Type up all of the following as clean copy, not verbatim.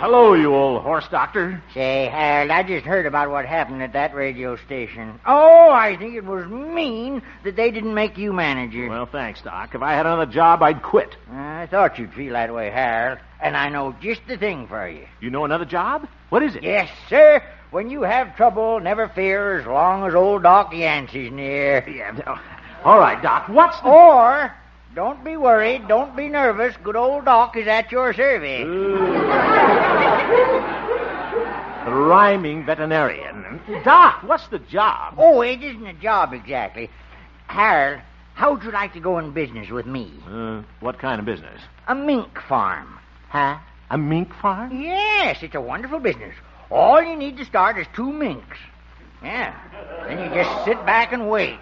hello, you old horse doctor. Say, Harold, I just heard about what happened at that radio station. Oh, I think it was mean that they didn't make you manager. Well, thanks, Doc. If I had another job, I'd quit. I thought you'd feel that way, Harold. And I know just the thing for you. You know another job? What is it? Yes, sir. When you have trouble, never fear as long as old Doc Yancey's near. Yeah. All right, Doc. What's the... Or, don't be worried, don't be nervous. Good old Doc is at your service. Rhyming veterinarian. Doc, what's the job? Oh, it isn't a job exactly. Harold, how'd you like to go in business with me? What kind of business? A mink farm. Huh? A mink farm? Yes, it's a wonderful business. All you need to start is 2 minks. Yeah. Then you just sit back and wait.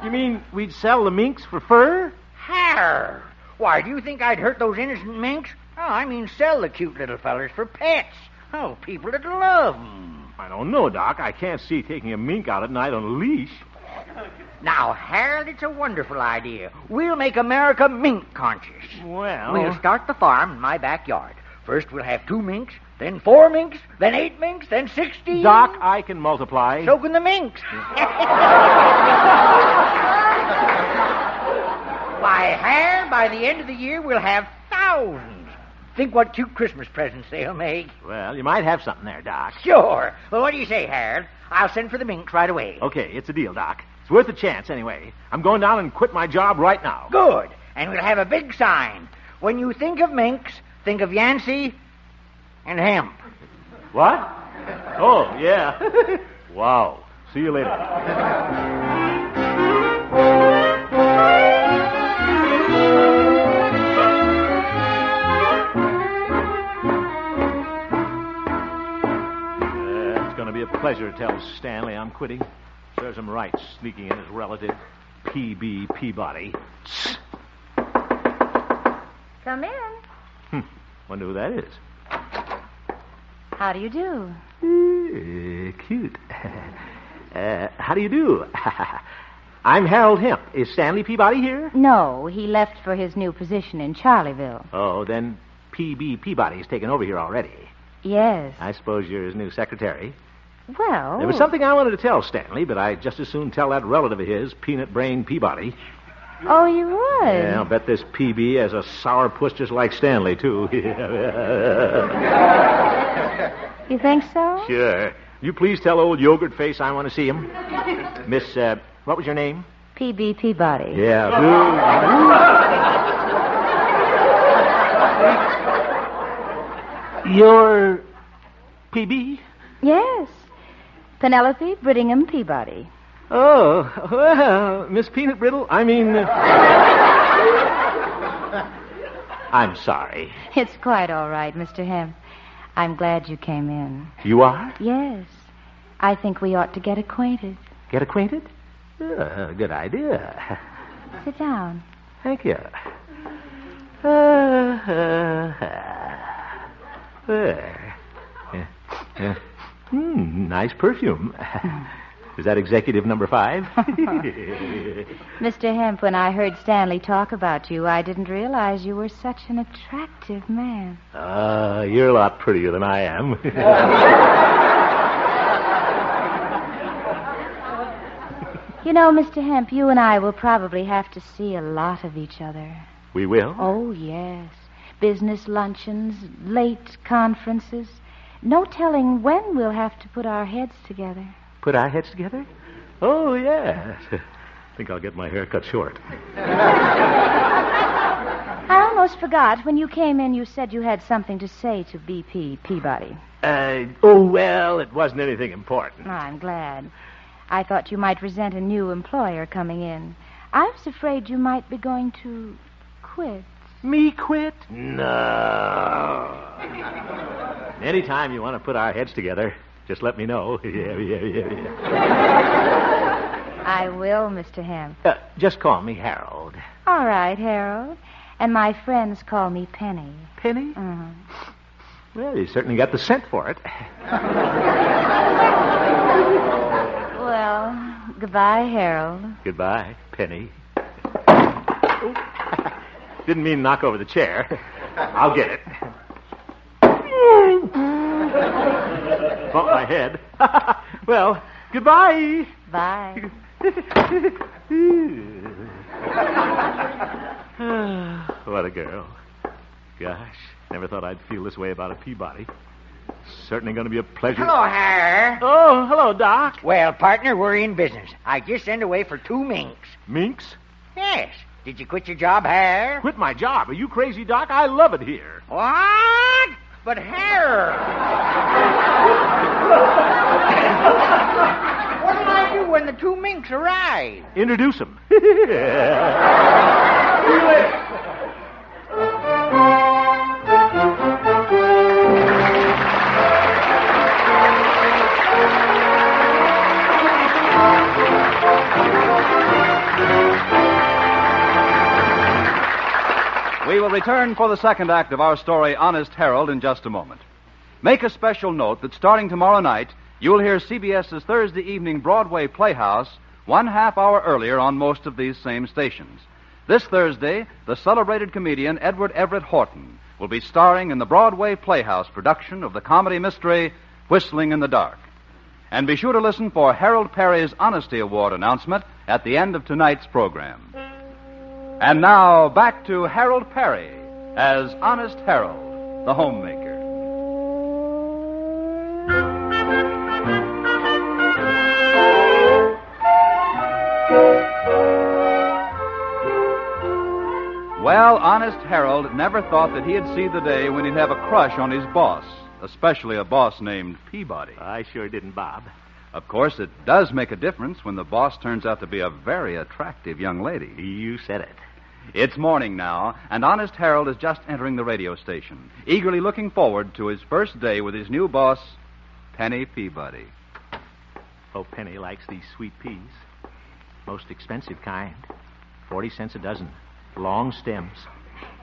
You mean we'd sell the minks for fur? Harold, why, do you think I'd hurt those innocent minks? Oh, I mean sell the cute little fellers for pets. Oh, people that love them. I don't know, Doc. I can't see taking a mink out at night on a leash. Now, Harold, it's a wonderful idea. We'll make America mink conscious. Well... We'll start the farm in my backyard. First we'll have 2 minks, then 4 minks, then 8 minks, then 16. Doc, I can multiply. So can the minks. Why, Harold, by the end of the year we'll have thousands. Think what cute Christmas presents they'll make. Well, you might have something there, Doc. Sure. Well, what do you say, Harold? I'll send for the minks right away. Okay, it's a deal, Doc. It's worth a chance, anyway. I'm going down and quit my job right now. Good. And we'll have a big sign. When you think of minks, think of Yancey and hemp. What? Oh, yeah. Wow. See you later. It's going to be a pleasure to tell Stanley I'm quitting. Serves him right, sneaking in his relative, P.B. Peabody. Come in. Wonder who that is. How do you do? Cute. How do you do? I'm Harold Hemp. Is Stanley Peabody here? No, he left for his new position in Charlieville. Oh, then P.B. Peabody's taken over here already. Yes. I suppose you're his new secretary. Well... There was something I wanted to tell Stanley, but I'd just as soon tell that relative of his, Peanut Brain Peabody. Oh, you would? Yeah, I'll bet this P.B. has a sourpuss just like Stanley, too. You think so? Sure. You please tell old Yogurt Face I want to see him. Miss, what was your name? P.B. Peabody. Yeah. You're P.B.? Yes. Penelope Brittingham Peabody. Oh, well, Miss Peanut Brittle, I'm sorry. It's quite all right, Mr. Hemp. I'm glad you came in. You are? Yes. I think we ought to get acquainted. Get acquainted? Good idea. Sit down. Thank you. Nice perfume. Is that executive number 5? Mr. Hemp, when I heard Stanley talk about you, I didn't realize you were such an attractive man. You're a lot prettier than I am. You know, Mr. Hemp, you and I will probably have to see a lot of each other. We will? Oh, yes. Business luncheons, late conferences. No telling when we'll have to put our heads together. Put our heads together? Oh, yes. I think I'll get my hair cut short. I almost forgot. When you came in, you said you had something to say to B.P. Peabody. Well, it wasn't anything important. Oh, I'm glad. I thought you might resent a new employer coming in. I was afraid you might be going to quit. Me quit? No. Anytime you want to put our heads together, just let me know. Yeah. I will, Mr. Hemp. Just call me Harold. All right, Harold. And my friends call me Penny. Penny? Uh-huh. Well, you certainly got the scent for it. Well, goodbye, Harold. Goodbye, Penny. Oh. Didn't mean to knock over the chair. I'll get it. Bumped my head. Well, goodbye. Bye. What a girl. Gosh, never thought I'd feel this way about a Peabody. Certainly going to be a pleasure. Hello, Har. Oh, hello, Doc. Well, partner, we're in business. I just sent away for 2 minks. Minks? Yes. Did you quit your job, Har? Quit my job. Are you crazy, Doc? I love it here. What? But Har. What'll I do when the 2 minks arrive? Introduce them. See you later. We will return for the second act of our story, Honest Harold, in just a moment. Make a special note that starting tomorrow night, you'll hear CBS's Thursday evening Broadway Playhouse 1/2 hour earlier on most of these same stations. This Thursday, the celebrated comedian Edward Everett Horton will be starring in the Broadway Playhouse production of the comedy mystery Whistling in the Dark. And be sure to listen for Harold Perry's Honesty Award announcement at the end of tonight's program. And now, back to Harold Perry as Honest Harold, the homemaker. Well, Honest Harold never thought that he'd see the day when he'd have a crush on his boss, especially a boss named Peabody. I sure didn't, Bob. Of course, it does make a difference when the boss turns out to be a very attractive young lady. You said it. It's morning now, and Honest Harold is just entering the radio station, eagerly looking forward to his first day with his new boss, Penny Peabody. Oh, Penny likes these sweet peas. Most expensive kind. 40 cents a dozen. Long stems.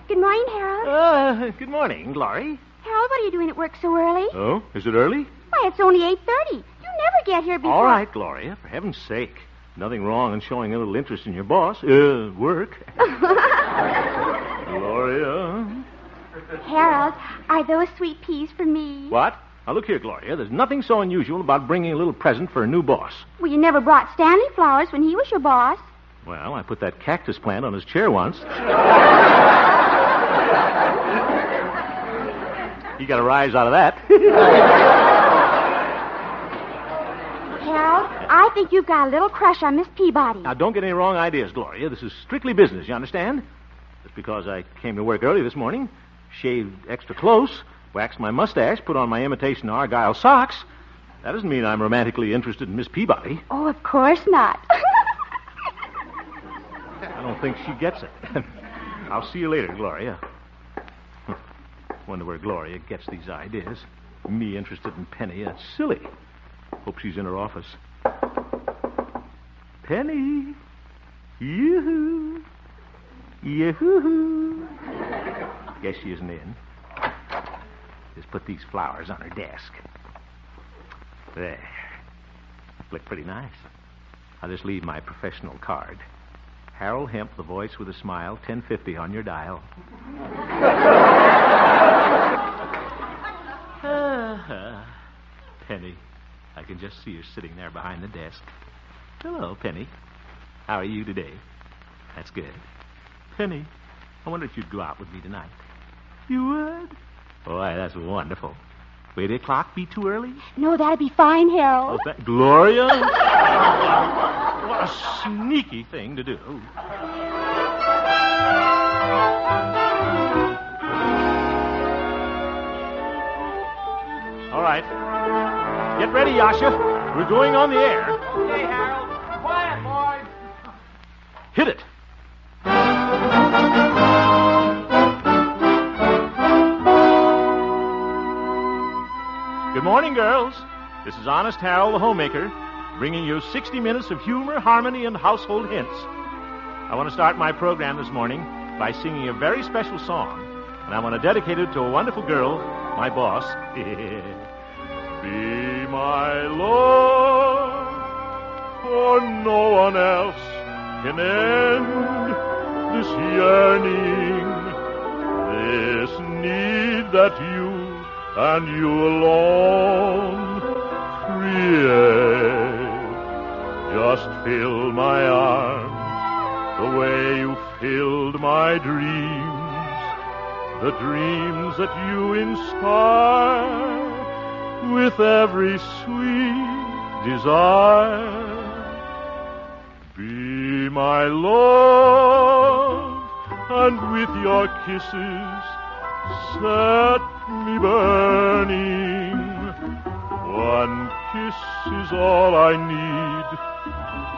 Good morning, Harold. Good morning, Glory. Harold, what are you doing at work so early? Oh, is it early? Why, it's only 8:30. You never get here before. All right, Gloria, for heaven's sake. Nothing wrong in showing a little interest in your boss. Work. Gloria. Harold, are those sweet peas for me? What? Now, look here, Gloria. There's nothing so unusual about bringing a little present for a new boss. Well, you never brought Stanley flowers when he was your boss. Well, I put that cactus plant on his chair once. He got a rise out of that. Harold, I think you've got a little crush on Miss Peabody. Now, don't get any wrong ideas, Gloria. This is strictly business, you understand? Just because I came to work early this morning, shaved extra close, waxed my mustache, put on my imitation Argyle socks, that doesn't mean I'm romantically interested in Miss Peabody. Oh, of course not. I don't think she gets it. I'll see you later, Gloria. Wonder where Gloria gets these ideas. Me interested in Penny. That's silly. Hope she's in her office. Penny. Yoo-hoo. Yoo-hoo. Guess she isn't in. Just put these flowers on her desk. There. Look pretty nice. I'll just leave my professional card. Harold Hemp, the voice with a smile, 1050 on your dial. Penny. I can just see her sitting there behind the desk. Hello, Penny. How are you today? That's good. Penny, I wonder if you'd go out with me tonight. You would? Boy, that's wonderful. Will 8 o'clock be too early? No, that'd be fine, Harold. Oh, Gloria? What a sneaky thing to do. All right. Get ready, Yasha. We're going on the air. Okay, Harold. Quiet, boys. Hit it. Good morning, girls. This is Honest Harold, the homemaker, bringing you 60 minutes of humor, harmony, and household hints. I want to start my program this morning by singing a very special song, and I want to dedicate it to a wonderful girl, my boss. Be my Lord, for no one else can end this yearning, this need that you and you alone create. Just fill my arms the way you filled my dreams, the dreams that you inspire with every sweet desire. Be my love, and with your kisses set me burning. One kiss is all I need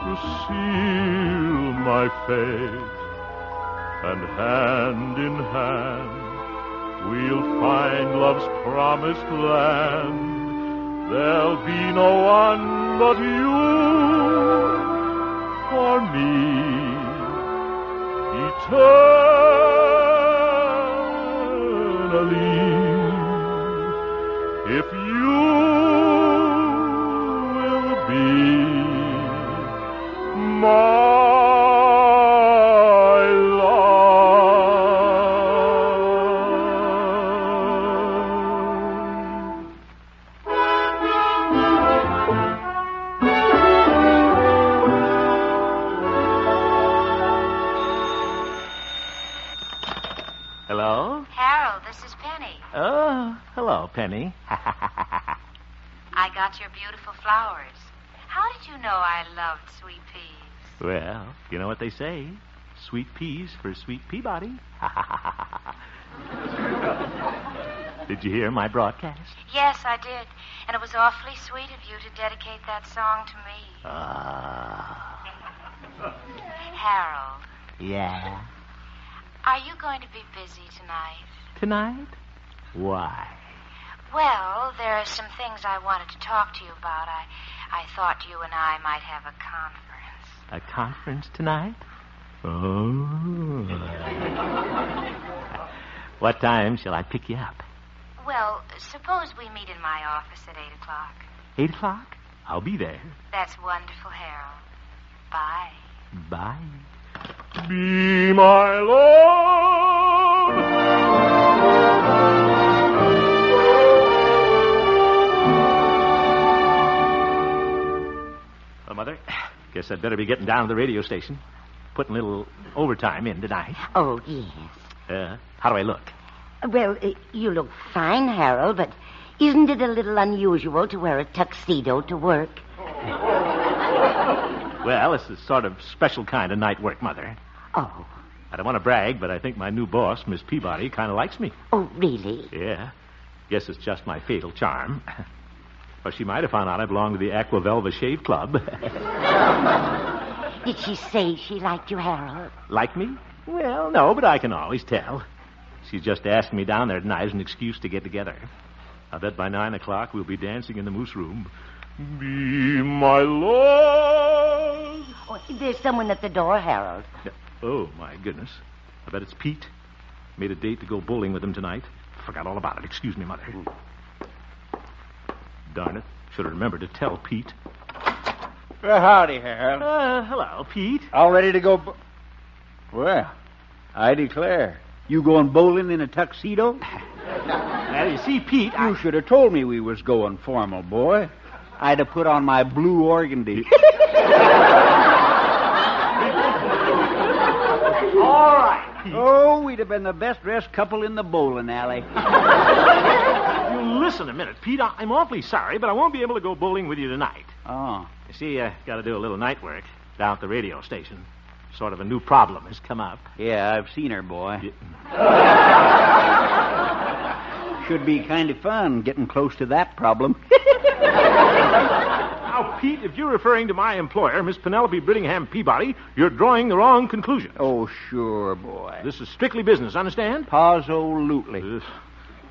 to seal my fate, and hand in hand we'll find love's promised land. There'll be no one but you for me eternally. If you will be my Hello? Harold, this is Penny. Oh, hello, Penny. I got your beautiful flowers. How did you know I loved sweet peas? Well, you know what they say. Sweet peas for sweet Peabody. Did you hear my broadcast? Yes, I did. And it was awfully sweet of you to dedicate that song to me. Harold. Yeah? Are you going to be busy tonight? Tonight? Why? Well, there are some things I wanted to talk to you about. I thought you and I might have a conference. A conference tonight? Oh. What time shall I pick you up? Well, suppose we meet in my office at 8 o'clock. 8 o'clock? I'll be there. That's wonderful, Harold. Bye. Bye. Be my love. Well, Mother, guess I'd better be getting down to the radio station. Putting a little overtime in tonight. Oh, yes. How do I look? Well, you look fine, Harold, but isn't it a little unusual to wear a tuxedo to work? Well, it's a sort of special kind of night work, Mother. Oh. I don't want to brag, but I think my new boss, Miss Peabody, kind of likes me. Oh, really? Yeah. Guess it's just my fatal charm. Or she might have found out I belong to the Aqua Velva Shave Club. Did she say she liked you, Harold? Like me? Well, no, but I can always tell. She's just asking me down there tonight as an excuse to get together. I bet by 9 o'clock we'll be dancing in the moose room. Be my love. Oh, there's someone at the door, Harold. Oh, my goodness. I bet it's Pete. Made a date to go bowling with him tonight. Forgot all about it. Excuse me, Mother. Darn it. Should have remembered to tell Pete. Well, howdy, Harold. Hello, Pete. All ready to go... Well, I declare. You going bowling in a tuxedo? Now, you see, Pete, You should have told me we was going formal, boy. I'd have put on my blue organdy. All right, Pete. Oh, we'd have been the best-dressed couple in the bowling alley. You listen a minute, Pete. I'm awfully sorry, but I won't be able to go bowling with you tonight. Oh. You see, I got to do a little night work down at the radio station. Sort of a new problem has come up. Yeah, I've seen her, boy. Should be kind of fun getting close to that problem. Now, Pete, if you're referring to my employer, Miss Penelope Brittingham Peabody, you're drawing the wrong conclusions. Oh, sure, boy. This is strictly business, understand? Absolutely.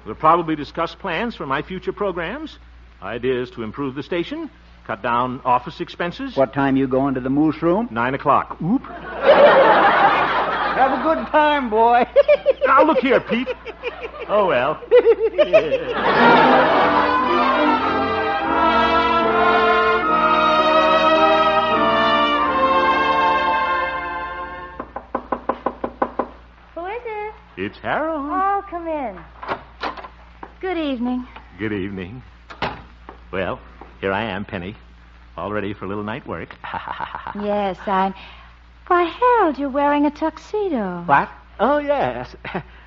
We'll probably discuss plans for my future programs, ideas to improve the station, cut down office expenses. What time you going to the moose room? 9 o'clock. Oop. Have a good time, boy. Now, look here, Pete. Oh, well. Who is it? It's Harold. Oh, come in. Good evening. Good evening. Well, here I am, Penny. All ready for a little night work. Yes, I'm... Why, Harold, you're wearing a tuxedo. What? Oh, yes.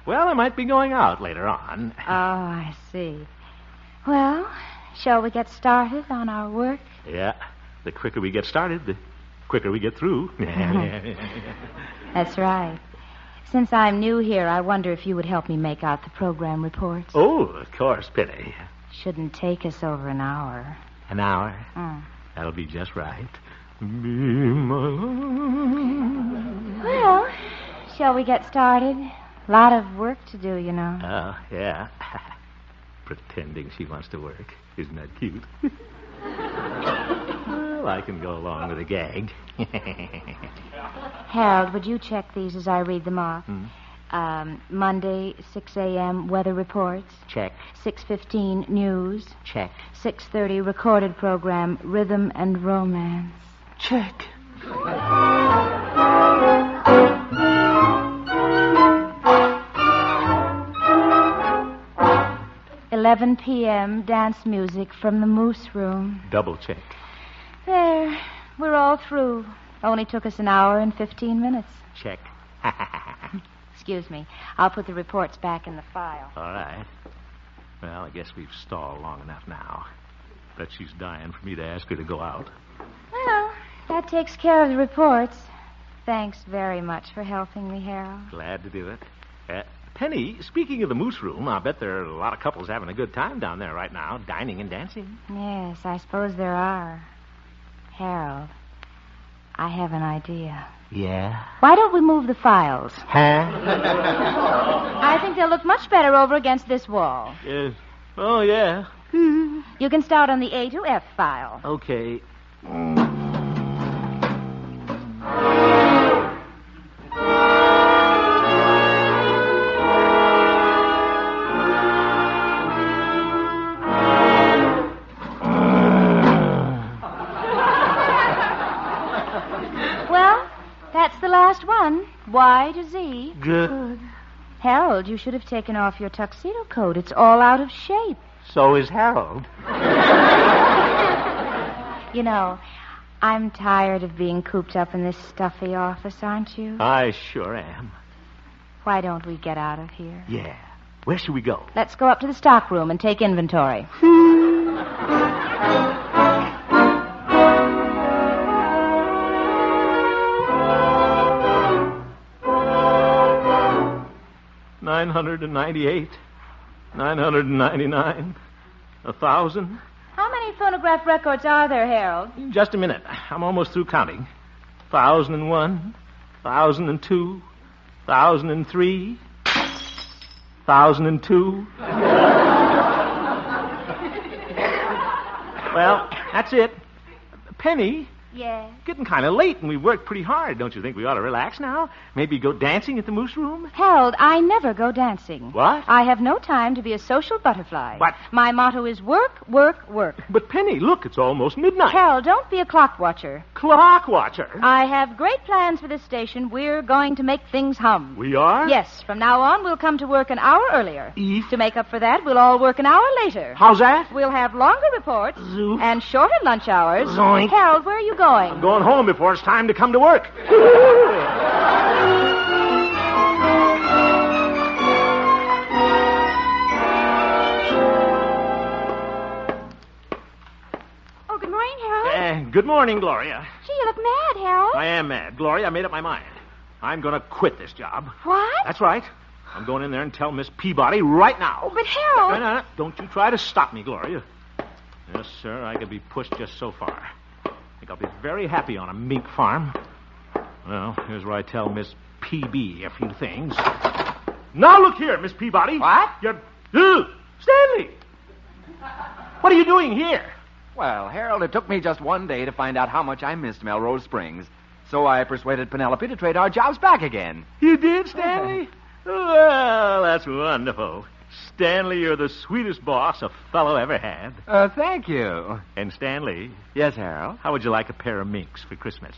Well, I might be going out later on. Oh, I see. Well, shall we get started on our work? Yeah. The quicker we get started, the quicker we get through. That's right. Since I'm new here, I wonder if you would help me make out the program reports. Oh, of course, Penny. Shouldn't take us over an hour. An hour? Mm. That'll be just right. Be my love. Well, shall we get started? A lot of work to do, you know. Oh, yeah. Pretending she wants to work. Isn't that cute? Well, I can go along with a gag. Harold, would you check these as I read them off? Hmm. Monday, 6 a.m., weather reports. Check. 6:15, news. Check. 6:30, recorded program, Rhythm and Romance. Check. 11 p.m., dance music from the Moose Room. Double check. There, we're all through. Only took us an hour and 15 minutes. Check. Excuse me. I'll put the reports back in the file. All right. Well, I guess we've stalled long enough now. Bet she's dying for me to ask her to go out. Well, that takes care of the reports. Thanks very much for helping me, Harold. Glad to do it. Penny, speaking of the Moose Room, I bet there are a lot of couples having a good time down there right now, dining and dancing. Yes, I suppose there are. Harold, I have an idea. Yeah? Why don't we move the files? Huh? I think they'll look much better over against this wall. Yes. Oh, yeah. You can start on the A to F file. Okay. Well, that's the last one. Y to Z. Good. Harold, you should have taken off your tuxedo coat. It's all out of shape. So is Harold. You know, I'm tired of being cooped up in this stuffy office, aren't you? I sure am. Why don't we get out of here? Yeah. Where should we go? Let's go up to the stock room and take inventory. $998, $999, 1,000. How many phonograph records are there, Harold? Just a minute. I'm almost through counting. 1,001, 1,002, 1,003, 1,002. Well, that's it. Penny, Yes. getting kind of late and we've worked pretty hard. Don't you think we ought to relax now? Maybe go dancing at the Moose Room? Harold, I never go dancing. What? I have no time to be a social butterfly. What? My motto is work, work, work. But Penny, look, it's almost midnight. Harold, don't be a clock watcher. Clock watcher. I have great plans for this station. We're going to make things hum. We are? Yes, from now on, we'll come to work an hour earlier. Eve? To make up for that, we'll all work an hour later. How's that? We'll have longer reports Zoof. and shorter lunch hours. Zoink. Harold, where are you going? I'm going home before it's time to come to work. Oh, good morning, Harold. Good morning, Gloria. Gee, you look mad, Harold. I am mad. Gloria, I made up my mind. I'm going to quit this job. What? That's right. I'm going in there and tell Miss Peabody right now. But, Harold... No. Don't you try to stop me, Gloria. Yes, sir, I could be pushed just so far. I think I'll be very happy on a mink farm. Well, here's where I tell Miss PB a few things. Now look here, Miss Peabody. What? You're... Stanley! What are you doing here? Well, Harold, it took me just one day to find out how much I missed Melrose Springs. So I persuaded Penelope to trade our jobs back again. You did, Stanley? Well, that's wonderful. Stanley, you're the sweetest boss a fellow ever had. Thank you. And Stanley, Yes, Harold? how would you like a pair of minks for Christmas?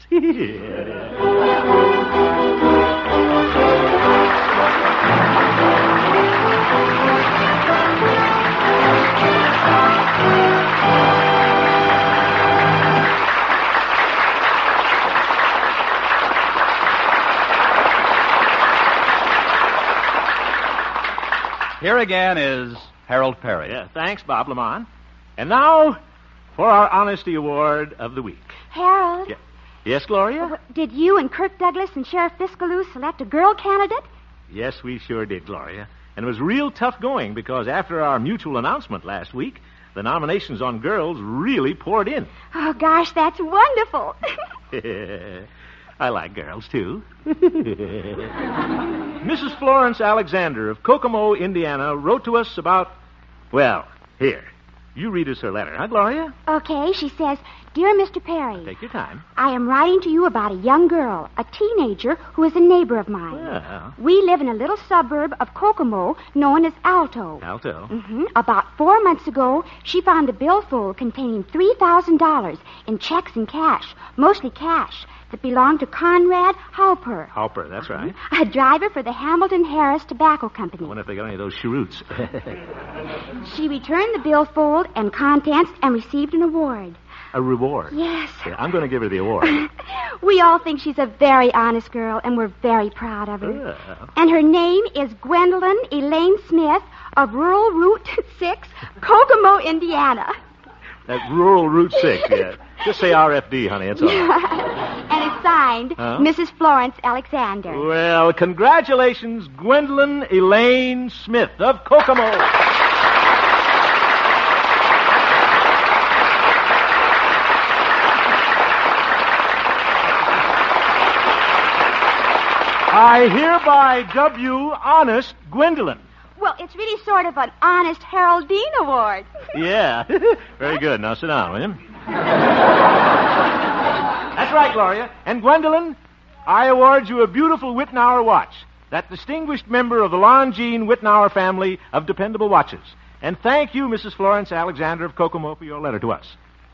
here again is Harold Perry. Yeah, thanks, Bob Lamont. And now for our Honesty Award of the week. Harold, Yes, Gloria? did you and Kirk Douglas and Sheriff Fiskaloo select a girl candidate? Yes, we sure did, Gloria. And it was real tough going because after our mutual announcement last week, the nominations on girls really poured in. Oh, gosh, that's wonderful. I like girls, too. Mrs. Florence Alexander of Kokomo, Indiana, wrote to us about... Well, here. You read us her letter, huh, Gloria? Okay, she says, Dear Mr. Perry, Take your time. I am writing to you about a young girl, a teenager, who is a neighbor of mine. Well, We live in a little suburb of Kokomo known as Alto. Alto. About 4 months ago, she found a billfold containing $3,000 in checks and cash, mostly cash, that belonged to Conrad Halper, Halper, that's right. a driver for the Hamilton Harris Tobacco I Company. wonder if they got any of those cheroots. She returned the billfold and contents and received an award. A reward. Yes. Yeah, I'm going to give her the award. We all think she's a very honest girl, and we're very proud of her. Oh. And her name is Gwendolyn Elaine Smith of Rural Route 6, Kokomo, Indiana. That rural Route 6, yeah. Just say RFD, honey, it's all right. And it's signed Mrs. Florence Alexander. Well, congratulations, Gwendolyn Elaine Smith of Kokomo. I hereby dub you Honest Gwendolyn. Well, it's really sort of an honest Haroldine Award. Yeah. Very good. Now sit down, will you? That's right, Gloria. And Gwendolyn, I award you a beautiful Whitnauer watch, that distinguished member of the Longines Whitnauer family of dependable watches. And thank you, Mrs. Florence Alexander of Kokomo, for your letter to us.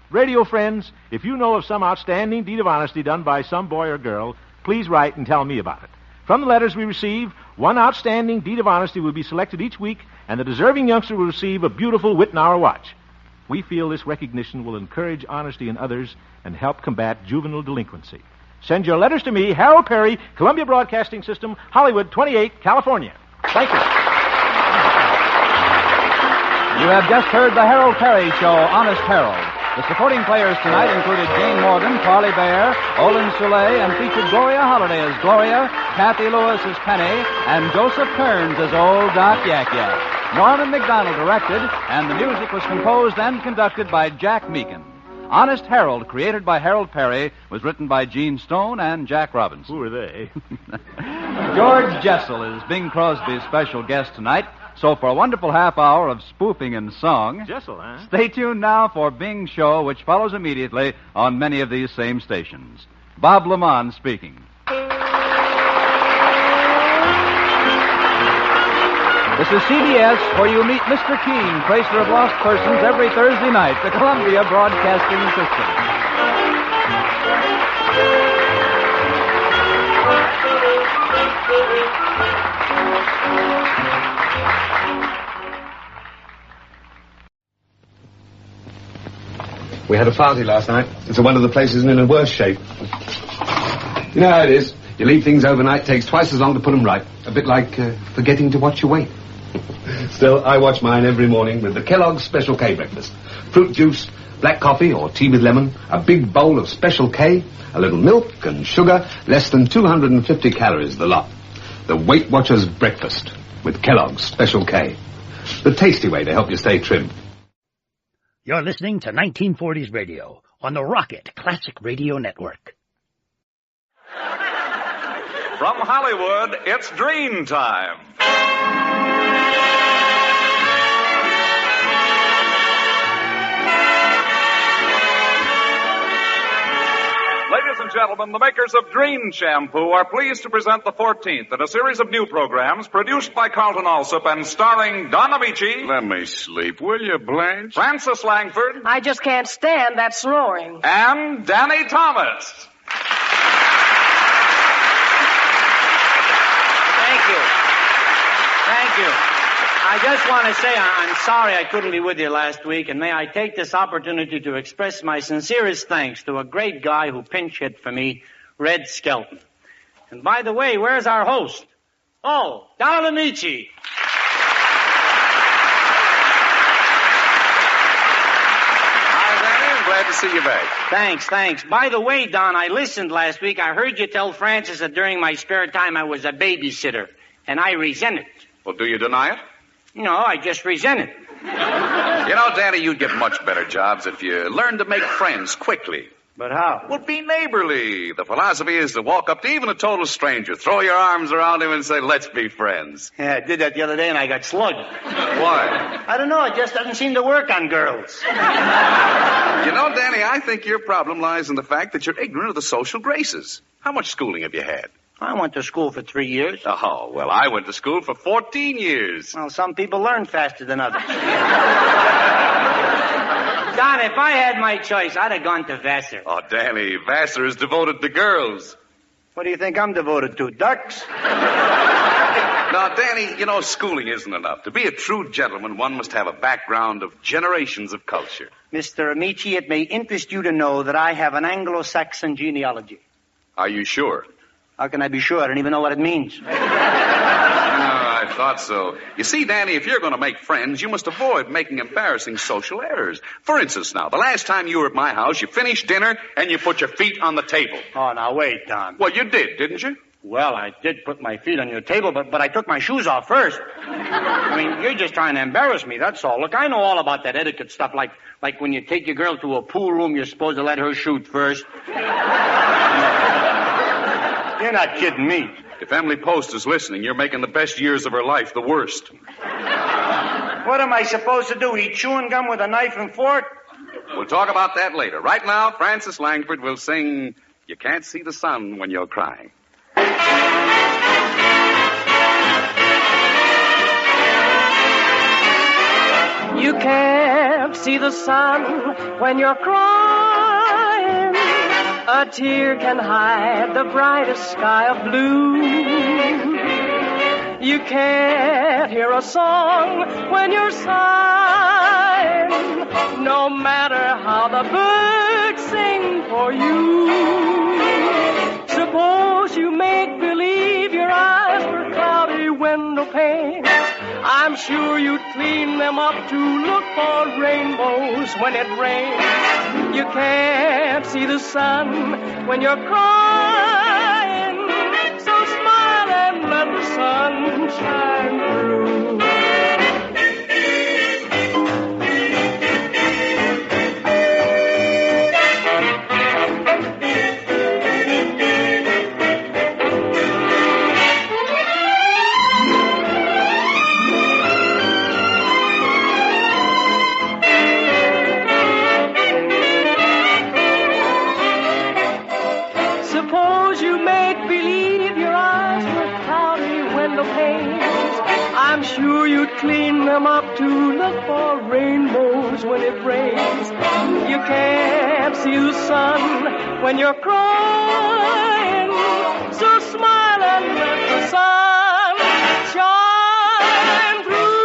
Radio friends, if you know of some outstanding deed of honesty done by some boy or girl, please write and tell me about it. From the letters we receive, one outstanding deed of honesty will be selected each week, and the deserving youngster will receive a beautiful Whitnauer watch. We feel this recognition will encourage honesty in others and help combat juvenile delinquency. Send your letters to me, Harold Perry, Columbia Broadcasting System, Hollywood 28, California. Thank you. You have just heard the Harold Perry Show, Honest Harold. The supporting players tonight included Jane Morgan, Parley Bear, Olin Soule, and featured Gloria Holliday as Gloria, Kathy Lewis as Penny, and Joseph Kearns as Old Doc Yak Yak. Norman McDonald directed, and the music was composed and conducted by Jack Meakin. Honest Harold, created by Harold Perry, was written by Gene Stone and Jack Robinson. Who are they? George Jessel is Bing Crosby's special guest tonight. So for a wonderful half hour of spoofing and song... Jessel, huh? Stay tuned now for Bing's show, which follows immediately on many of these same stations. Bob Lamont speaking. This is CBS, where you meet Mr. Keene, tracer of lost persons, every Thursday night, the Columbia Broadcasting System. We had a party last night. It's one of the places in a worse shape. You know how it is. You leave things overnight, takes twice as long to put them right. A bit like forgetting to watch your weight. Still, I watch mine every morning with the Kellogg's Special K breakfast. Fruit juice, black coffee or tea with lemon, a big bowl of Special K, a little milk and sugar, less than 250 calories the lot. The Weight Watchers breakfast with Kellogg's Special K. The tasty way to help you stay trim. You're listening to 1940s radio on the Rocket Classic Radio Network. From Hollywood, it's Dream Time. Ladies and gentlemen, the makers of Dream Shampoo are pleased to present the 14th in a series of new programs produced by Carlton Alsop and starring Don Amici. Let me sleep, will you, Blanche? Francis Langford. I just can't stand that snoring. And Danny Thomas. Thank you. I just want to say I'm sorry I couldn't be with you last week, and may I take this opportunity to express my sincerest thanks to a great guy who pinch hit for me, Red Skelton. And by the way, where's our host? Oh, Don Amici. glad to see you back. Thanks. By the way, Don, I listened last week. I heard you tell Francis that during my spare time I was a babysitter, and I resent it. Well, do you deny it? No, I just resent it. You know, Danny, you'd get much better jobs if you learned to make friends quickly. But how? Well, be neighborly. The philosophy is to walk up to even a total stranger, throw your arms around him and say, let's be friends. Yeah, I did that the other day and I got slugged. Why? I don't know. It just doesn't seem to work on girls. You know, Danny, I think your problem lies in the fact that you're ignorant of the social graces. How much schooling have you had? I went to school for 3 years. Oh, well, I went to school for 14 years. Well, some people learn faster than others. Don, if I had my choice, I'd have gone to Vassar. Oh, Danny, Vassar is devoted to girls. What do you think I'm devoted to? Ducks? Now, Danny, you know, schooling isn't enough. To be a true gentleman, one must have a background of generations of culture. Mr. Amici, it may interest you to know that I have an Anglo-Saxon genealogy. Are you sure? How can I be sure? I don't even know what it means. I thought so. You see, Danny, if you're going to make friends, you must avoid making embarrassing social errors. For instance, now, the last time you were at my house, you finished dinner and you put your feet on the table. Oh, now, wait, Don. Well, you did, didn't you? Well, I did put my feet on your table, but I took my shoes off first. I mean, you're just trying to embarrass me, that's all. Look, I know all about that etiquette stuff, like when you take your girl to a pool room, you're supposed to let her shoot first. You're not kidding me. If Emily Post is listening, you're making the best years of her life the worst. What am I supposed to do, eat chewing gum with a knife and fork? We'll talk about that later. Right now, Francis Langford will sing You Can't See the Sun When You're Crying. You can't see the sun when you're crying. A tear can hide the brightest sky of blue. You can't hear a song when you're sighing, no matter how the birds sing for you. Suppose you make believe your eyes were cloudy window panes. I'm sure you'd clean them up to look for rainbows when it rains. You can't see the sun when you're crying, so smile and let the sun shine through. I'm sure you'd clean them up to look for rainbows when it rains. You can't see the sun when you're crying, so smile and let the sun shine through.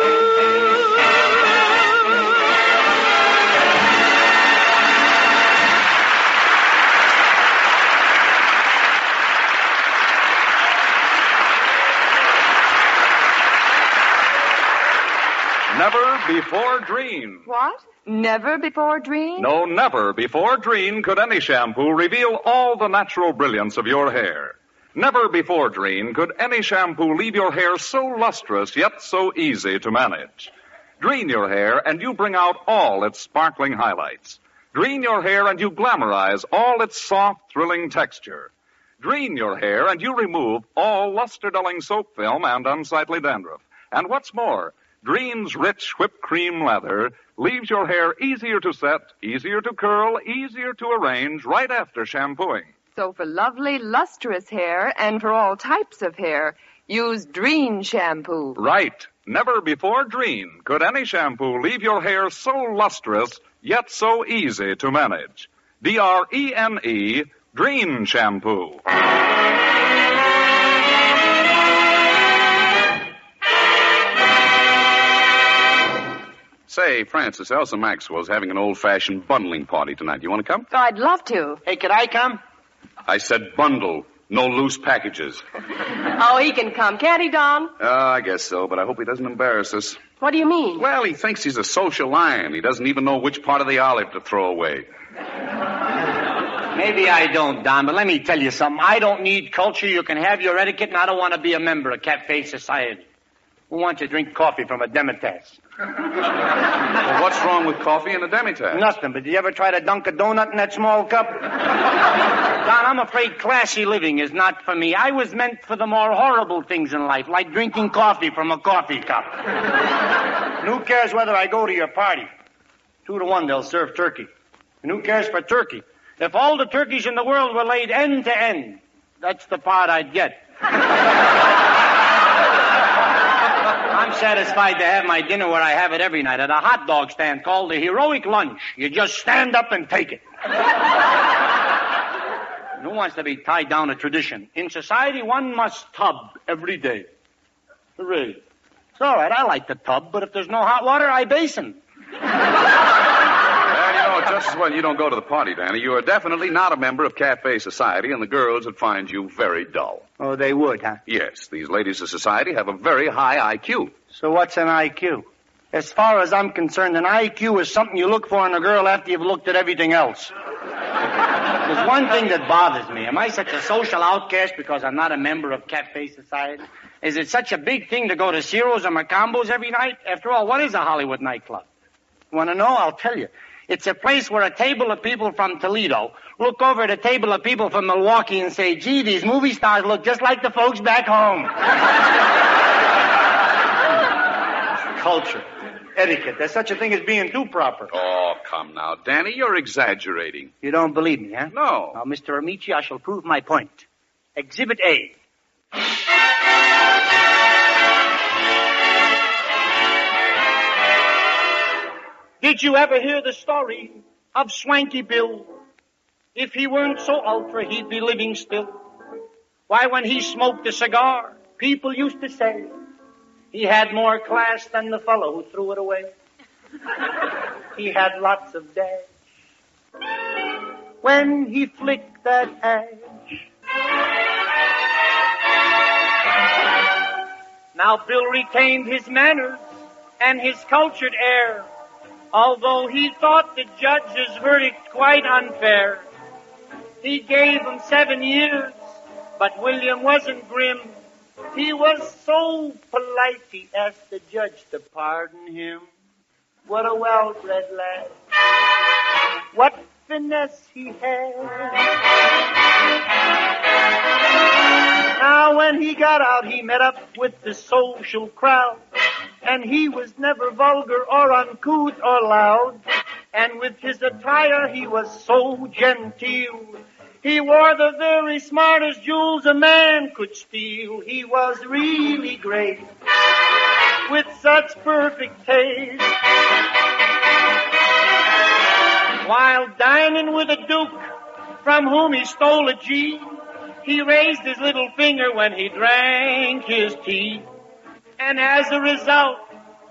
Never before dreamed. What? Never before dreamed? No, never before dreamed could any shampoo reveal all the natural brilliance of your hair. Never before dreamed could any shampoo leave your hair so lustrous yet so easy to manage. Dreen your hair and you bring out all its sparkling highlights. Dreen your hair and you glamorize all its soft, thrilling texture. Dreen your hair and you remove all luster-dulling soap film and unsightly dandruff. And what's more, Dreen's rich whipped cream lather leaves your hair easier to set, easier to curl, easier to arrange right after shampooing. So for lovely, lustrous hair and for all types of hair, use Dreen shampoo. Right. Never before Dreen could any shampoo leave your hair so lustrous, yet so easy to manage. D-R-E-N-E, Dreen shampoo. Say, Francis, Elsa Maxwell's having an old-fashioned bundling party tonight. You want to come? Oh, I'd love to. Hey, could I come? I said bundle, no loose packages. Oh, he can come, can't he, Don? I guess so, but I hope he doesn't embarrass us. What do you mean? Well, he thinks he's a social lion. He doesn't even know which part of the olive to throw away. Maybe I don't, Don, but let me tell you something. I don't need culture. You can have your etiquette, and I don't want to be a member of Cafe Society. Who wants to drink coffee from a demitasse? Well, what's wrong with coffee and a demitasse? Nothing, but did you ever try to dunk a donut in that small cup? Don, I'm afraid classy living is not for me. I was meant for the more horrible things in life, like drinking coffee from a coffee cup. And who cares whether I go to your party? 2 to 1, they'll serve turkey. And who cares for turkey? If all the turkeys in the world were laid end to end, that's the part I'd get. I'm satisfied to have my dinner where I have it every night, at a hot dog stand called the heroic lunch. You just stand up and take it. Who wants to be tied down to tradition? In society, one must tub every day. Hooray. It's all right, I like to tub, but if there's no hot water, I basin. Just as well you don't go to the party, Danny. You are definitely not a member of Cafe Society, and the girls would find you very dull. Oh, they would, huh? Yes, these ladies of society have a very high IQ. So what's an IQ? As far as I'm concerned, an IQ is something you look for in a girl after you've looked at everything else. There's one thing that bothers me. Am I such a social outcast because I'm not a member of Cafe Society? Is it such a big thing to go to Ciro's or Macambo's every night? After all, what is a Hollywood nightclub? Want to know? I'll tell you. It's a place where a table of people from Toledo look over at a table of people from Milwaukee and say, gee, these movie stars look just like the folks back home. Culture. Etiquette. There's such a thing as being too proper. Oh, come now, Danny, you're exaggerating. You don't believe me, huh? No. Now, Mr. Amici, I shall prove my point. Exhibit A. Did you ever hear the story of Swanky Bill? If he weren't so ultra, he'd be living still. Why, when he smoked a cigar, people used to say he had more class than the fellow who threw it away. He had lots of dash when he flicked that ash. Now Bill retained his manners and his cultured air, although he thought the judge's verdict quite unfair. He gave him 7 years, but William wasn't grim. He was so polite, he asked the judge to pardon him. What a well-bred lad. What finesse he had. Now when he got out, he met up with the social crowd. And he was never vulgar or uncouth or loud. And with his attire, he was so genteel. He wore the very smartest jewels a man could steal. He was really great, with such perfect taste. While dining with a duke from whom he stole a G, he raised his little finger when he drank his tea. And as a result,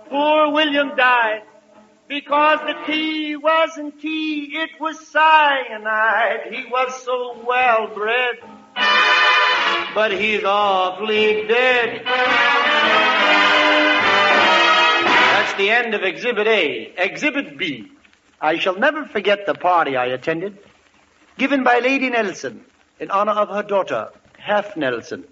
poor William died, because the tea wasn't tea, it was cyanide. He was so well-bred, but he's awfully dead. That's the end of Exhibit A. Exhibit B. I shall never forget the party I attended, given by Lady Nelson in honor of her daughter, Half Nelson.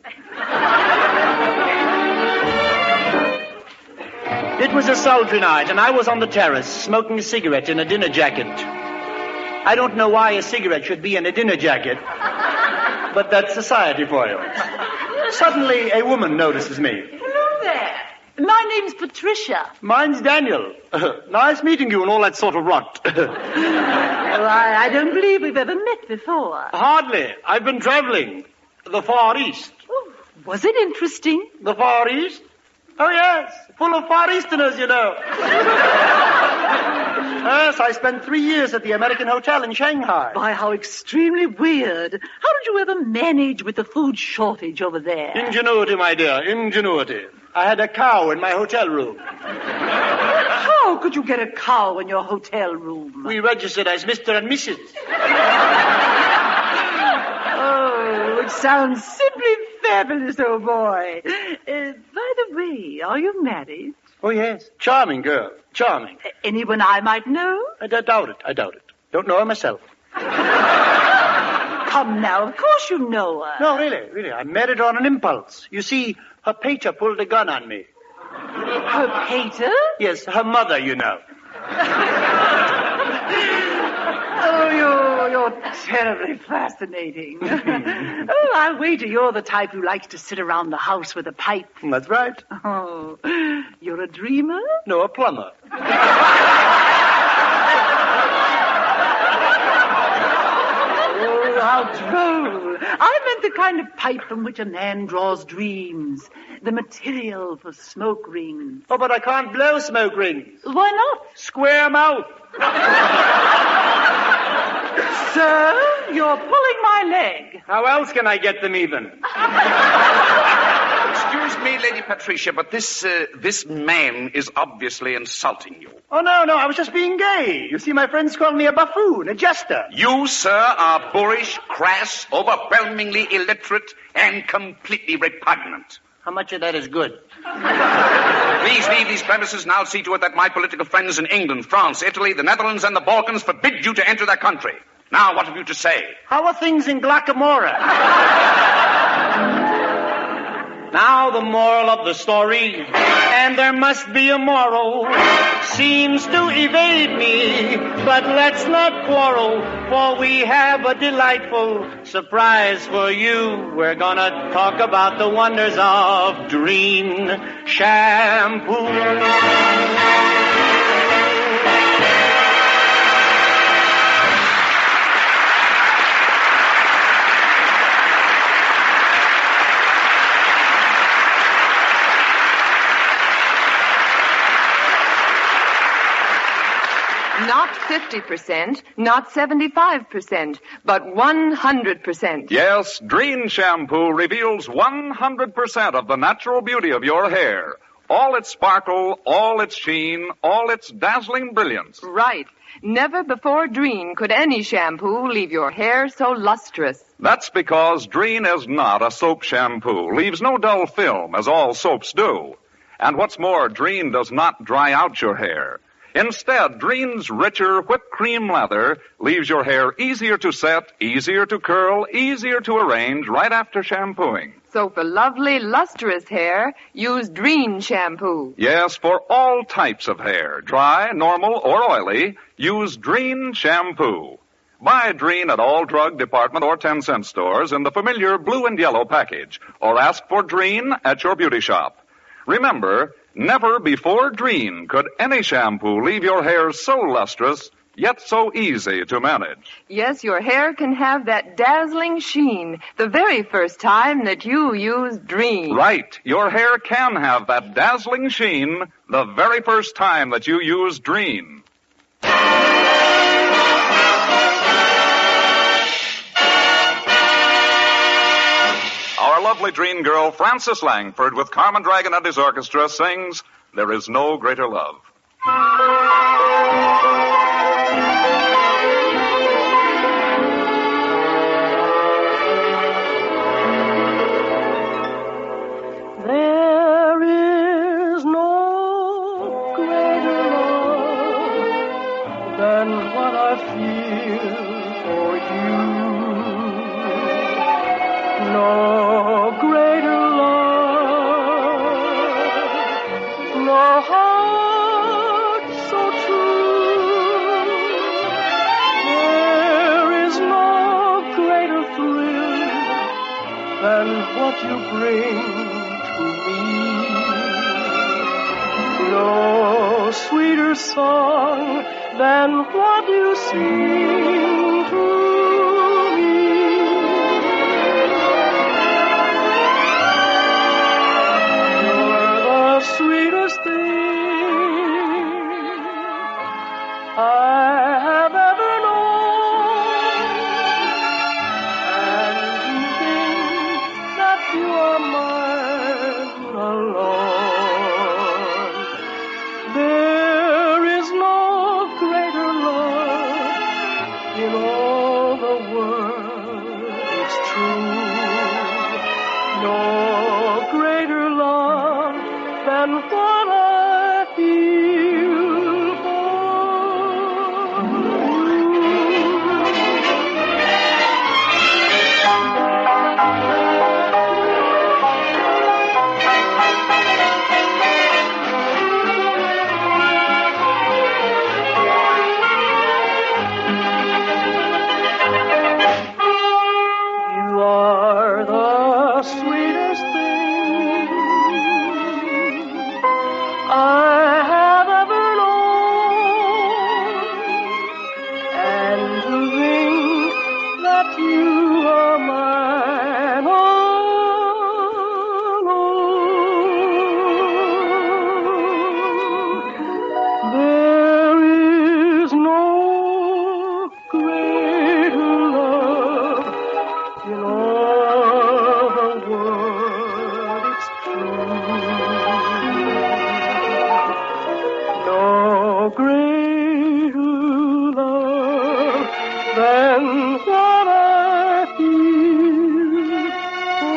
It was a sultry night, and I was on the terrace smoking a cigarette in a dinner jacket. I don't know why a cigarette should be in a dinner jacket, but that's society for you. Suddenly, a woman notices me. Hello there. My name's Patricia. Mine's Daniel. Nice meeting you and all that sort of rot. Well, I don't believe we've ever met before. Hardly. I've been traveling. The Far East. Oh, was it interesting? The Far East? Oh, yes. Full of Far Easterners, you know. Yes, I spent 3 years at the American Hotel in Shanghai. Why, how extremely weird. How did you ever manage with the food shortage over there? Ingenuity, my dear, ingenuity. I had a cow in my hotel room. How could you get a cow in your hotel room? We registered as Mr. and Mrs. Oh, it sounds simply fabulous, old boy. By the way, are you married? Oh, yes. Charming girl. Charming. Anyone I might know? I doubt it. Don't know her myself. Come now, of course you know her. No, really. I met her on an impulse. You see, her pater pulled a gun on me. Her pater? Yes, her mother, you know. Oh, you're terribly fascinating. Oh, I'll wager you're the type who likes to sit around the house with a pipe. That's right. Oh, you're a dreamer? No, a plumber. Oh, how droll. I meant the kind of pipe from which a man draws dreams. The material for smoke rings. Oh, but I can't blow smoke rings. Why not? Square mouth. Sir, you're pulling my leg. How else can I get them even? Excuse me, Lady Patricia, but this man is obviously insulting you. Oh, no, I was just being gay. You see, my friends call me a buffoon, a jester. You, sir, are boorish, crass, overwhelmingly illiterate, and completely repugnant. How much of that is good? Please leave these premises, and I'll see to it that my political friends in England, France, Italy, the Netherlands, and the Balkans forbid you to enter their country. Now, what have you to say? How are things in Glacamora? Now the moral of the story, and there must be a moral, seems to evade me, but let's not quarrel, for we have a delightful surprise for you. We're gonna talk about the wonders of Dream Shampoo. Not 50%, not 75%, but 100%. Yes, Dream Shampoo reveals 100% of the natural beauty of your hair. All its sparkle, all its sheen, all its dazzling brilliance. Right. Never before Dream could any shampoo leave your hair so lustrous. That's because Dream is not a soap shampoo, leaves no dull film as all soaps do. And what's more, Dream does not dry out your hair. Instead, Dream's richer whipped cream lather leaves your hair easier to set, easier to curl, easier to arrange right after shampooing. So for lovely, lustrous hair, use Dream shampoo. Yes, for all types of hair, dry, normal, or oily, use Dream shampoo. Buy Dream at all drug department or 10-cent stores in the familiar blue and yellow package, or ask for Dream at your beauty shop. Remember, never before Dream could any shampoo leave your hair so lustrous, yet so easy to manage. Yes, your hair can have that dazzling sheen the very first time that you use Dream. Right. Your hair can have that dazzling sheen the very first time that you use Dream. Our lovely Dream girl, Frances Langford, with Carmen Dragon and his orchestra, sings There Is No Greater Love. There is no greater love than what I feel for you. No greater love, no heart so true. There is no greater thrill than what you bring to me. No sweeter song than what you sing to me. You're the sweetest thing I have ever known, and to think that you are mine alone. There is no greater love in all the world, it's true. No greater love than what I No greater love than what I feel for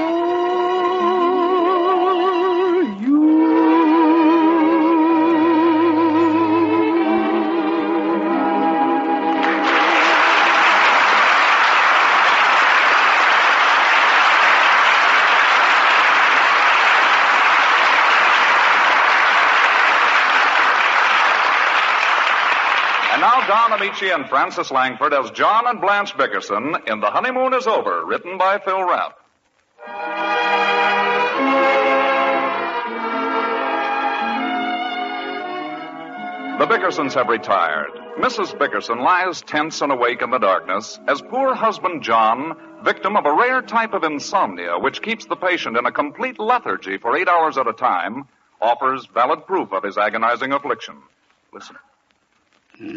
you. And now Don Amici and Francis Langford as John and Blanche Bickerson in The Honeymoon is Over, written by Phil Rapp. The Bickersons have retired. Mrs. Bickerson lies tense and awake in the darkness as poor husband John, victim of a rare type of insomnia which keeps the patient in a complete lethargy for 8 hours at a time, offers valid proof of his agonizing affliction. Listen. This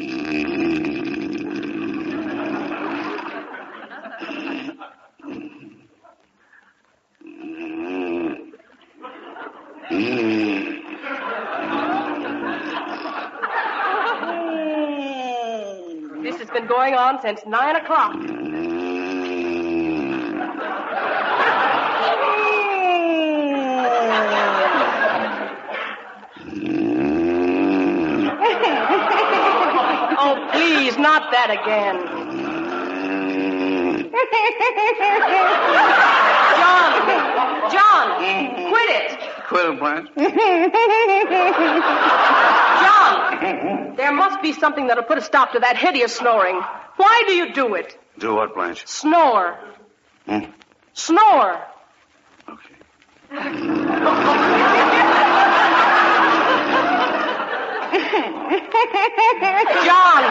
has been going on since 9 o'clock. Oh, please, not that again. John, quit it. Quit it, Blanche. John, there must be something that'll put a stop to that hideous snoring. Why do you do it? Do what, Blanche? Snore. Snore. John,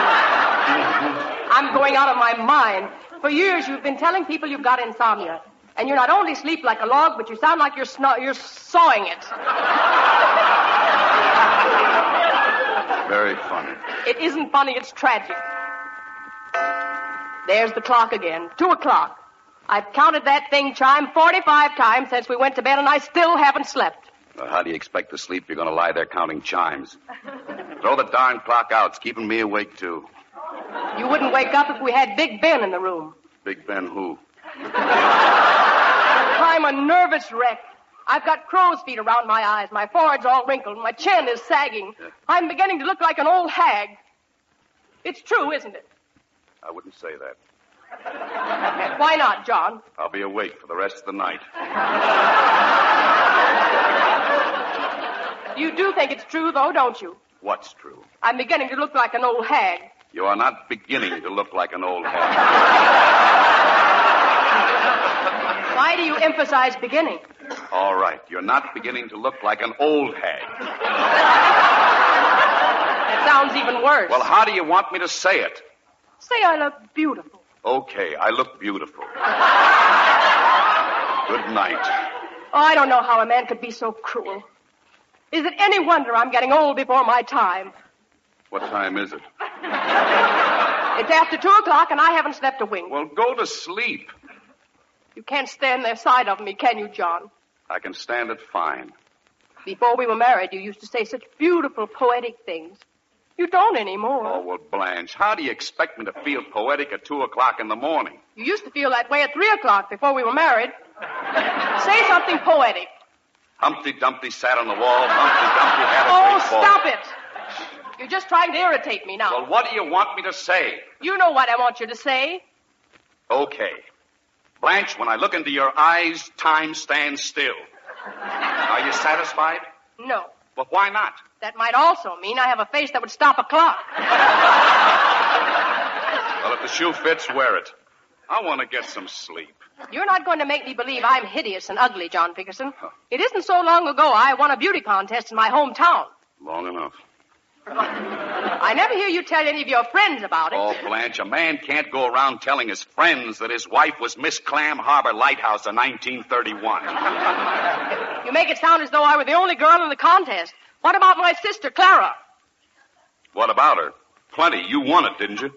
I'm going out of my mind. For years you've been telling people you've got insomnia. And you not only sleep like a log, but you sound like you're sawing it. Very funny. It isn't funny, it's tragic. There's the clock again. 2 o'clock. I've counted that thing chime 45 times since we went to bed, and I still haven't slept. Well, how do you expect to sleep if you're going to lie there counting chimes? Throw the darn clock out. It's keeping me awake, too. You wouldn't wake up if we had Big Ben in the room. Big Ben who? I'm a nervous wreck. I've got crow's feet around my eyes. My forehead's all wrinkled. My chin is sagging. Yeah. I'm beginning to look like an old hag. It's true, isn't it? I wouldn't say that. Why not, John? I'll be awake for the rest of the night. You do think it's true, though, don't you? What's true? I'm beginning to look like an old hag. You are not beginning to look like an old hag. Why do you emphasize beginning? All right. You're not beginning to look like an old hag. That sounds even worse. Well, how do you want me to say it? Say I look beautiful. Okay, I look beautiful. Good night. Oh, I don't know how a man could be so cruel. Is it any wonder I'm getting old before my time? What time is it? It's after 2 o'clock, and I haven't slept a wink. Well, go to sleep. You can't stand the sight of me, can you, John? I can stand it fine. Before we were married, you used to say such beautiful, poetic things. You don't anymore. Oh, well, Blanche, how do you expect me to feel poetic at 2 o'clock in the morning? You used to feel that way at 3 o'clock before we were married. Say something poetic. Humpty Dumpty sat on the wall. Humpty Dumpty had a great fall. Stop it. You're just trying to irritate me now. Well, what do you want me to say? You know what I want you to say. Okay. Blanche, when I look into your eyes, time stands still. Are you satisfied? No. Well, why not? That might also mean I have a face that would stop a clock. Well, if the shoe fits, wear it. I want to get some sleep. You're not going to make me believe I'm hideous and ugly, John Bickerson. It isn't so long ago I won a beauty contest in my hometown. Long enough. I never hear you tell any of your friends about it. Oh, Blanche, a man can't go around telling his friends that his wife was Miss Clam Harbor Lighthouse in 1931. You make it sound as though I were the only girl in the contest. What about my sister, Clara? What about her? Plenty. You won it, didn't you?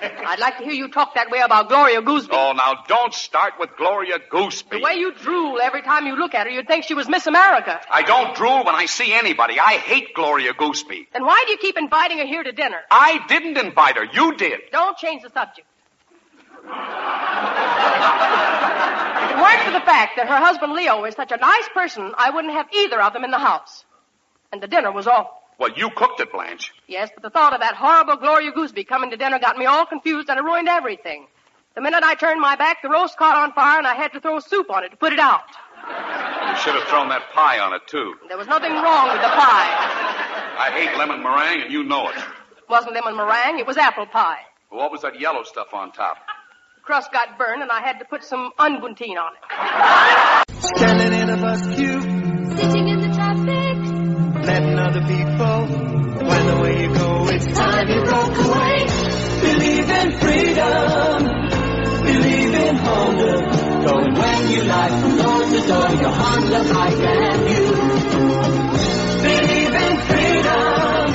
I'd like to hear you talk that way about Gloria Gooseby. Oh, now, don't start with Gloria Gooseby. The way you drool every time you look at her, you'd think she was Miss America. I don't drool when I see anybody. I hate Gloria Gooseby. Then why do you keep inviting her here to dinner? I didn't invite her. You did. Don't change the subject. If it weren't for the fact that her husband Leo is such a nice person, I wouldn't have either of them in the house. And the dinner was awful. Well, you cooked it, Blanche. Yes, but the thought of that horrible Gloria Gooseby coming to dinner got me all confused and it ruined everything. The minute I turned my back, the roast caught on fire and I had to throw soup on it to put it out. You should have thrown that pie on it, too. There was nothing wrong with the pie. I hate lemon meringue, and you know it. It wasn't lemon meringue, it was apple pie. Well, what was that yellow stuff on top? The crust got burned and I had to put some unguentine on it. Standing in a bus queue, Sitting in the traffic, letting other people plan the way you go. It's time you broke away. Believe in freedom. Believe in Honda. Going when you like from door to door. Your Honda bike and you. Believe in freedom.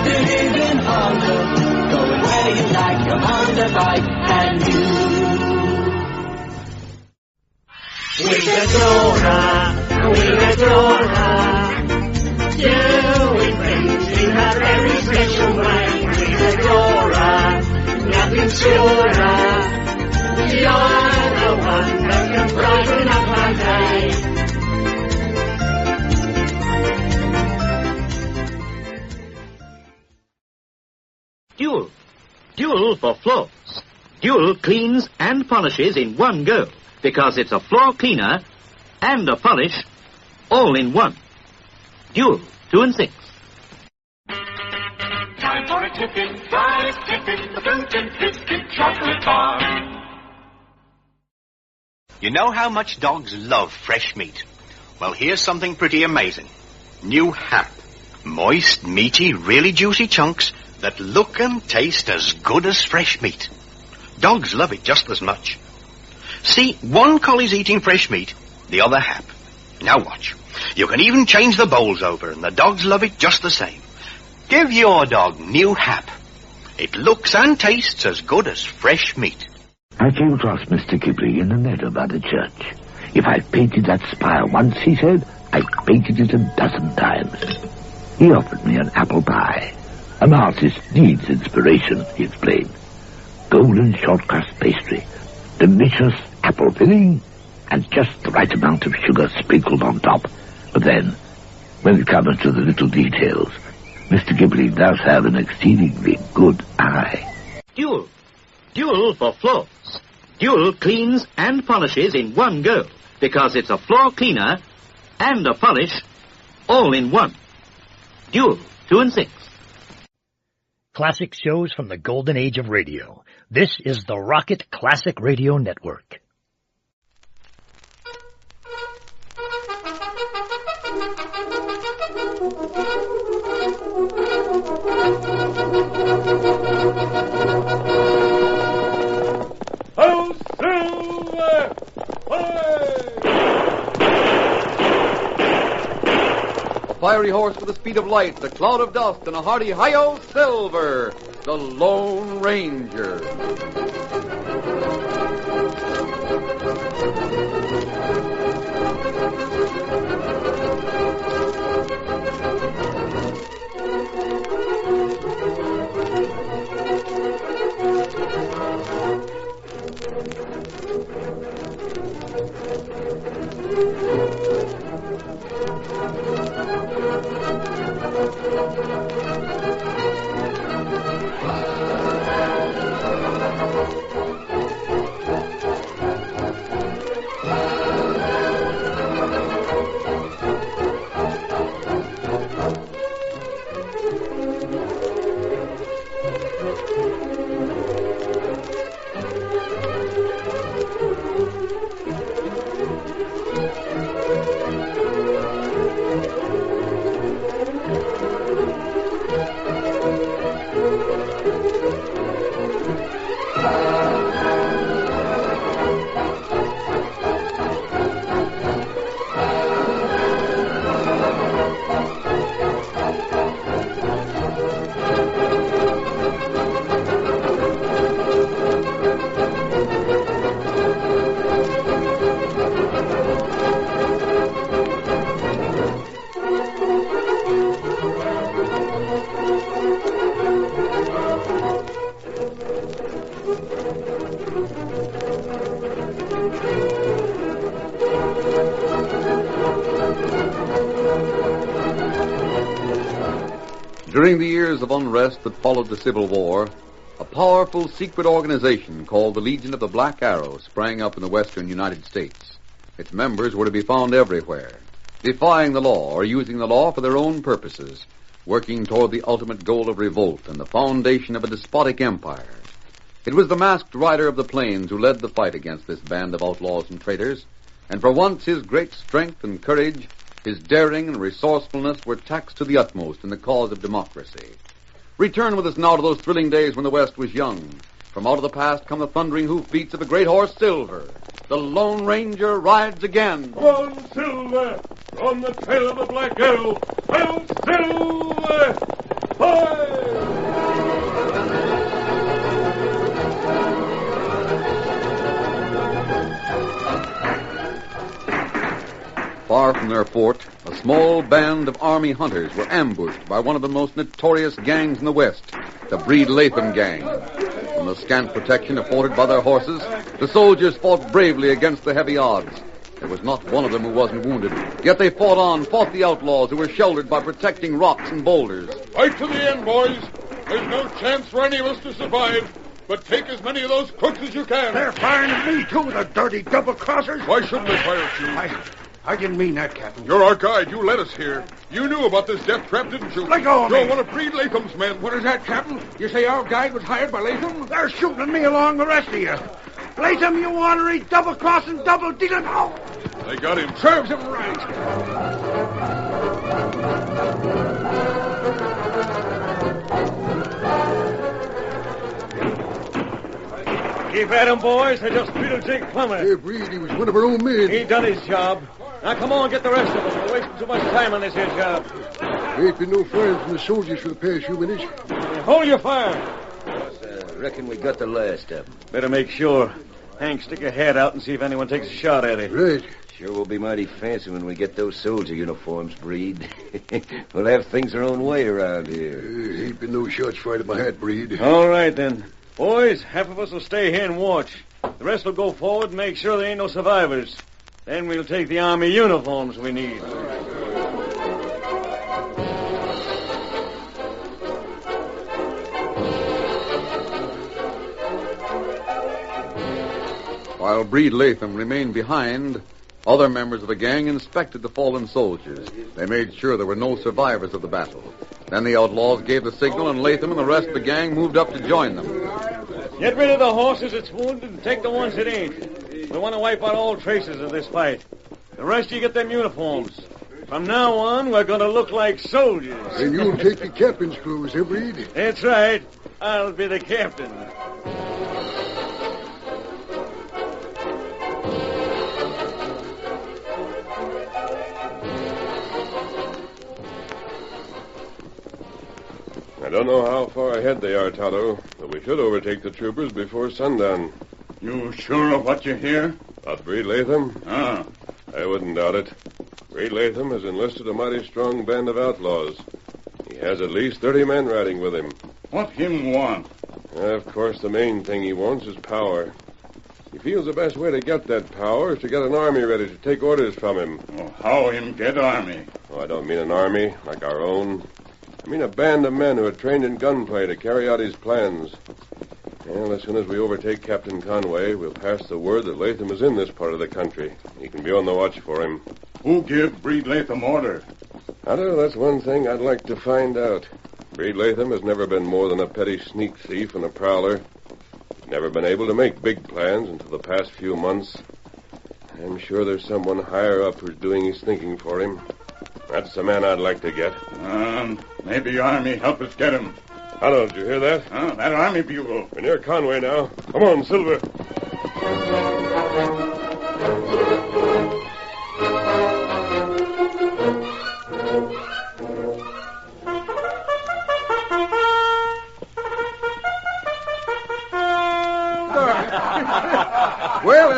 Believe in Honda. Going where you like. Your Honda bike and you. With a Dora, you in friends in a very special way. With a Dora, nothing surer. You're the one that can brighten up my day. Dual. Dual for floors. Dual cleans and polishes in one go, because it's a floor cleaner and a polish all in one. Dual, 2 and 6. Time for a tiffin, guys, tiffin, the fruit and biscuit chocolate bar. You know how much dogs love fresh meat? Well, here's something pretty amazing. New Hap. Moist, meaty, really juicy chunks that look and taste as good as fresh meat. Dogs love it just as much. See, one collie's eating fresh meat, the other Hap. Now watch. You can even change the bowls over, and the dogs love it just the same. Give your dog New Hap. It looks and tastes as good as fresh meat. I came across Mr. Ghibli in the meadow by the church. If I painted that spire once, he said, I painted it 12 times. He offered me an apple pie. An artist needs inspiration, he explained. Golden short crust pastry, delicious apple filling, and just the right amount of sugar sprinkled on top. But then, when it comes to the little details, Mr. Ghibli does have an exceedingly good eye. Dual. Dual for floors. Dual cleans and polishes in one go, because it's a floor cleaner and a polish all in one. Dual, 2 and 6. Classic shows from the golden age of radio. This is the Rocket Classic Radio Network. Oh, Silver! A fiery horse with the speed of light, a cloud of dust, and a hearty hi-yo, Silver, the Lone Ranger. During the years of unrest that followed the Civil War, a powerful secret organization called the Legion of the Black Arrow sprang up in the western United States. Its members were to be found everywhere, defying the law or using the law for their own purposes, working toward the ultimate goal of revolt and the foundation of a despotic empire. It was the masked rider of the plains who led the fight against this band of outlaws and traitors, and for once his great strength and courage, his daring and resourcefulness were taxed to the utmost in the cause of democracy. Return with us now to those thrilling days when the West was young. From out of the past come the thundering hoofbeats of the great horse Silver. The Lone Ranger rides again. On Silver, on the trail of the Black Arrow. On Silver! Far from their fort, a small band of army hunters were ambushed by one of the most notorious gangs in the West, the Brewed Latham gang. From the scant protection afforded by their horses, the soldiers fought bravely against the heavy odds. There was not one of them who wasn't wounded, yet they fought the outlaws who were sheltered by protecting rocks and boulders. Fight to the end, boys. There's no chance for any of us to survive. But take as many of those crooks as you can. They're firing at me, too, the dirty double-crossers. Why shouldn't they fire at you? I didn't mean that, Captain. You're our guide. You led us here. You knew about this death trap, didn't you? Let go of me. You're one of Brewed Latham's men. What is that, Captain? You say our guide was hired by Latham? They're shooting at me along the rest of you. Latham, you ornery, double-crossing, double-dealing. Oh! They got him. Serves him right. Keep at him, boys. They just beat a Jake Plummer. Hey, Breed, he was one of our own men. He done his job. Now, come on, get the rest of them. We're wasting too much time on this here job. There ain't been no firing from the soldiers for the past few minutes. Hold your fire. Reckon we got the last of them. Better make sure. Hank, stick your head out and see if anyone takes a shot at it. Right. Sure will be mighty fancy when we get those soldier uniforms, Breed. We'll have things our own way around here. Ain't been no shots fired at my hat, Breed. All right, then. Boys, half of us will stay here and watch. The rest will go forward and make sure there ain't no survivors. Then we'll take the army uniforms we need. While Brewed Latham remained behind, other members of the gang inspected the fallen soldiers. They made sure there were no survivors of the battle. Then the outlaws gave the signal, and Latham and the rest of the gang moved up to join them. Get rid of the horses that's wounded and take the ones that ain't. We want to wipe out all traces of this fight. The rest of you get them uniforms. From now on, we're going to look like soldiers. And you'll take the captain's clothes, eh, Breed? That's right. I'll be the captain. I don't know how far ahead they are, Tonto, but we should overtake the troopers before sundown. You sure of what you hear? About Brewed Latham? Ah. I wouldn't doubt it. Brewed Latham has enlisted a mighty strong band of outlaws. He has at least 30 men riding with him. What him want? Of course, the main thing he wants is power. He feels the best way to get that power is to get an army ready to take orders from him. Oh, how him get army? Oh, I don't mean an army like our own. I mean a band of men who are trained in gunplay to carry out his plans. Well, as soon as we overtake Captain Conway, we'll pass the word that Latham is in this part of the country. He can be on the watch for him. Who give Brewed Latham order? Tonto, that's one thing I'd like to find out. Brewed Latham has never been more than a petty sneak thief and a prowler. Never been able to make big plans until the past few months. I'm sure there's someone higher up who's doing his thinking for him. That's the man I'd like to get. Maybe Army help us get him. Tonto, did you hear that? That Army bugle. We're near Conway now. Come on, Silver. Well,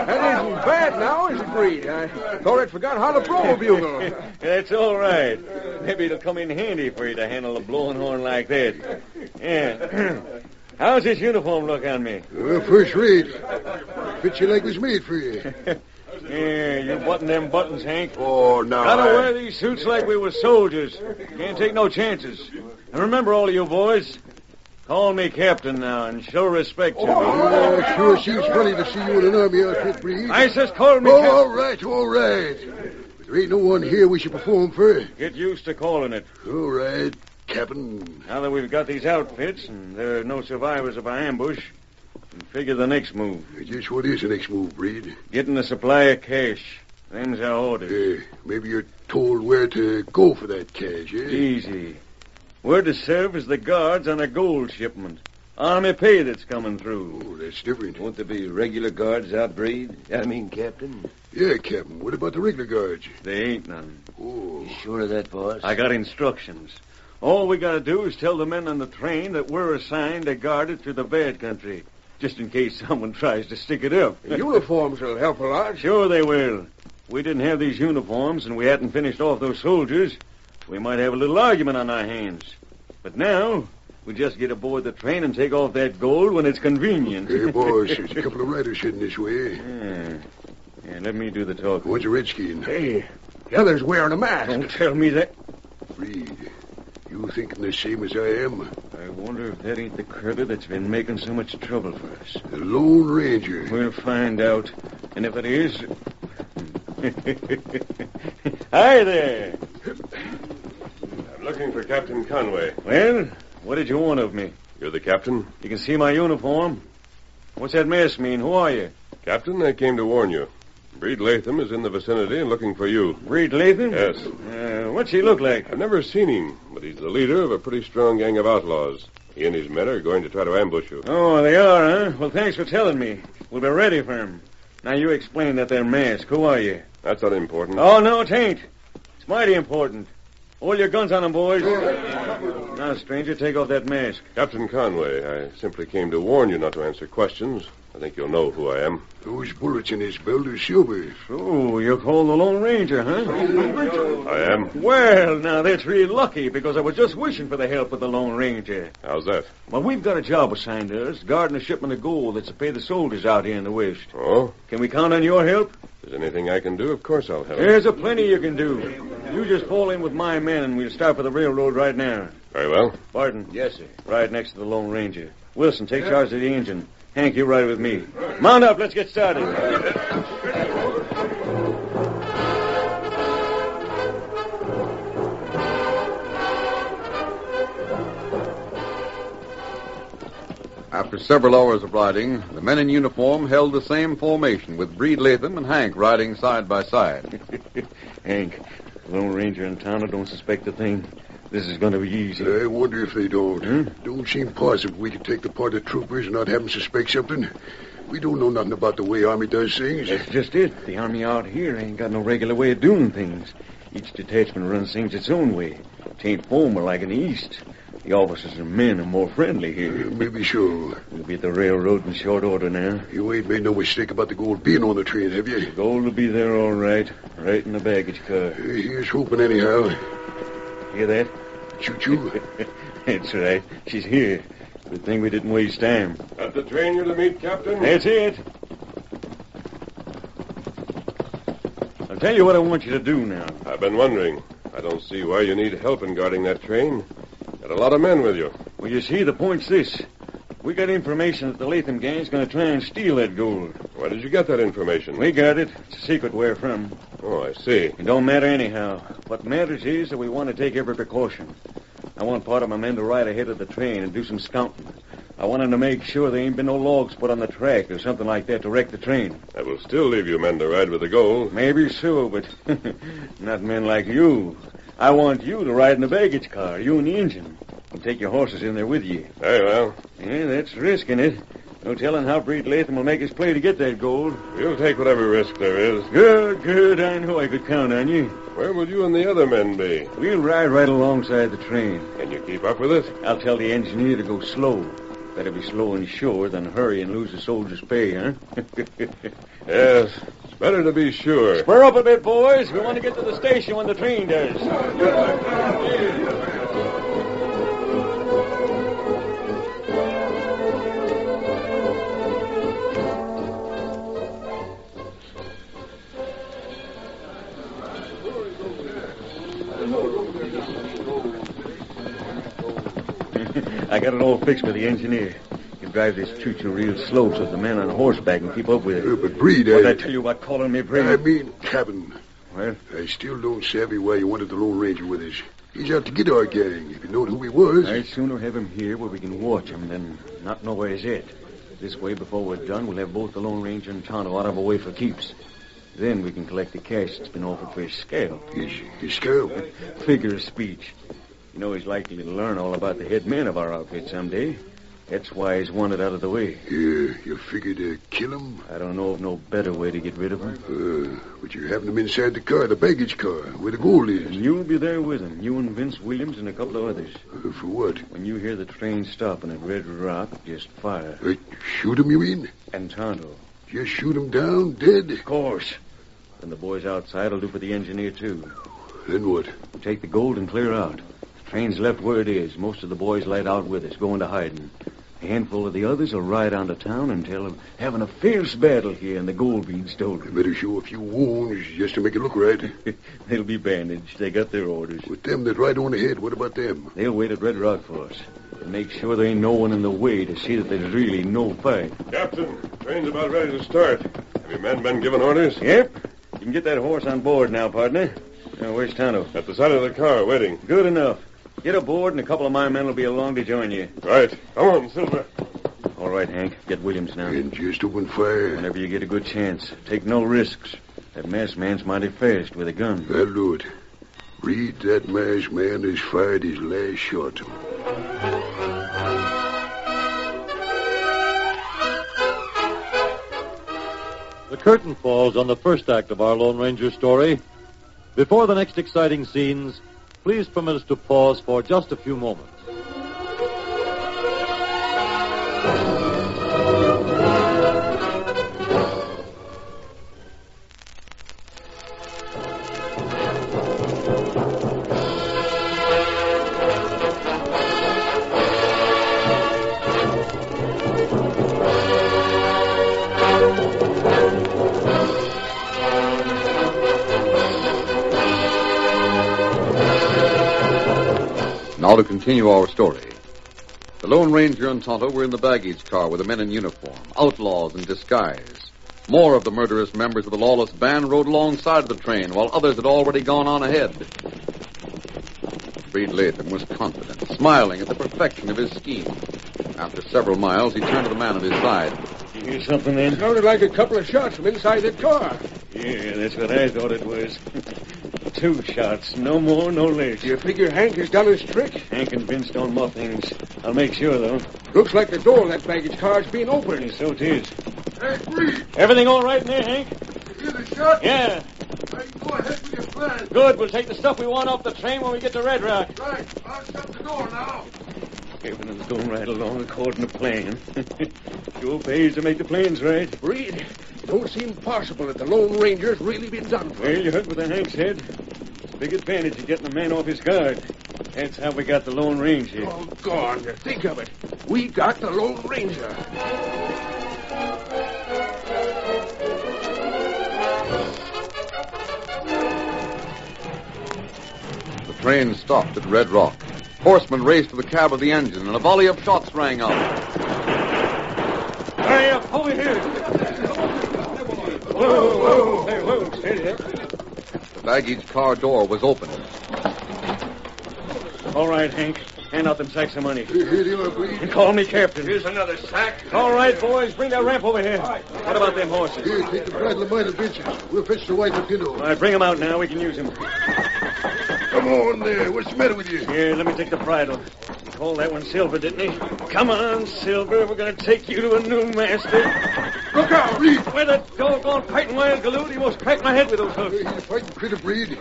that isn't bad now, is it, Breed? I thought I'd forgot how to blow a bugle. That's all right. Maybe it'll come in handy for you to handle a blowing horn like that. Yeah. How's this uniform look on me? First rate. Fits you like it was made for you. Yeah, you button them buttons, Hank. Oh, no. Gotta wear these suits like we were soldiers. Can't take no chances. And remember, all of you boys, call me Captain now and show respect to me. Yeah, sure seems funny to see you in an army outfit, Breed. I says call me Captain. All right, all right. But there ain't no one here we should perform for. Get used to calling it. All right, Captain. Now that we've got these outfits and there are no survivors of our ambush, we can figure the next move. Just what is the next move, Breed? Getting a supply of cash. Them's our orders. Maybe you're told where to go for that cash, eh? Easy. We're to serve as the guards on a gold shipment. Army pay that's coming through. Oh, that's different. Won't there be regular guards out, Breed? I mean, Captain? Yeah, Captain. What about the regular guards? They ain't none. Oh. You sure of that, boss? I got instructions. All we gotta do is tell the men on the train that we're assigned to guard it through the bad country, just in case someone tries to stick it up. The uniforms will help a lot. Sure they will. If we didn't have these uniforms and we hadn't finished off those soldiers, we might have a little argument on our hands. But now, we just get aboard the train and take off that gold when it's convenient. Hey, boss, there's a couple of riders heading this way. Yeah, let me do the talking. One's a redskin. Hey, the other's wearing a mask. Don't tell me that. Reed, you thinking the same as I am? I wonder if that ain't the critter that's been making so much trouble for us. The Lone Ranger. We'll find out. And if it is... Hi there. I'm looking for Captain Conway. Well, what did you want of me? You're the captain? You can see my uniform. What's that mask mean? Who are you? Captain, I came to warn you. Breed Latham is in the vicinity and looking for you. Breed Latham? Yes. What's he look like? I've never seen him, but he's the leader of a pretty strong gang of outlaws. He and his men are going to try to ambush you. Oh, they are, huh? Well, thanks for telling me. We'll be ready for him. Now, you explain that there mask. Who are you? That's not important. Oh, no, it ain't. It's mighty important. Hold your guns on them, boys. Now, stranger, take off that mask. Captain Conway, I simply came to warn you not to answer questions. I think you'll know who I am. Those bullets in his belt are silver. So, you're called the Lone Ranger, huh? I am. Well, now, that's real lucky, because I was just wishing for the help of the Lone Ranger. How's that? Well, we've got a job assigned to us, guarding a shipment of gold that's to pay the soldiers out here in the West. Oh? Can we count on your help? If there's anything I can do, of course I'll help. There's a plenty you can do. You just fall in with my men, and we'll start for the railroad right now. Very well. Barton. Yes, sir. Right next to the Lone Ranger. Wilson, take charge of the engine. Hank, you ride with me. Mount up. Let's get started. After several hours of riding, the men in uniform held the same formation with Breed Latham and Hank riding side by side. Hank, the Lone Ranger and Towner don't suspect a thing. This is going to be easy. I wonder if they don't. Don't seem possible we could take the part of troopers and not have them suspect something. We don't know nothing about the way Army does things. That's just it. The Army out here ain't got no regular way of doing things. Each detachment runs things its own way. It ain't formal like in the East. The officers and men are more friendly here. Maybe so. We'll be at the railroad in short order now. You ain't made no mistake about the gold being on the train, have you? The gold will be there all right. Right in the baggage car. Here's hoping anyhow. Hear that? Choo-choo. That's right. She's here. Good thing we didn't waste time. At the train you're to meet, Captain? That's it. I'll tell you what I want you to do now. I've been wondering. I don't see why you need help in guarding that train. Got a lot of men with you. Well, you see, the point's this. We got information that the Latham gang's going to try and steal that gold. Where did you get that information? We got it. It's a secret where from. Oh, I see. It don't matter anyhow. What matters is that we want to take every precaution. I want part of my men to ride ahead of the train and do some scouting. I want them to make sure there ain't been no logs put on the track or something like that to wreck the train. I will still leave you men to ride with the gold. Maybe so, but not men like you. I want you to ride in the baggage car, you and the engine. And take your horses in there with you. Very well. Yeah, that's risking it. No telling how Breed Latham will make his play to get that gold. We'll take whatever risk there is. Good, good. I know I could count on you. Where will you and the other men be? We'll ride right alongside the train. Can you keep up with it? I'll tell the engineer to go slow. Better be slow and sure than hurry and lose the soldier's pay, huh? Yes, it's better to be sure. Spur up a bit, boys. We want to get to the station when the train does. I got it all fixed with the engineer. You drive this choo-choo real slow so the man on horseback can keep up with it. But Breed, What'd I tell you about calling me Breed? I mean, Captain. Well? I still don't savvy why you wanted the Lone Ranger with us. He's out to get our gang. If you knowed who he was... I'd sooner have him here where we can watch him than not know where he's at. This way, before we're done, we'll have both the Lone Ranger and Tonto out of our way for keeps. Then we can collect the cash that's been offered for his scalp. His scalp? Figure of speech. You know he's likely to learn all about the head man of our outfit someday. That's why he's wanted out of the way. Yeah, you figure to kill him? I don't know of no better way to get rid of him. But you're having him inside the car, the baggage car, where the gold is. And you'll be there with him, you and Vince Williams and a couple of others. For what? When you hear the train stopping at Red Rock, just fire. Shoot him, you mean? And Tonto. Just shoot him down, dead? Of course. And the boys outside will do for the engineer, too. Then what? We'll take the gold and clear out. The train's left where it is. Most of the boys laid out with us, going to hiding. A handful of the others will ride on to town and tell them having a fierce battle here and the gold being stolen. They better show a few wounds just to make it look right. They'll be bandaged. They got their orders. With them that ride on ahead, what about them? They'll wait at Red Rock for us. And make sure there ain't no one in the way to see that there's really no fight. Captain, train's about ready to start. Have your men been given orders? Yep. You can get that horse on board now, partner. Now, where's Tonto? At the side of the car, waiting. Good enough. Get aboard, and a couple of my men will be along to join you. Right. Come on, Silver. All right, Hank. Get Williams now. And just open fire. Whenever you get a good chance. Take no risks. That masked man's mighty fast with a gun. That'll do it. Reed, that masked man has fired his last shot. The curtain falls on the first act of our Lone Ranger story. Before the next exciting scenes, please permit us to pause for just a few moments. Now to continue our story. The Lone Ranger and Tonto were in the baggage car with the men in uniform, outlaws in disguise. More of the murderous members of the lawless band rode alongside of the train, while others had already gone on ahead. Breed Latham was confident, smiling at the perfection of his scheme. After several miles, he turned to the man at his side. You hear something then? Sounded like a couple of shots from inside the car. Yeah, that's what I thought it was. 2 shots, no more, no less. You figure Hank has done his trick? Hank and Vince don't muff things. I'll make sure, though. Looks like the door of that baggage car's being opened. So it is. Hey, Breed! Everything all right in there, Hank? You hear the shot? Yeah. Right, go ahead with your plan. Good. We'll take the stuff we want off the train when we get to Red Rock. Right. I'll shut the door now. Everything's going right along according to plan. Sure pays to make the plans right. Breed, it don't seem possible that the Lone Ranger's really been done for. Well, you heard what the Hank said. It's a big advantage of getting a man off his guard. That's how we got the Lone Ranger. Oh, gone. Think of it. We got the Lone Ranger. The train stopped at Red Rock. Horsemen raced to the cab of the engine, and a volley of shots rang out. Hurry up, over here. Whoa. Hey, whoa, steady there. The baggage car door was open. All right, Hank. Hand out them sacks of money. Here they are, Breed. And call me captain. Here's another sack. All right, boys. Bring that ramp over here. What about them horses? Here, take the bridle of mine and bitches. We'll fetch the white and Pinto. All right, bring them out now. We can use them. Come on there. What's the matter with you? Here, let me take the bridle. He called that one Silver, didn't he? Come on, Silver. We're going to take you to a new master. Look out, Reed. Where the doggone fighting wild galoot? He almost cracked my head with those hooks. He's a fighting critter, Breed.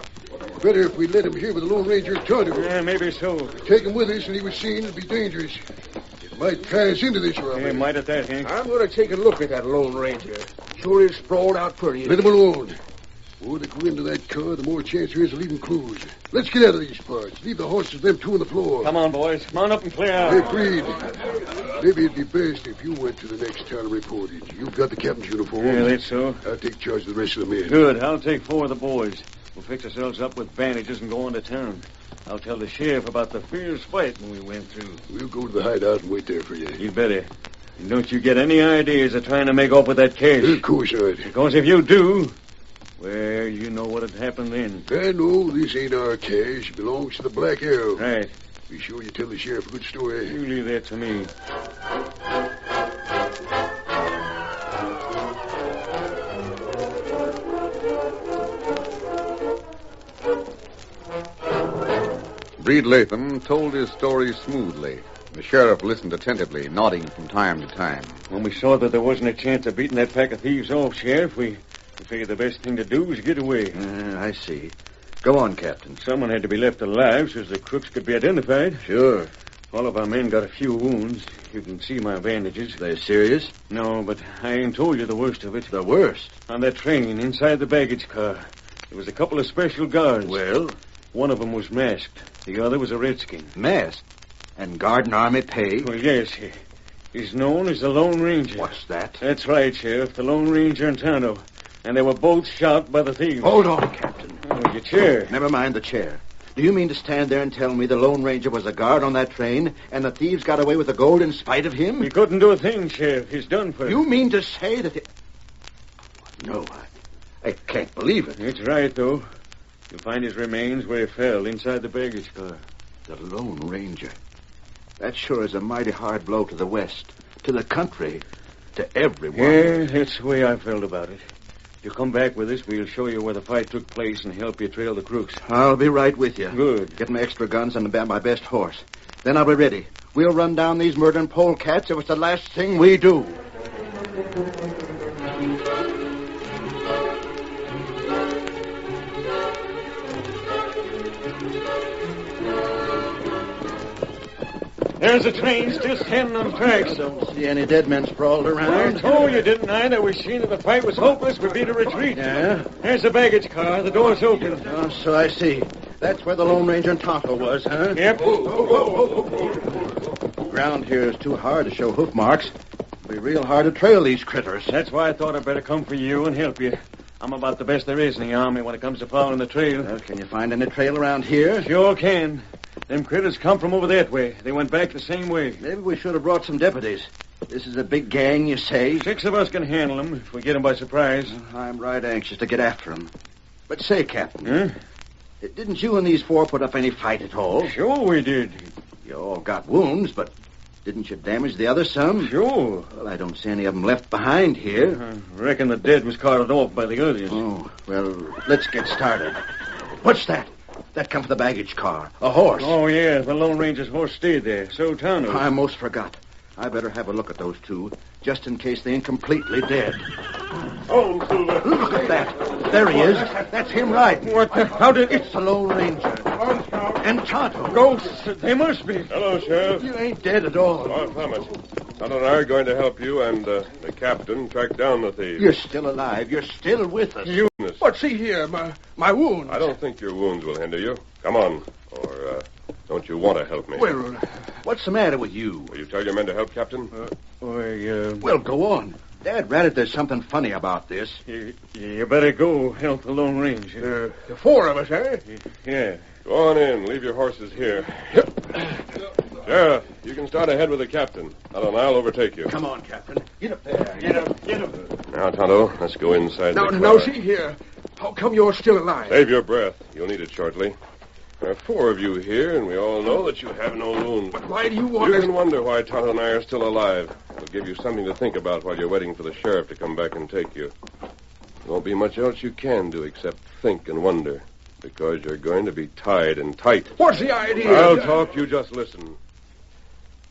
Better if we let him here with the Lone Ranger and Tonto. Yeah, maybe so. Take him with us and he was seen, it'd be dangerous. It might tie us into this robbery. Yeah, might at that, Hank. I'm going to take a look at that Lone Ranger. Sure is sprawled out pretty. Let him alone. The more they go into that car, the more chance there is of leaving clues. Let's get out of these parts. Leave the horses, them two on the floor. Come on, boys. Mount up and clear out. Hey, Breed. Maybe it'd be best if you went to the next town and reported. You've got the captain's uniform. Yeah, that's so. I'll take charge of the rest of the men. Good. I'll take 4 of the boys. We'll fix ourselves up with bandages and go on to town. I'll tell the sheriff about the fierce fighting we went through. We'll go to the hideout and wait there for you. You better. And don't you get any ideas of trying to make off with that cash. Of course not. Because if you do, well, you know what'd happen then. I know this ain't our cash. It belongs to the Black Arrow. Right. Be sure you tell the sheriff a good story. You leave that to me. Breed Latham told his story smoothly. The sheriff listened attentively, nodding from time to time. When we saw that there wasn't a chance of beating that pack of thieves off, Sheriff, we figured the best thing to do was get away. I see. Go on, Captain. Someone had to be left alive so the crooks could be identified. Sure. All of our men got a few wounds. You can see my bandages. They're serious? No, but I ain't told you the worst of it. The worst? On that train, inside the baggage car, there was a couple of special guards. Well? One of them was masked. The other was a redskin. Masked? And guard and army pay? Well, yes. He's known as the Lone Ranger. What's that? That's right, Sheriff. The Lone Ranger and Tonto. And they were both shot by the thieves. Hold on, Captain. Oh, your chair. Never mind the chair. Do you mean to stand there and tell me the Lone Ranger was a guard on that train and the thieves got away with the gold in spite of him? He couldn't do a thing, Sheriff. He's done for. You mean to say that... No, I can't believe it. It's right, though. You'll find his remains where he fell, inside the baggage car. The Lone Ranger. That sure is a mighty hard blow to the West, to the country, to everyone. Yeah, that's the way I felt about it. If you come back with us, we'll show you where the fight took place and help you trail the crooks. I'll be right with you. Good. Get my extra guns and my best horse. Then I'll be ready. We'll run down these murdering polecats if it's the last thing we do. There's a train still standing on tracks. Don't see any dead men sprawled around. I told you, didn't I, that we seen that the fight was hopeless. We beat a retreat. Yeah? There's the baggage car. The door's open. Oh, so I see. That's where the Lone Ranger and Tonto was, huh? Yep. The ground here is too hard to show hoof marks. It'll be real hard to trail these critters. That's why I thought I'd better come for you and help you. I'm about the best there is in the Army when it comes to following the trail. Well, can you find any trail around here? Sure can. Them critters come from over that way. They went back the same way. Maybe we should have brought some deputies. This is a big gang, you say? 6 of us can handle them if we get them by surprise. I'm right anxious to get after them. But say, Captain, Huh? Didn't you and these 4 put up any fight at all? Sure we did. You all got wounds, but didn't you damage the others some? Sure. Well, I don't see any of them left behind here. I reckon the dead was carted off by the others. Oh, well, let's get started. What's that? That come from the baggage car. A horse. Oh, yeah. The Lone Ranger's horse stayed there. So Tonto. I most forgot. I better have a look at those 2, just in case they ain't completely dead. Oh, Silver. Look at that. There he is. That's him riding. What the... How did... It's the Lone Ranger. And Tonto. Ghosts. They must be. Hello, Sheriff. You ain't dead at all. Far from it. Tonto and I are going to help you and the captain track down the thieves. You're still alive. You're still with us. But see here, my wounds. I don't think your wounds will hinder you. Come on. Or, don't you want to help me? Well, what's the matter with you? Will you tell your men to help, Captain? Well, go on. Dad ratted there's something funny about this. You better go help the Lone Ranger. The 4 of us, eh? Yeah. Go on in. Leave your horses here. Sheriff, you can start ahead with the captain. Tonto and I'll overtake you. Come on, Captain. Get up there. Get up. Now, Tonto, let's go inside the car. Now, see here. How come you're still alive? Save your breath. You'll need it shortly. There are 4 of you here, and we all know that you have no wounds. But why do you want You us... can wonder why Tonto and I are still alive. It'll give you something to think about while you're waiting for the sheriff to come back and take you. There won't be much else you can do except think and wonder, because you're going to be tied and tight. What's the idea? I'll talk, you just listen.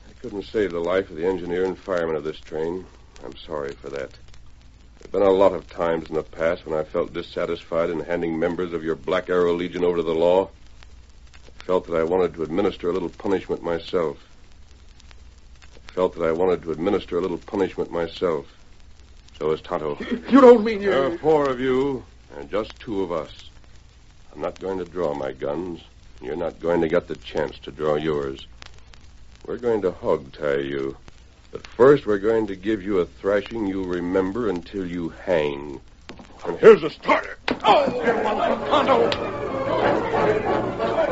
I couldn't save the life of the engineer and fireman of this train. I'm sorry for that. There have been a lot of times in the past when I felt dissatisfied in handing members of your Black Arrow Legion over to the law. I felt that I wanted to administer a little punishment myself. So is Tonto. You don't mean you... There are 4 of you and just 2 of us. I'm not going to draw my guns. And you're not going to get the chance to draw yours. We're going to hog-tie you. But first, we're going to give you a thrashing you'll remember until you hang. And here's a starter. Oh, Tonto!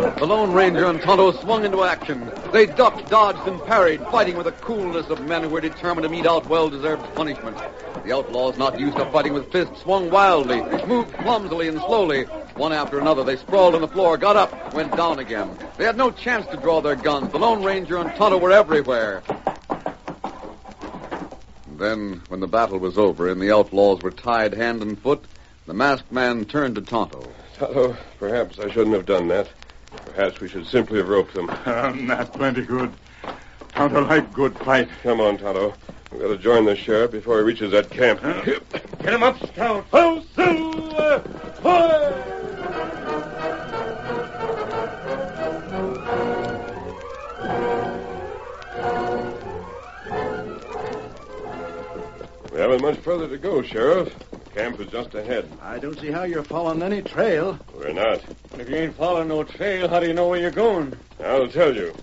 The Lone Ranger and Tonto swung into action. They ducked, dodged, and parried, fighting with the coolness of men who were determined to mete out well-deserved punishment. The outlaws, not used to fighting with fists, swung wildly, moved clumsily and slowly. One after another, they sprawled on the floor, got up, went down again. They had no chance to draw their guns. The Lone Ranger and Tonto were everywhere. Then, when the battle was over and the outlaws were tied hand and foot, the masked man turned to Tonto. Tonto, perhaps I shouldn't have done that. Perhaps we should simply have roped them. Not plenty good. Tonto like good fight. Come on, Tonto. We've got to join the sheriff before he reaches that camp. Get him up, Scout. Ho, Silver! We haven't much further to go, Sheriff. Camp is just ahead. I don't see how you're following any trail. We're not. If you ain't following no trail, how do you know where you're going? I'll tell you.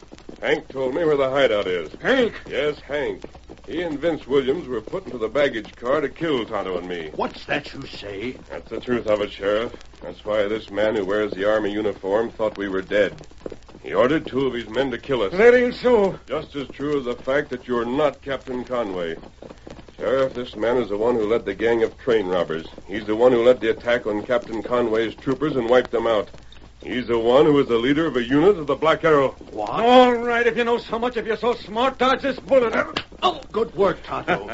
Hank told me where the hideout is. Hank? Yes, Hank. He and Vince Williams were put into the baggage car to kill Tonto and me. What's that you say? That's the truth of it, Sheriff. That's why this man who wears the Army uniform thought we were dead. He ordered 2 of his men to kill us. That ain't so. Just as true as the fact that you're not Captain Conway. Sheriff, this man is the one who led the gang of train robbers. He's the one who led the attack on Captain Conway's troopers and wiped them out. He's the one who was the leader of a unit of the Black Arrow. What? All right, if you know so much, if you're so smart, dodge this bullet. Oh, good work, Tonto.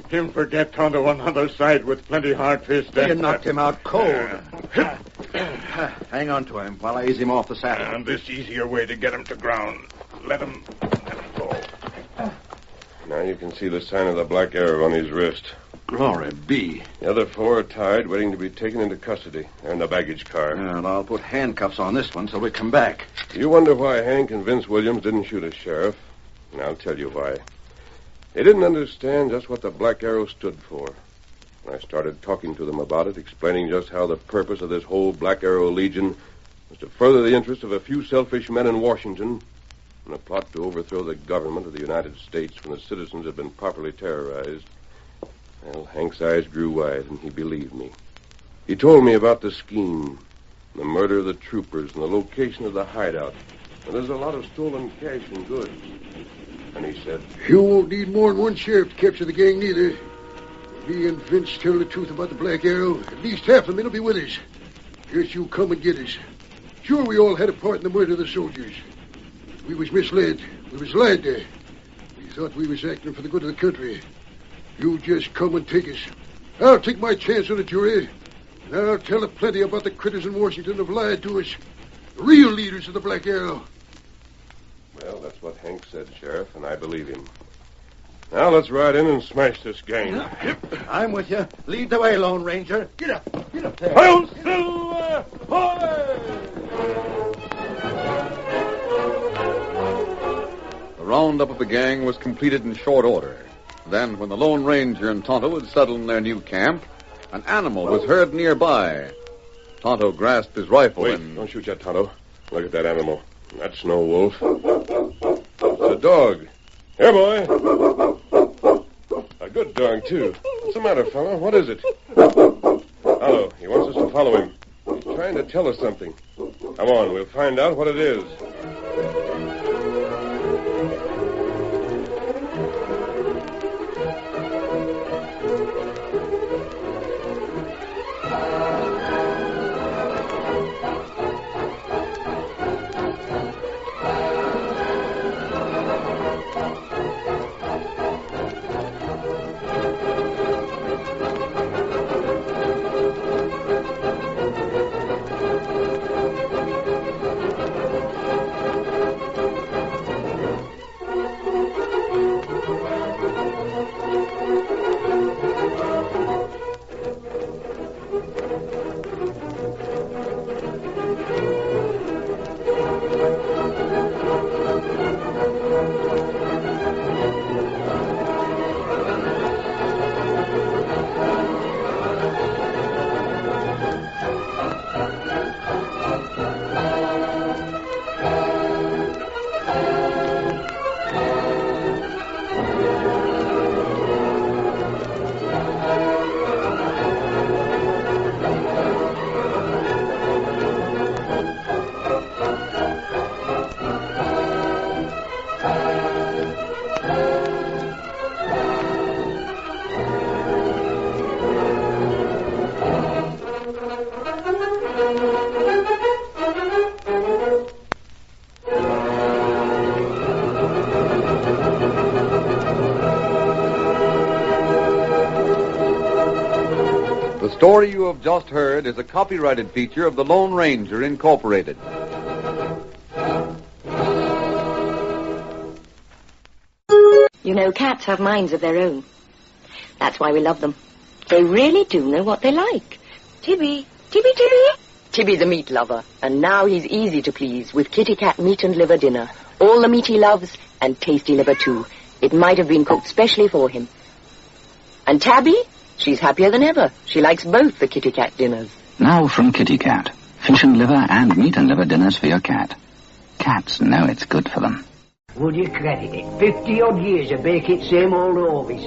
Him forget Tonto on the other side with plenty hard fist. You knocked him out cold. Hang on to him while I ease him off the saddle. And this easier way to get him to ground. Let him go. Now you can see the sign of the Black Arrow on his wrist. Glory be. The other 4 are tied, waiting to be taken into custody. They're in the baggage car. And I'll put handcuffs on this one till we come back. You wonder why Hank and Vince Williams didn't shoot us, Sheriff. And I'll tell you why. They didn't understand just what the Black Arrow stood for. When I started talking to them about it, explaining just how the purpose of this whole Black Arrow Legion was to further the interests of a few selfish men in Washington in a plot to overthrow the government of the United States when the citizens had been properly terrorized, well, Hank's eyes grew wide, and he believed me. He told me about the scheme, the murder of the troopers, and the location of the hideout. And there's a lot of stolen cash and goods. And he said, You won't need more than one sheriff to capture the gang, neither. If me and Vince tell the truth about the Black Arrow, at least half the men will be with us. Just you come and get us. Sure, we all had a part in the murder of the soldiers. We was misled. We was lied to. We thought we was acting for the good of the country. You just come and take us. I'll take my chance on the jury. And I'll tell a plenty about the critters in Washington who've lied to us. The real leaders of the Black Arrow. Well, that's what Hank said, Sheriff, and I believe him. Now let's ride in and smash this gang. I'm with you. Lead the way, Lone Ranger. Get up. Get up there. Ho, Silver! Hoy! The roundup of the gang was completed in short order. Then, when the Lone Ranger and Tonto had settled in their new camp, an animal was heard nearby. Tonto grasped his rifle Wait, and... don't shoot yet, Tonto. Look at that animal. That's no wolf. It's a dog. Here, boy. A good dog, too. What's the matter, fella? What is it? Tonto, he wants us to follow him. He's trying to tell us something. Come on, we'll find out what it is. The story you have just heard is a copyrighted feature of the Lone Ranger, Incorporated. You know, cats have minds of their own. That's why we love them. They really do know what they like. Tibby. Tibby's a meat lover, and now he's easy to please with kitty cat meat and liver dinner. All the meat he loves, and tasty liver too. It might have been cooked specially for him. And Tabby? She's happier than ever. She likes both the kitty cat dinners. Now from Kitty Cat. Fish and liver and meat and liver dinners for your cat. Cats know it's good for them. Would you credit it? 50-odd years of baking same old Ovis.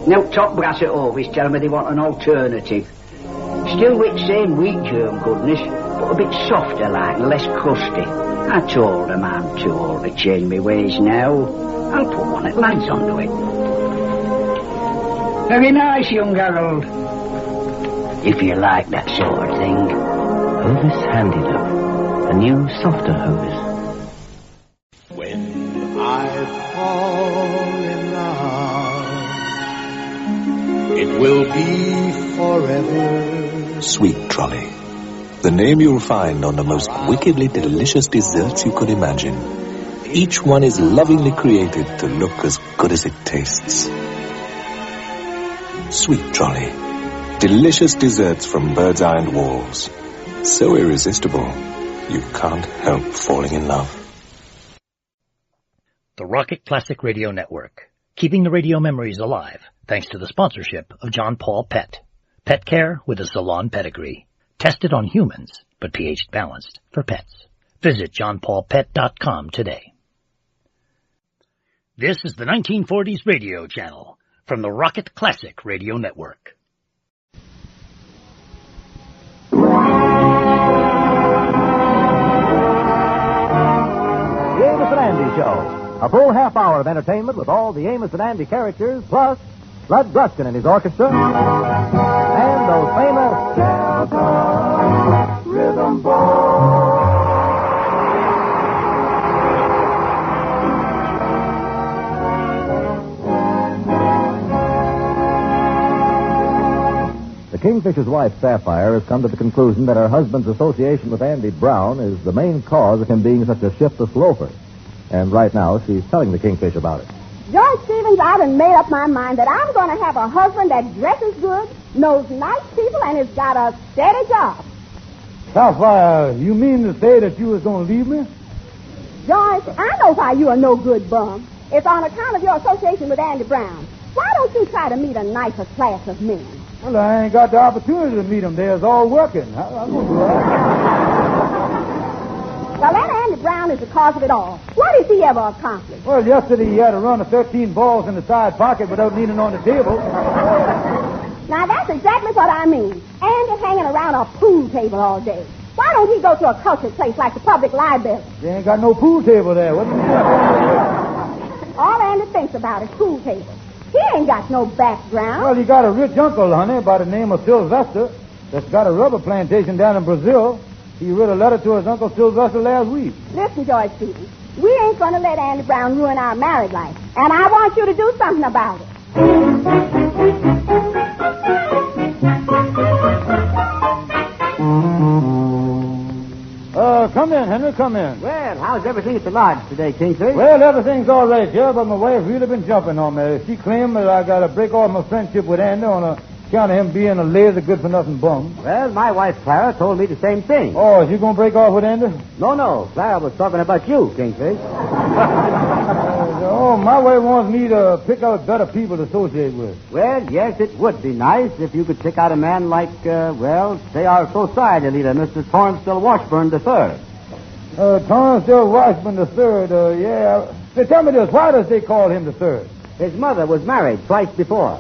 Now top brass at Ovis tell me they want an alternative. Still with same wheat germ goodness, but a bit softer like and less crusty. I told them I'm too old to change my ways now. I'll put one at lads onto it. Very nice, young Harold. If you like that sort of thing. Hovis Handy Love. A new, softer Hovis. When I fall in love, it will be forever. Sweet Trolley. The name you'll find on the most wickedly delicious desserts you could imagine. Each one is lovingly created to look as good as it tastes. Sweet Trolley. Delicious desserts from Bird's Eye and Walls. So irresistible, you can't help falling in love. The Rocket Classic Radio Network. Keeping the radio memories alive, thanks to the sponsorship of John Paul Pet. Pet care with a salon pedigree. Tested on humans, but pH balanced for pets. Visit johnpaulpet.com today. This is the 1940s radio channel from the Rocket Classic Radio Network. The Amos and Andy Show. A full half hour of entertainment with all the Amos and Andy characters, plus Bud Gruskin and his orchestra, and those famous Delta Rhythm Boys. The Kingfisher's wife, Sapphire, has come to the conclusion that her husband's association with Andy Brown is the main cause of him being such a shiftless loafer. And right now, she's telling the Kingfish about it. George Stevens, I done made up my mind that I'm going to have a husband that dresses good, knows nice people, and has got a steady job. Sapphire, you mean to say that you was going to leave me? George, I know why you are no good bum. It's on account of your association with Andy Brown. Why don't you try to meet a nicer class of men? Well, I ain't got the opportunity to meet them. They're all working. I'm going to do that. Well, that Andy Brown is the cause of it all. What has he ever accomplished? Well, yesterday he had a run of 13 balls in the side pocket without leaning on the table. Now, that's exactly what I mean. Andy's hanging around a pool table all day. Why don't he go to a cultured place like the public library? They ain't got no pool table there. What do you mean? All Andy thinks about is pool tables. He ain't got no background. Well, he got a rich uncle, honey, by the name of Sylvester, that's got a rubber plantation down in Brazil. He wrote a letter to his Uncle Sylvester last week. Listen, George Stevens, we ain't going to let Andy Brown ruin our married life. And I want you to do something about it. Come in, Henry, come in. Well, how's everything at the lodge today, Kingfish? Well, everything's all right, Joe, but my wife's really been jumping on me. She claimed that I got to break off my friendship with Andy on account of him being a lazy, good-for-nothing bum. Well, my wife, Clara, told me the same thing. Oh, is you going to break off with Andy? No. Clara was talking about you, Kingfish. My wife wants me to pick out better people to associate with. Well, yes, it would be nice if you could pick out a man like, say our society leader, Mr. Torrance Washburn III. Torrance Washburn III, yeah. Say, tell me this, why does they call him the third? His mother was married twice before.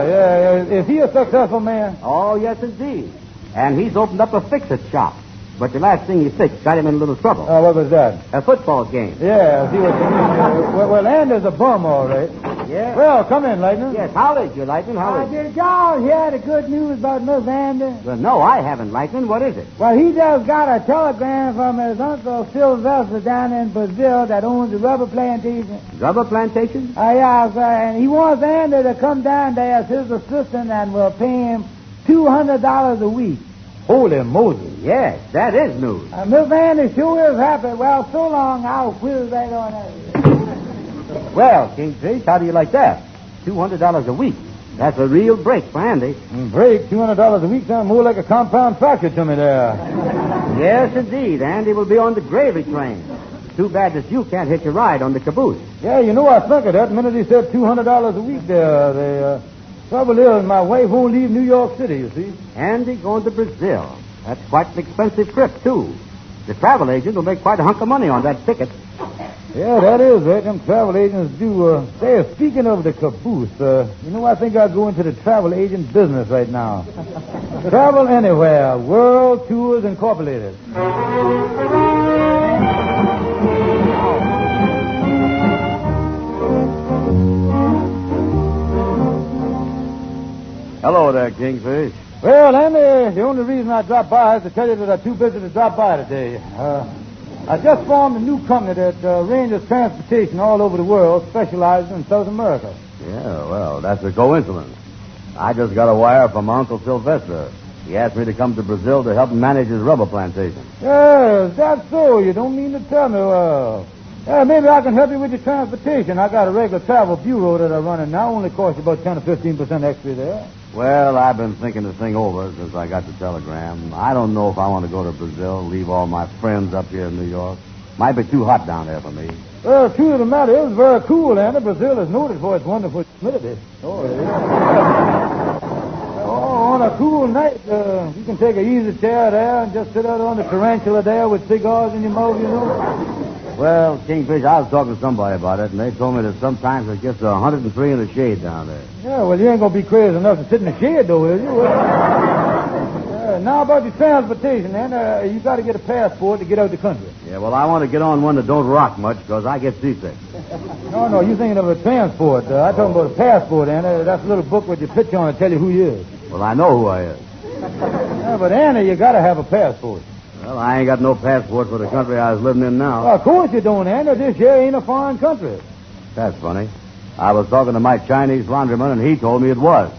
Yeah. Is he a successful man? Oh, yes, indeed. And he's opened up a fix-it shop. But the last thing he fixed got him in a little trouble. What was that? A football game. Yeah, I see what you mean. Well, Andy's a bum, all right. Yeah? Well, come in, Lightning. Yes, how is you, Lightning? How is Did y'all hear the good news about Miss Andy? Well, no, I haven't, Lightning. What is it? Well, he just got a telegram from his Uncle Sylvester down in Brazil that owns a rubber plantation. Rubber plantation? Yeah, sir, and he wants Andy to come down there as his assistant and will pay him $200 a week. Holy Moses. Yes, that is news. Miss Andy sure is happy. Well, so long, I'll whiz right on that. Well, Kingfish, how do you like that? $200 a week. That's a real break for Andy. Break? $200 a week sounds more like a compound fracture to me there. Yes, indeed. Andy will be on the gravy train. Too bad that you can't hitch a ride on the caboose. Yeah, you know, I think of that. The minute he said $200 a week there, the trouble is my wife won't leave New York City, you see. Andy going to Brazil. That's quite an expensive trip, too. The travel agent will make quite a hunk of money on that ticket. Yeah, that is right. Them travel agents do. Say, speaking of the caboose, you know, I think I'll go into the travel agent business right now. Travel anywhere. World Tours Incorporated. Hello there, Kingfish. Well, Andy, the only reason I dropped by is to tell you that I'm too busy to drop by today. I just formed a new company that arranges transportation all over the world, specializing in South America. Yeah, well, that's a coincidence. I just got a wire from Uncle Sylvester. He asked me to come to Brazil to help him manage his rubber plantation. Yes, that's so. You don't mean to tell me. Well, maybe I can help you with your transportation. I got a regular travel bureau that I run in now. Only costs you about 10 or 15% extra there. Well, I've been thinking this thing over since I got the telegram. I don't know if I want to go to Brazil, leave all my friends up here in New York. Might be too hot down there for me. Well, truth of the matter is very cool, Andy. Brazil is noted for its wonderful humidity. Oh, yeah. On a cool night, you can take an easy chair there and just sit out on the tarantula there with cigars in your mouth, you know. Well, Kingfish, I was talking to somebody about it, and they told me that sometimes it gets 103 in the shade down there. Yeah, well, you ain't going to be crazy enough to sit in the shade, though, will you? Now about your transportation, then, you got to get a passport to get out the country. Yeah, well, I want to get on one that don't rock much because I get seasick. No, you're thinking of a transport. I'm talking about a passport, Andy. That's a little book with your picture on it tell you who you is. Well, I know who I is. Yeah, but, Andy, you got to have a passport. Well, I ain't got no passport for the country I was living in now. Well, of course you don't, Andy. This here ain't a foreign country. That's funny. I was talking to my Chinese laundryman, and he told me it was.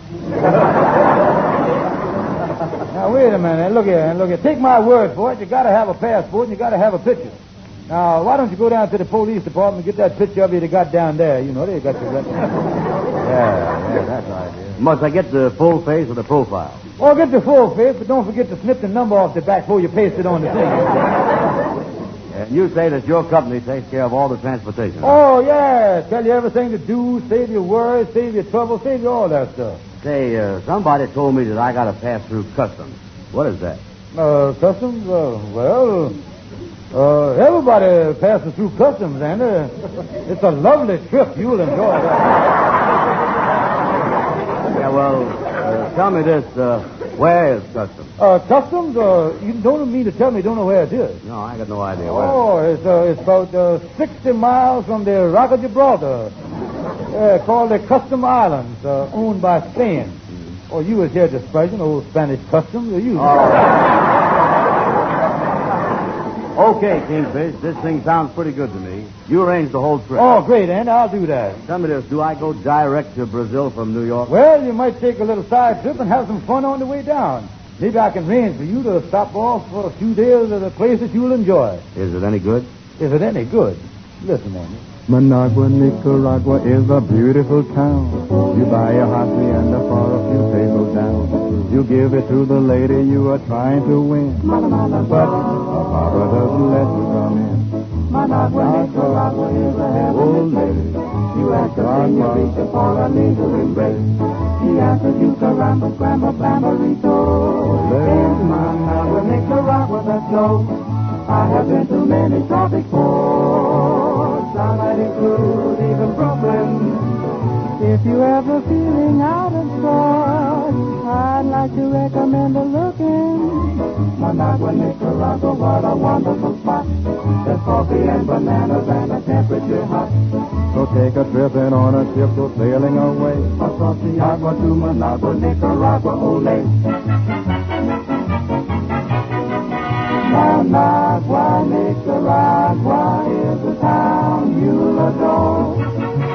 Now, wait a minute. Look here. Take my word for it. You got to have a passport, and you got to have a picture. Now, why don't you go down to the police department and get that picture of you they got down there? You know, they got your record. Yeah, that's the idea. Must I get the full face or the profile? Oh, get the full face, but don't forget to snip the number off the back before you paste it on the thing. And you say that your company takes care of all the transportation. Oh, yeah. Tell you everything to do, save your worries, save your trouble, save you all that stuff. Say, somebody told me that I got to pass through customs. What is that? Customs? Everybody passes through customs, and it's a lovely trip. You'll enjoy that. Yeah, well, tell me this. Where is customs? Customs? You don't mean to tell me you don't know where it is? No, I got no idea where. It's about 60 miles from the Rock of Gibraltar. Called the Custom Islands, owned by Spain. Mm-hmm. Oh, you was here despising old Spanish customs, or you? Okay, Kingfish, this thing sounds pretty good to me. You arrange the whole trip. Oh, great, Andy. I'll do that. Tell me this. Do I go direct to Brazil from New York? Well, you might take a little side trip and have some fun on the way down. Maybe I can arrange for you to stop off for a few days at a place that you'll enjoy. Is it any good? Is it any good? Listen, Andy. Managua, Nicaragua is a beautiful town. You buy a hacienda for a few pesos down. You give it to the lady you are trying to win. But Papa doesn't let you come in. Managua, Nicaragua is a heavenly place. You ask her in your reach for a legal embrace. She answers you caramba, scramba, bambarito. In Managua, Nicaragua, that's no. I have been to many tropic ports. I might include even Brooklyn. If you ever feeling out of sorts, I'd like to recommend a look in Managua, Nicaragua. Nicaragua, what a wonderful spot. There's coffee and bananas and a temperature hot. So take a trip in on a ship, go sailing away across the agua to Managua, Nicaragua, ole. Managua, Nicaragua is a town you'll adore.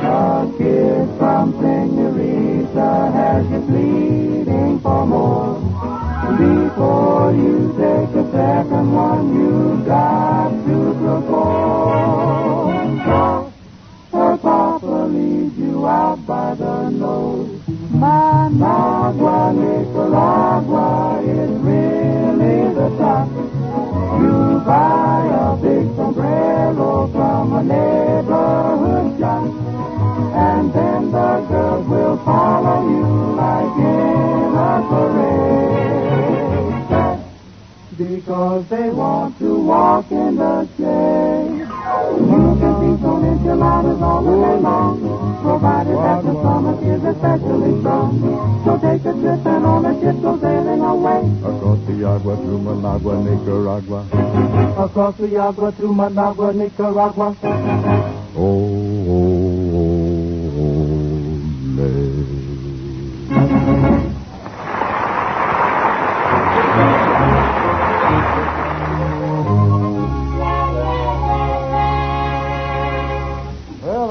A kiss from Senorita has you pleading for more. Before you take a second one, you've got to propose. Her papa leads you out by the nose. Managua, Nicaragua is really the top. You buy a big sombrero from a neighborhood shop, and then the girls will follow you like in a parade, because they want to walk in the shade. You can be some enchiladas all the day long, provided that the stomach is especially strong. So take a trip and on a ship go sailing away. Across the agua to Managua, Nicaragua. Across the agua to Managua, Nicaragua.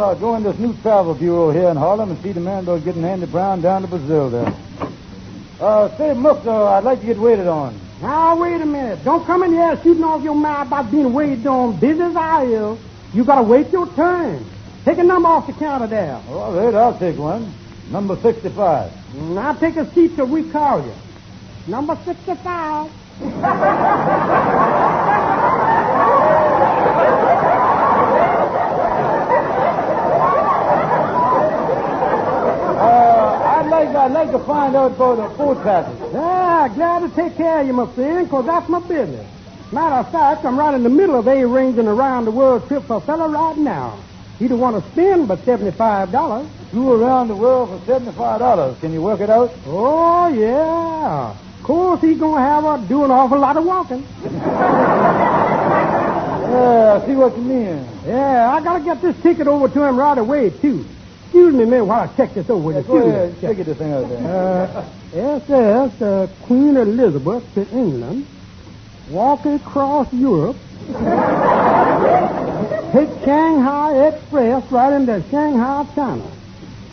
I'll go in this new travel bureau here in Harlem and see the man about getting Andy Brown down to Brazil there. Say, Mook, I'd like to get waited on. Now, wait a minute. Don't come in here shooting off your mouth about being waited on. Busy as I am. You got to wait your turn. Take a number off the counter there. All right, I'll take one. Number 65. Now take a seat till we call you. Number 65. I'd like to find out about the boat passage. Yeah, glad to take care of you, my friend, because that's my business. Matter of fact, I'm right in the middle of arranging a round-the-world trip for a fella right now. He don't want to spend but $75. You around the world for $75. Can you work it out? Oh, yeah. Of course, he's going to have her do an awful lot of walking. Yeah, I see what you mean. Yeah, I got to get this ticket over to him right away, too. Excuse me a minute while I check this over. Yeah, go ahead. Check this thing out there. SS, Queen Elizabeth to England. Walking across Europe. Take Shanghai Express right into Shanghai, China.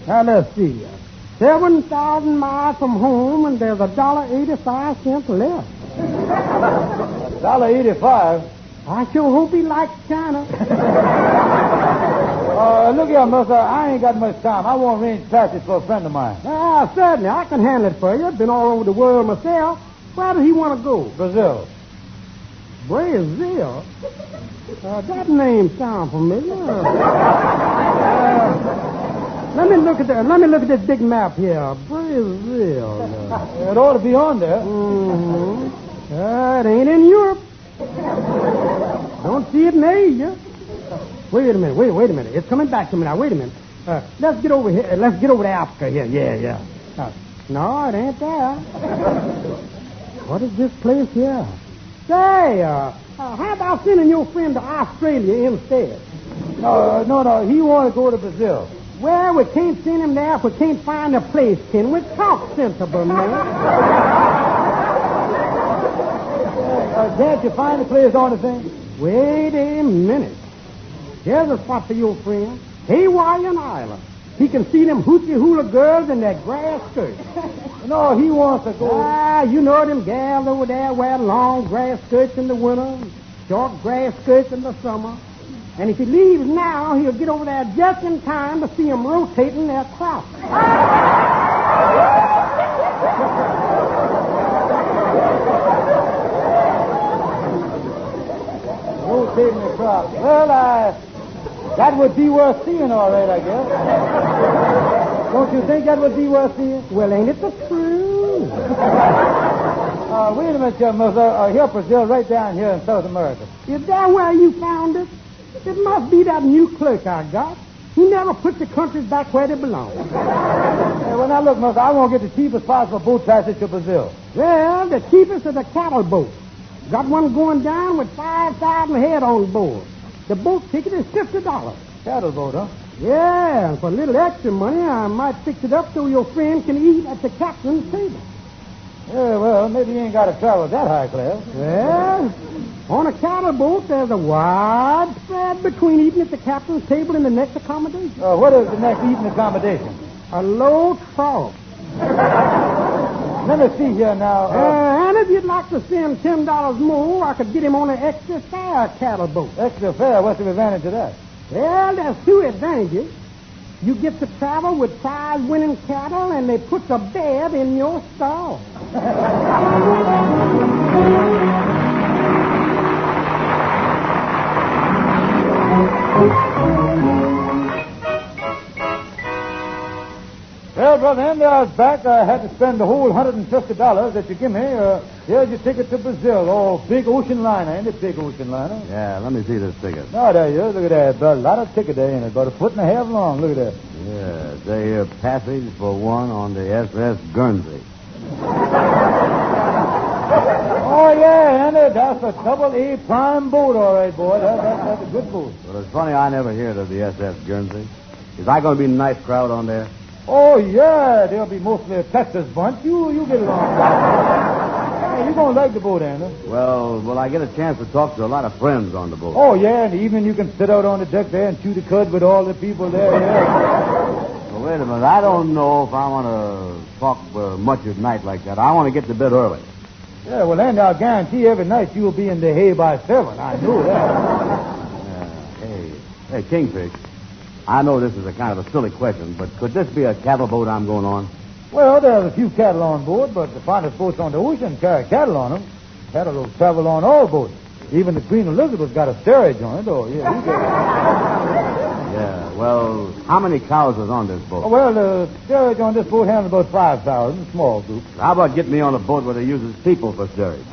Now, let's see. 7,000 miles from home, and there's $1.85 left. $1.85? I sure hope he likes China. Look here, mister. I ain't got much time. I won't arrange passage for a friend of mine. Certainly. I can handle it for you. Been all over the world myself. Where does he want to go? Brazil. Brazil? That name sounds familiar. Let me look at this big map here. Brazil. It ought to be on there. Mm-hmm. It ain't in Europe. Don't see it in Asia. Wait a minute. It's coming back to me now. Wait a minute. Let's get over here. Let's get over to Africa here. Yeah. No, it ain't there. What is this place here? Say, how about sending your friend to Australia instead? No. He want to go to Brazil. Well, we can't send him there if we can't find a place, can we? Talk sensible, man. Can't you find a place on the thing? Wait a minute. Here's a spot for your friend. Hawaiian Island. He can see them hoochie hula girls in their grass skirts. No, he wants to go. You know them gals over there wear long grass skirts in the winter, short grass skirts in the summer. And if he leaves now, he'll get over there just in time to see them rotating their crops. Rotating the crops. Well, that would be worth seeing, all right, I guess. Don't you think that would be worth seeing? Well, ain't it the truth? Wait a minute, Mother. Here, Brazil, right down here in South America. Is that where you found it? It must be that new clerk I got. He never put the countries back where they belong. Well, now, look, Mother, I won't get the cheapest possible boat passage to Brazil. Well, the cheapest is a cattle boat. Got one going down with 5,000 head on board. The boat ticket is $50. Cattle boat, huh? Yeah, and for a little extra money, I might fix it up so your friend can eat at the captain's table. Yeah, well, maybe you ain't got to travel that high class. Well, on a cattle boat, there's a wide spread between eating at the captain's table and the next accommodation. What is the next eating accommodation? A low trough. Let me see here now. And if you'd like to spend $10 more, I could get him on an extra fare cattle boat. Extra fare? What's the advantage of that? Well, there's two advantages. You get to travel with prize-winning cattle, and they put a bed in your stall. Well, Brother Andy, I was back. I had to spend the whole $150 that you give me. Here's your ticket to Brazil. Oh, big ocean liner, ain't it? Big ocean liner. Yeah, let me see this ticket. Oh, there you is. Look at that. About a lot of ticket there, ain't it? About a foot and a half long. Look at that. Yeah, they hear passage for one on the SS Guernsey. Oh, yeah, Andy. That's a double-A prime boat, all right, boy. That's a good boat. But it's funny I never heard of the SS Guernsey. Is that going to be a nice crowd on there? Oh, yeah. There'll be mostly a Texas bunch. You get along. Hey, you're going to like the boat, Andy. Well, will I get a chance to talk to a lot of friends on the boat? Oh, yeah. In the evening, you can sit out on the deck there and chew the cud with all the people there, yeah. Well, wait a minute. I don't know if I want to talk much at night like that. I want to get to bed early. Yeah, well, Andy, I'll guarantee every night you'll be in the hay by 7. I know that. Hey, Kingfish. I know this is a kind of a silly question, but could this be a cattle boat I'm going on? Well, there's a few cattle on board, but the finest boats on the ocean carry cattle on them. Cattle will travel on all boats. Even the Queen Elizabeth's got a steerage on it. Oh, yeah. Yeah, well, how many cows is on this boat? Oh, well, the steerage on this boat handles about 5,000, small group. How about getting me on a boat where they uses people for steerage?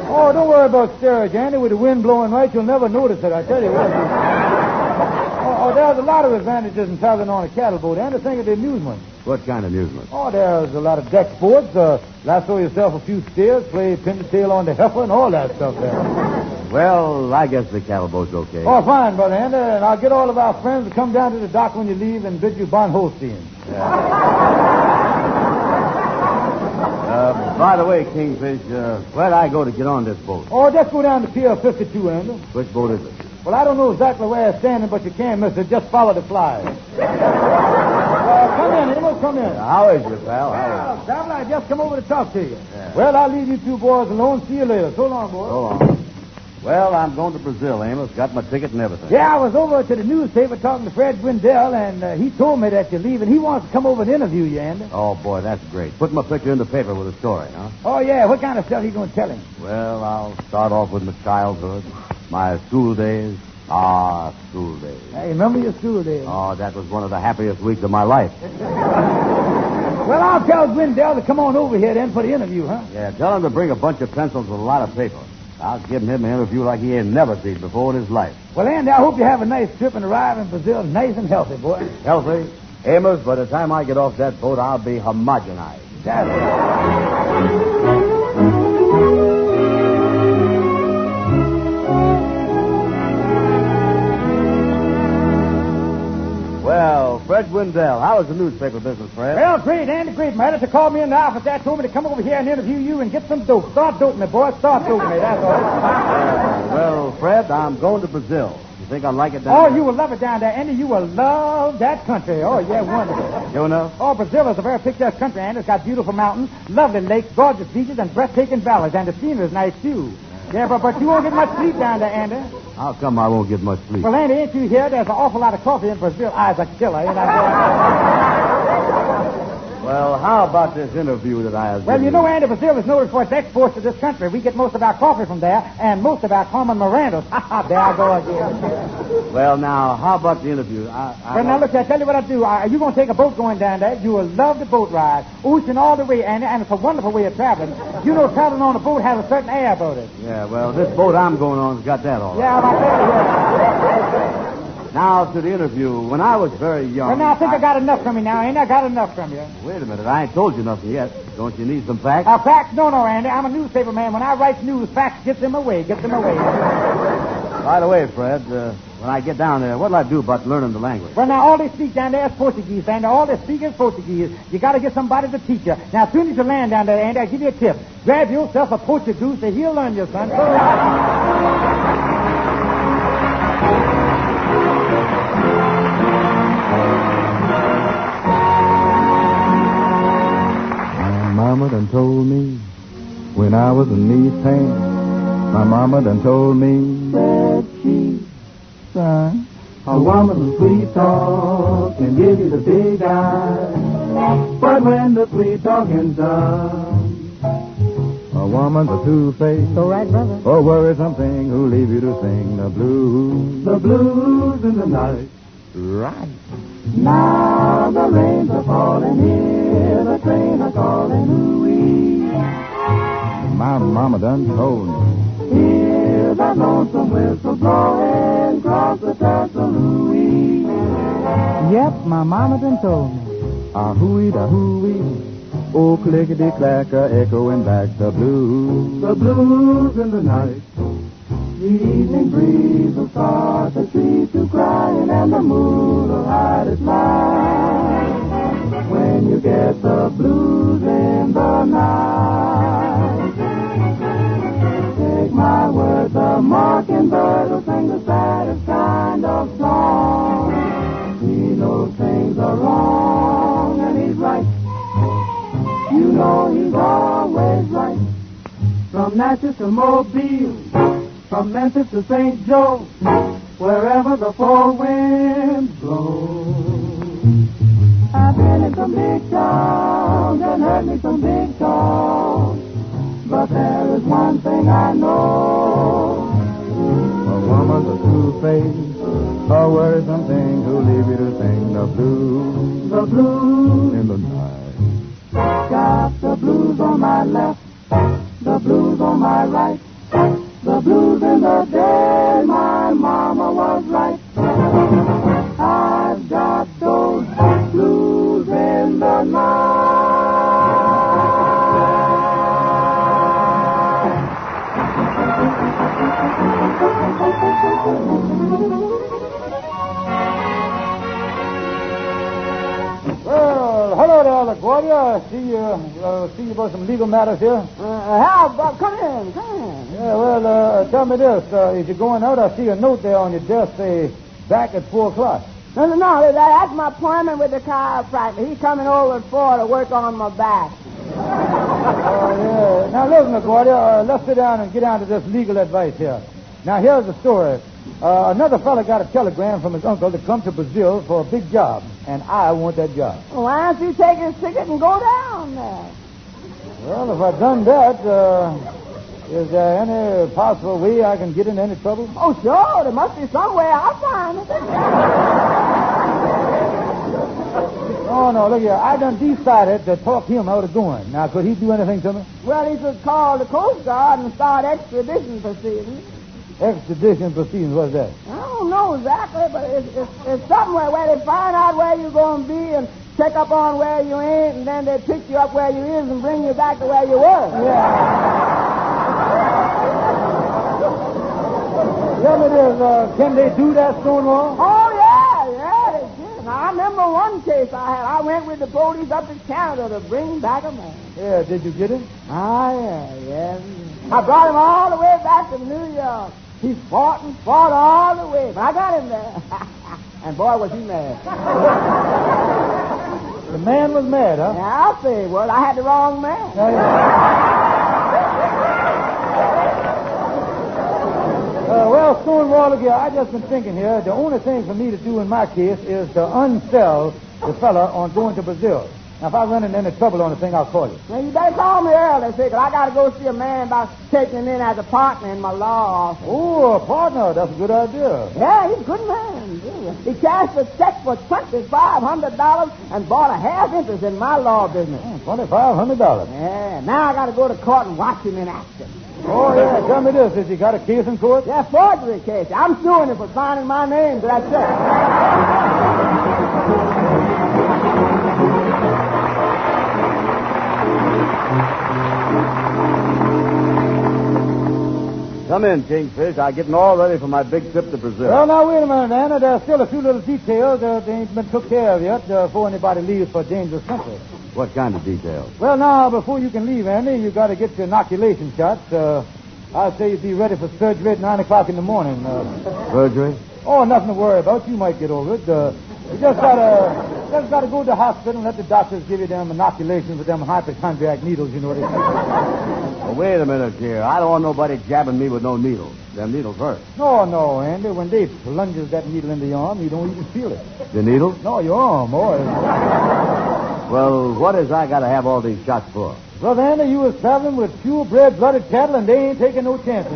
Oh, don't worry about steerage, Andy. With the wind blowing right, you'll never notice it, I tell you what. Oh, there's a lot of advantages in traveling on a cattle boat, and think of the amusement. What kind of amusement? Oh, there's a lot of deck sports. Lasso yourself a few steers, play pin the tail on the heifer, and all that stuff there. Well, I guess the cattle boat's okay. Oh, fine, Brother Andy, and I'll get all of our friends to come down to the dock when you leave and bid you bon Holstein. By the way, Kingfish, where'd I go to get on this boat? Oh, just go down to Pier 52, Andy. Which boat is it? Well, I don't know exactly where it's standing, but you can, mister. Just follow the fly. Come in, Amos, come in. How is you, pal? Well, Traveler, I just come over to talk to you. Yeah. Well, I'll leave you two boys alone. See you later. So long, boys. So long. Well, I'm going to Brazil, Amos. Got my ticket and everything. Yeah, I was over to the newspaper talking to Fred Gwendell, and he told me that you're leaving. He wants to come over and interview you, Andy. Oh, boy, that's great. Put my picture in the paper with a story, huh? Oh, yeah. What kind of stuff are you going to tell him? Well, I'll start off with my childhood, my school days. School days. Hey, remember your school days? Oh, that was one of the happiest weeks of my life. Well, I'll tell Gwendell to come on over here then for the interview, huh? Yeah, tell him to bring a bunch of pencils with a lot of paper. I'll give him an interview like he ain't never seen before in his life. Well, Andy, I hope you have a nice trip and arrive in Brazil nice and healthy, boy. Healthy? Amos, by the time I get off that boat, I'll be homogenized. That's it. Well, Fred Gwendell, how is the newspaper business, Fred? Well, great, Andy, great. My editor called me in the office there, told me to come over here and interview you and get some dope. Start doting me, boy. Start doting me, that's all. Well, Fred, I'm going to Brazil. You think I'll like it down there? Oh, you will love it down there, Andy. You will love that country. Oh, yeah, wonderful. You know? Oh, Brazil is a very picturesque country, Andy. It's got beautiful mountains, lovely lakes, gorgeous beaches, and breathtaking valleys, and the scenery is nice, too. Yeah, but you won't get much sleep down there, Andy. How come I won't get much sleep? Well, Andy, ain't you here? There's an awful lot of coffee in Brazil. I's a killer, ain't I? Well, how about this interview that I have? Well, you know, Andy, Brazil is noted for its exports to this country. We get most of our coffee from there, and most of our common Mirandas. There I go again. Well, now, how about the interview? Well, now, look, I'll tell you what I'll do. Are you going to take a boat going down there? You will love the boat ride. Ocean all the way, Andy, and it's a wonderful way of traveling. You know, traveling on a boat has a certain air about it. Yeah, well, this boat I'm going on's got that all right. Yeah, I tell you, yeah. Now to the interview. When I was very young... Well, now, I think I got enough from you now. Ain't I got enough from you? Wait a minute. I ain't told you nothing yet. Don't you need some facts? Facts? No, Andy. I'm a newspaper man. When I write news, facts gets them away. By the way, Fred, when I get down there, what'll I do about learning the language? Well, now, all they speak down there is Portuguese, Andy. All they speak is Portuguese. You got to get somebody to teach you. Now, as soon as you land down there, Andy, I'll give you a tip. Grab yourself a Portuguese, and he'll learn you, son. Mama done told me when I was in East Town. My mama done told me that she, son, a woman with sweet talk can give you the big eye. But when the sweet talking's done, a woman's a two-faced, all right, brother, or worrisome thing who leave you to sing the blues in the night. Right. Now the rains are falling here, the train are calling, ooh-wee. My mama done told me, hear that lonesome whistle blowing across the castle, ooh-wee. Yep, my mama done told me. Ah-hoo-wee, da-hoo-wee, oh, clickety-clacker, echoing back the blues in the night. The evening breeze will start the trees to crying, and the moon will hide its light. When you get the blues in the night, take my word, the mockingbird will sing the saddest kind of song. He knows things are wrong, and he's right. You know he's always right. From Natchez to Mobile, from Memphis to St. Joe, wherever the four winds blow. I've been in some big towns and heard me some big talk, but there is one thing I know. A woman's a two-faced, a worrisome thing who leave you to sing the blues in the night. Got the blues on my left, the blues on my right. The blues in the day, my mama was right. I've got those blues in the night. Well, hello there, LaGuardia. See you about some legal matters here. Hal, come in. Yeah, well, tell me this. As you're going out, I see a note there on your desk, say, back at 4 o'clock. No, that's my appointment with the chiropractor. He's coming over at 4 to work on my back. Oh, yeah. Now, listen, LaGuardia, let's sit down and get down to this legal advice here. Now, here's the story. Another fella got a telegram from his uncle to come to Brazil for a big job, and I want that job. Well, why don't you take his ticket and go down there? Well, if I'd done that, is there any possible way I can get in any trouble? Oh, sure. There must be some way. I'll find it. No, look here. I done decided to talk him out of going. Now, could he do anything to me? Well, he could call the Coast Guard and start extradition proceedings. Extradition proceedings, what's that? I don't know exactly, but it's somewhere where they find out where you're going to be and check up on where you ain't, and then they pick you up where you is and bring you back to where you were. Yeah, can they do that, Stonewall? Oh, yeah, they can. Now, I remember one case I had. I went with the police up to Canada to bring back a man. Yeah, did you get him? Yeah. I brought him all the way back to New York. He fought all the way, but I got him there. And boy, was he mad. The man was mad, huh? Yeah, I'll say he was. I had the wrong man. Well, Stonewall, again, I just been thinking here, the only thing for me to do in my case is to unsell the fella on going to Brazil. Now, if I run into any trouble on the thing, I'll call you. Well, you better call me early, because I got to go see a man about taking him in as a partner in my law office. Oh, a partner. That's a good idea. Yeah, he's a good man. He cashed a check for $2,500 and bought a half interest in my law business. $2,500. Yeah, now I got to go to court and watch him in action. Oh, yeah. Tell me this. Has he got a case in court? Yeah, forgery case. I'm suing him for signing my name to that check. Come in, Kingfish. I'm getting all ready for my big trip to Brazil. Well, now, wait a minute, Anna. There's still a few little details that ain't been took care of yet before anybody leaves for dangerous country. What kind of details? Well, now, before you can leave, Andy, you got to get your inoculation shots. I'd say you'd be ready for surgery at 9 o'clock in the morning. Surgery? Oh, nothing to worry about. You might get over it. You just gotta go to the hospital and let the doctors give you them inoculations with them hypochondriac needles, you know what I mean? Well, wait a minute here. I don't want nobody jabbing me with no needles. Them needles hurt. No, Andy. When they plunges that needle into your arm, you don't even feel it. The needle? No, your arm, boy. Well, what is I got to have all these shots for? Brother Andy, you was traveling with purebred-blooded cattle, and they ain't taking no chances.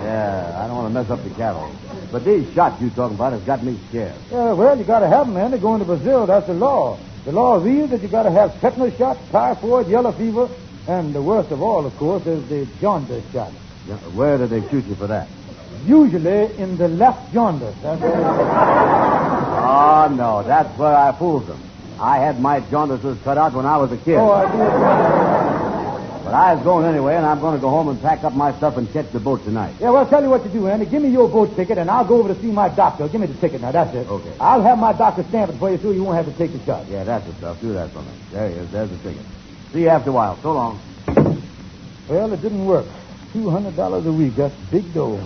Yeah, I don't want to mess up the cattle. But these shots you talking about has got me scared. Yeah, well, you got to have them, Andy. Going to Brazil, that's the law. The law reads that you got to have tetanus shots, typhoid, yellow fever, and the worst of all, of course, is the jaundice shot. Yeah, where do they shoot you for that? Usually in the left jaundice. Oh, no, that's where I fooled them. I had my jaundices cut out when I was a kid. Oh, I did. But I was going anyway, and I'm going to go home and pack up my stuff and catch the boat tonight. Yeah, well, tell you what to do, Andy. Give me your boat ticket, and I'll go over to see my doctor. Give me the ticket now. That's it. Okay. I'll have my doctor stamp it for you so you won't have to take the shot. Yeah, that's the stuff. Do that for me. There he is. There's the ticket. See you after a while. So long. Well, it didn't work. $200 a week. That's big dough.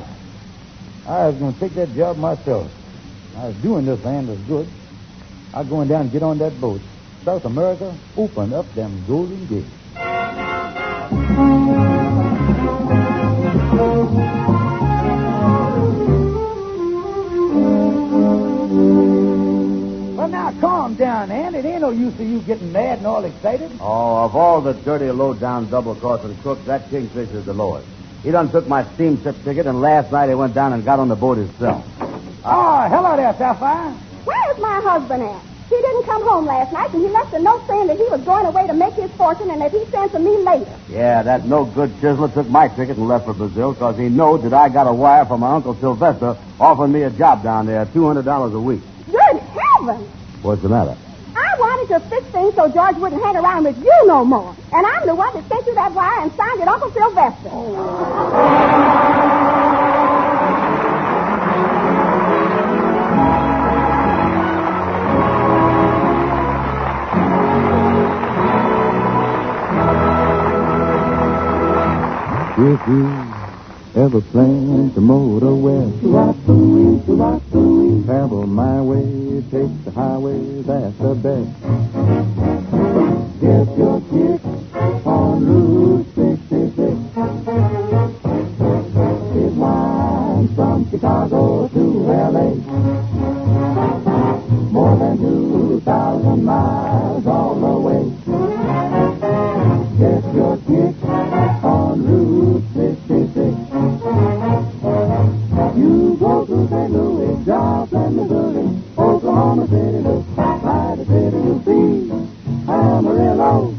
I was going to take that job myself. I was doing this land was good. I was going down and get on that boat. South America, open up them golden gates. Well, now, calm down, Ann. It ain't no use of you getting mad and all excited. Oh, of all the dirty, low-down, double-crossing crooks, that Kingfish is the lowest. He done took my steamship ticket, and last night he went down and got on the boat himself. Oh, hello there, Sapphire. Where's my husband at? He didn't come home last night, and he left a note saying that he was going away to make his fortune and that he'd send for me later. Yeah, that no-good chiseler took my ticket and left for Brazil because he knowed that I got a wire from my Uncle Sylvester offering me a job down there, $200 a week. Good heavens! What's the matter? I wanted to fix things so George wouldn't hang around with you no more. And I'm the one that sent you that wire and signed it Uncle Sylvester. If you ever plan to motor west, travel my way, take the highway, that's the best. Get your kick on Route 66. It winds from Chicago to L.A. More than 2,000 miles all the way. Get your kick on Route 66. You go to St. Louis, Joplin, Missouri, Oklahoma City, look right at City, you'll see Amarillo.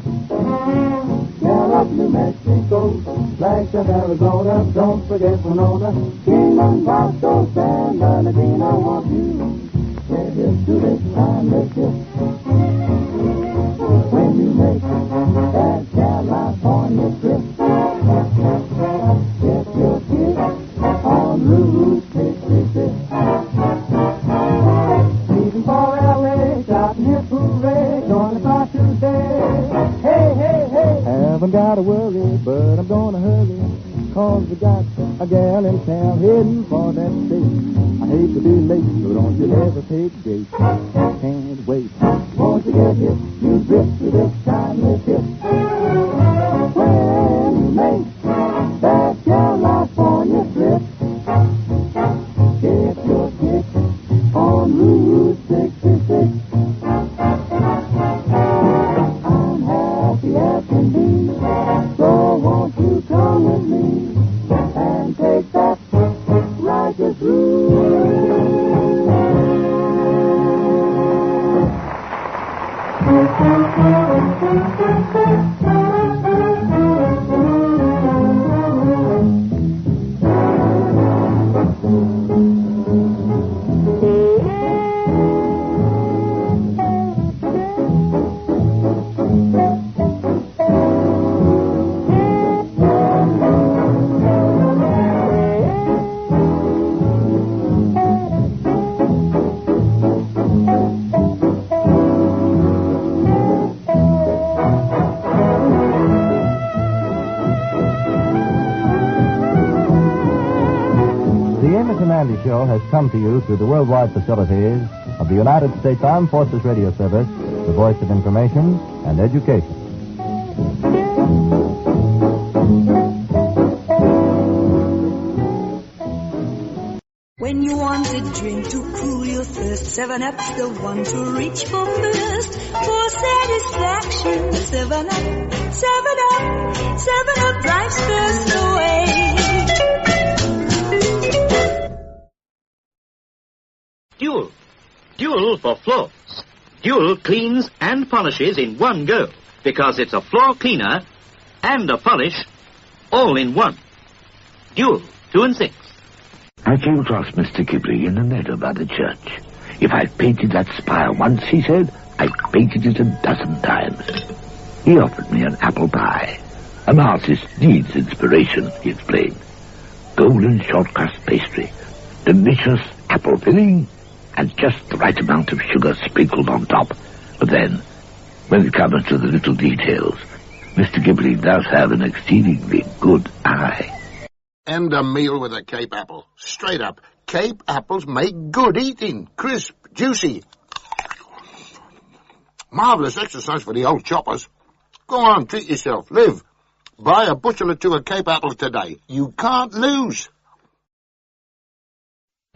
Gallup, New Mexico, Flagstaff, Arizona, don't forget Winona, Kingman, Bosco, San Bernardino, want you. Get hip to this time, let's get. When you make that California trip, get your kick on Route 66. Leaving for L.A., stopping here Hooray, gonna start today. Hey, hey, hey. Haven't got to worry, but I'm gonna hurry, 'cause we got a gal in town heading for that state. I hate to be late, so don't you hesitate, Jake. Can't wait. Won't you get hit? You drift to this time, let's hit. When you make that California trip, get your kick on Route 66. I'm happy as can be, so won't you come with me and take that righteous route? Andy Show has come to you through the worldwide facilities of the United States Armed Forces Radio Service, the voice of information and education. When you want a drink to cool your thirst, 7-Up's the one to reach for first. For satisfaction, 7-Up, 7-Up, 7-Up drives thirst away. Dual for floors. Dual cleans and polishes in one go, because it's a floor cleaner and a polish all in one. Dual, 2 and 6. I came across Mr. Ghibli in the meadow by the church. If I painted that spire once, he said, I painted it a dozen times. He offered me an apple pie. An artist needs inspiration, he explained. Golden short crust pastry, delicious apple filling, and just the right amount of sugar sprinkled on top. But then, when it comes to the little details, Mr. Ghibli does have an exceedingly good eye. And a meal with a Cape apple. Straight up. Cape apples make good eating. Crisp, juicy. Marvelous exercise for the old choppers. Go on, treat yourself. Live. Buy a bushel or two of Cape apples today. You can't lose.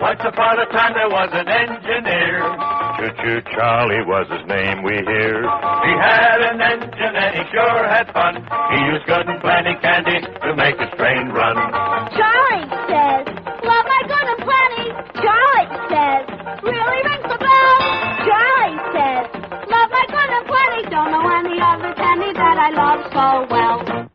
Once upon a time there was an engineer. Choo-choo Charlie was his name, we hear. He had an engine and he sure had fun. He used good and plenty candy to make his train run. Charlie says, love my good and plenty. Charlie says, really rings the bell. Charlie says, love my good and plenty. Don't know any other candy that I love so well.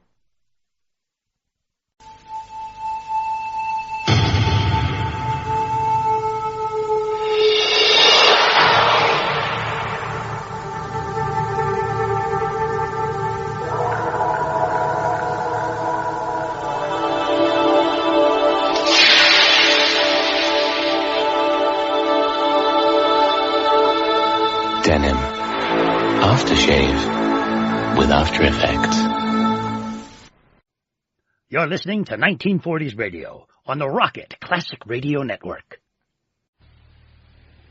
Denim. Aftershave. With After Effects. You're listening to 1940s radio on the Rocket Classic Radio Network.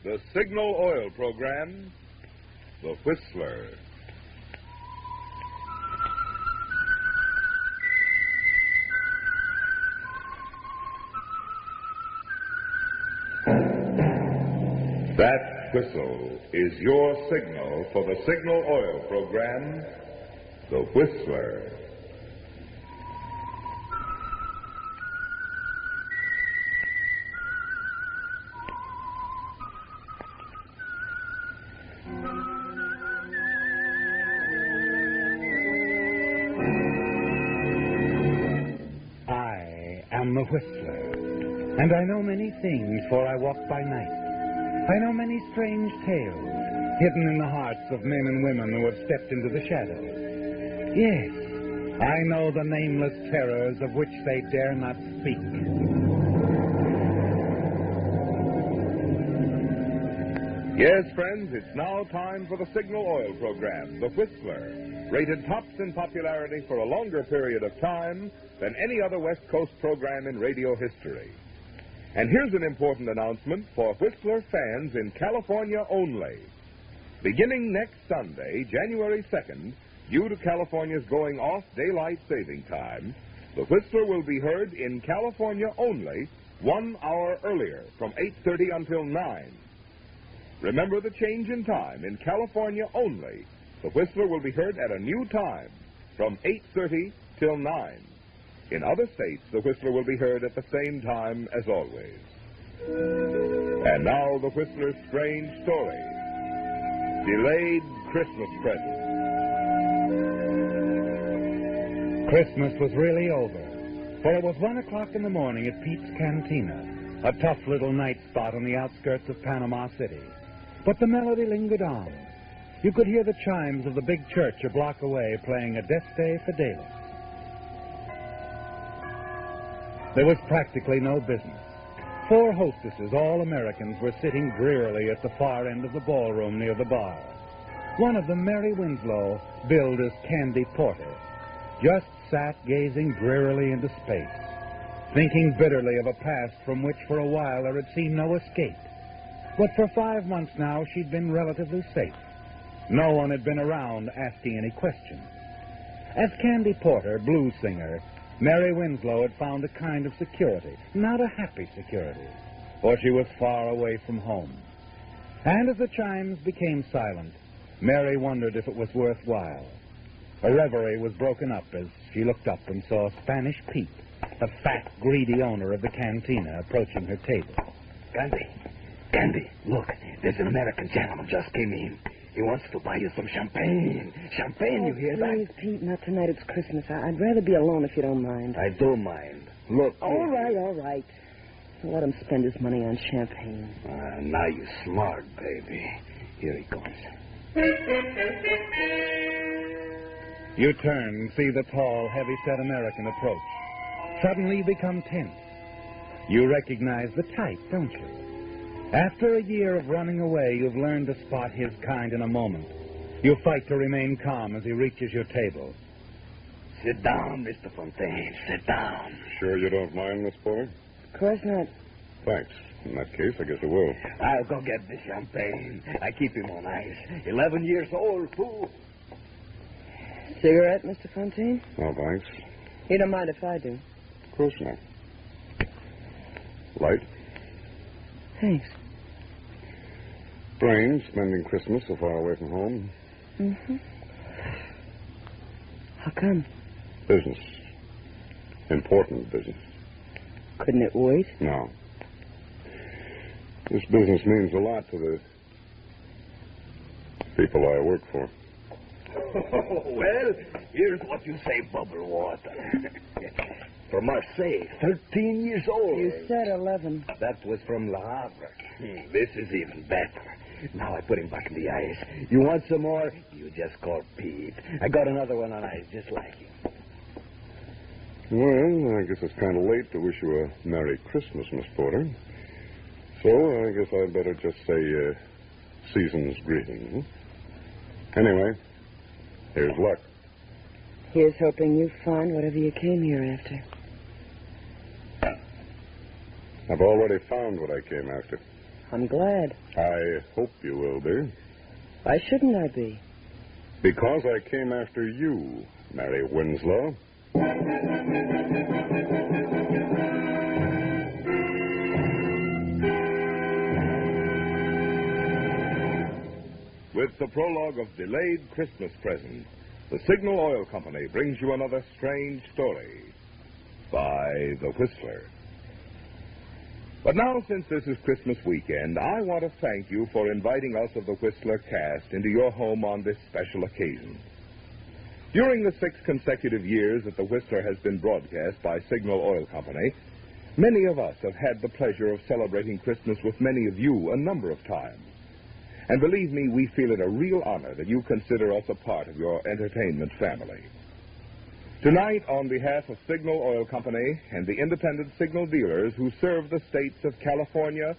The Signal Oil Program, The Whistler. That whistle is your signal for the Signal Oil Program, The Whistler. I am the Whistler, and I know many things, for I walk by night. I know many strange tales, hidden in the hearts of men and women who have stepped into the shadows. Yes, I know the nameless terrors of which they dare not speak. Yes, friends, it's now time for the Signal Oil Program, The Whistler, rated tops in popularity for a longer period of time than any other West Coast program in radio history. And here's an important announcement for Whistler fans in California only. Beginning next Sunday, January 2nd, due to California's going off daylight saving time, the Whistler will be heard in California only 1 hour earlier, from 8:30 until 9. Remember the change in time. In California only, the Whistler will be heard at a new time, from 8:30 till 9. In other states, the Whistler will be heard at the same time as always. And now, the Whistler's strange story. Delayed Christmas present. Christmas was really over, for it was 1 o'clock in the morning at Pete's Cantina, a tough little night spot on the outskirts of Panama City. But the melody lingered on. You could hear the chimes of the big church a block away playing Adeste Fidelis. There was practically no business. 4 hostesses, all Americans, were sitting drearily at the far end of the ballroom near the bar. One of them, Mary Winslow, billed as Candy Porter, just sat gazing drearily into space. thinking bitterly of a past from which for a while there had seemed no escape. But for 5 months now, she'd been relatively safe. No one had been around asking any questions. As Candy Porter, blues singer, Mary Winslow had found a kind of security, not a happy security, for she was far away from home. And as the chimes became silent, Mary wondered if it was worthwhile. Her reverie was broken up as she looked up and saw Spanish Pete, the fat, greedy owner of the cantina, approaching her table. Candy, look, there's an American gentleman just came in. He wants to buy you some champagne. Champagne, you hear Please, that? Pete, not tonight. It's Christmas. I'd rather be alone if you don't mind. I do mind. Look. All right. Let him spend his money on champagne. Now you're smart, baby. Here he comes. You turn and see the tall, heavy-set American approach. Suddenly you become tense. You recognize the type, don't you? After a year of running away, you've learned to spot his kind in a moment. You fight to remain calm as he reaches your table. Sit down, Mr. Fontaine. Sit down. Sure you don't mind, Miss Porter? Of course not. Thanks. In that case, I guess I will. I'll go get the champagne. I keep him on ice. 11 years old, fool. Cigarette, Mr. Fontaine? No, thanks. You don't mind if I do? Of course not. Light? Thanks. Strange, spending Christmas so far away from home. Mm-hmm. How come? Business. Important business. Couldn't it wait? No. This business means a lot to the people I work for. Well, here's what you say, bubble water. From Marseille, 13 years old. You said 11. That was from Le Havre. This is even better. Now I put him back in the ice. You want some more? You just call Pete. I got another one on ice just like him. Well, I guess it's kind of late to wish you a Merry Christmas, Miss Porter. So I guess I'd better just say season's greetings. Anyway, here's luck. Here's hoping you find whatever you came here after. I've already found what I came after. I'm glad. I hope you will be. Why shouldn't I be? Because I came after you, Mary Winslow. With the prologue of Delayed Christmas Present, the Signal Oil Company brings you another strange story by The Whistler. But now, since this is Christmas weekend, I want to thank you for inviting us of the Whistler cast into your home on this special occasion. During the 6 consecutive years that the Whistler has been broadcast by Signal Oil Company, many of us have had the pleasure of celebrating Christmas with many of you a number of times. And believe me, we feel it a real honor that you consider us a part of your entertainment family. Tonight, on behalf of Signal Oil Company and the independent signal dealers who serve the states of California,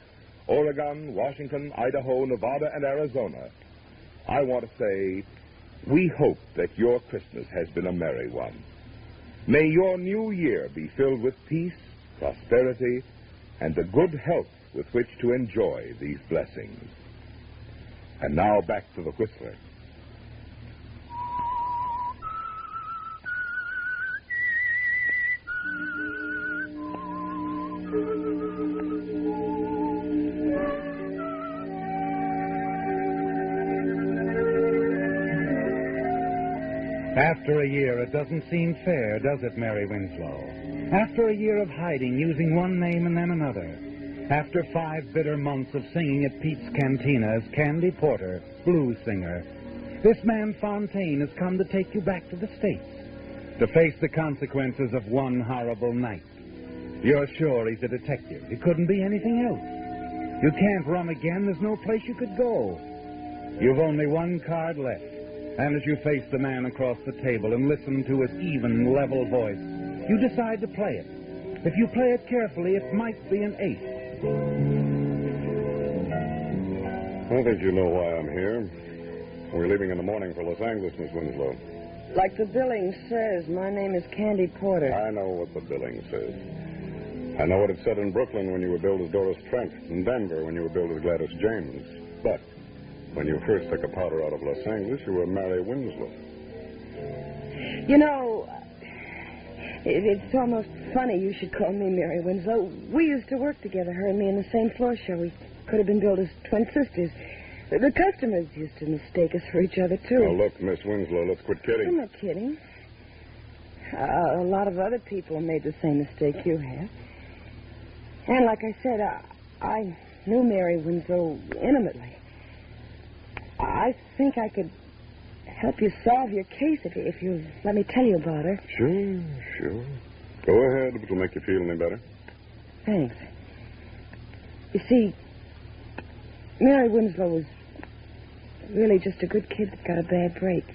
Oregon, Washington, Idaho, Nevada, and Arizona, I want to say, we hope that your Christmas has been a merry one. May your new year be filled with peace, prosperity, and the good health with which to enjoy these blessings. And now back to the Whistler. After a year, it doesn't seem fair, does it, Mary Winslow? After a year of hiding, using one name and then another. After 5 bitter months of singing at Pete's Cantina as Candy Porter, blues singer, this man Fontaine has come to take you back to the States, to face the consequences of one horrible night. You're sure he's a detective. He couldn't be anything else. You can't run again. There's no place you could go. You've only one card left. And as you face the man across the table and listen to his even, level voice, you decide to play it. If you play it carefully, it might be an ace. I think you know why I'm here. We're leaving in the morning for Los Angeles, Miss Winslow. Like the billing says, my name is Candy Porter. I know what the billing says. I know what it said in Brooklyn when you were billed as Doris Trent, in Denver when you were billed as Gladys James. But when you first took a powder out of Los Angeles, you were Mary Winslow. You know, it's almost funny you should call me Mary Winslow. We used to work together, her and me, in the same floor show. We could have been billed as twin sisters. The customers used to mistake us for each other, too. Now, look, Miss Winslow, let's quit kidding. I'm not kidding. A lot of other people made the same mistake you have. And like I said, I knew Mary Winslow intimately. I think I could help you solve your case if you let me tell you about her. Sure. Go ahead, if it'll make you feel any better. Thanks. You see, Mary Winslow was really just a good kid that got a bad break.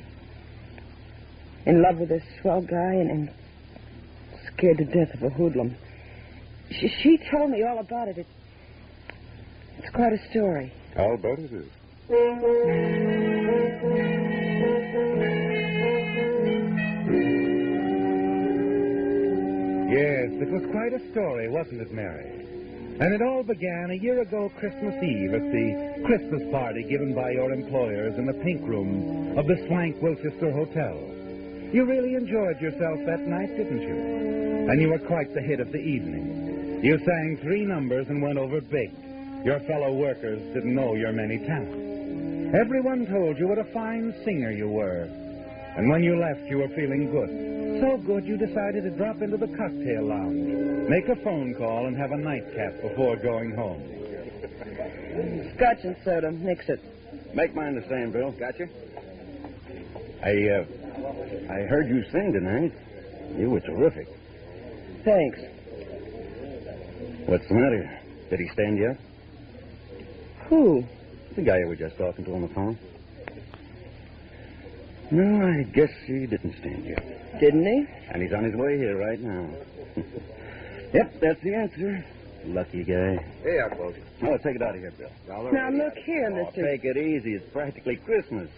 In love with a swell guy and scared to death of a hoodlum. She told me all about it. It's quite a story. I'll bet it is. Yes, it was quite a story, wasn't it, Mary? And it all began a year ago Christmas Eve at the Christmas party given by your employers in the pink room of the swank Wilchester Hotel. You really enjoyed yourself that night, didn't you? And you were quite the hit of the evening. You sang 3 numbers and went over big. Your fellow workers didn't know your many talents. Everyone told you what a fine singer you were. And when you left, you were feeling good. So good you decided to drop into the cocktail lounge, make a phone call, and have a nightcap before going home. Scotch and soda. Mix it. Make mine the same, Bill. Gotcha? I heard you sing tonight. You were terrific. Thanks. What's the matter? Did he stand you up? Who? The guy you were just talking to on the phone. No, I guess he didn't stand you up. Didn't he? And he's on his way here right now. Yep, that's the answer. Lucky guy. Hey, I close. Oh, take it out of here, Bill. Now, look here, Oh, mister. take it easy. It's practically Christmas.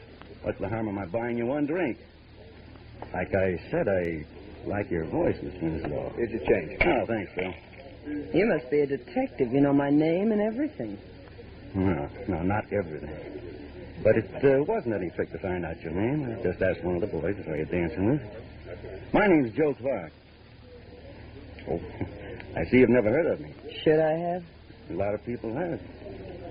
What's the harm of my buying you one drink? Like I said, I like your voice, Miss Winslow. Here's your change. Oh, thanks, Bill. You must be a detective. You know my name and everything. No, not everything. But it wasn't any trick to find out your name. I just asked one of the boys if I was dancing with. My name's Joe Clark. Oh, I see you've never heard of me. Should I have? A lot of people have.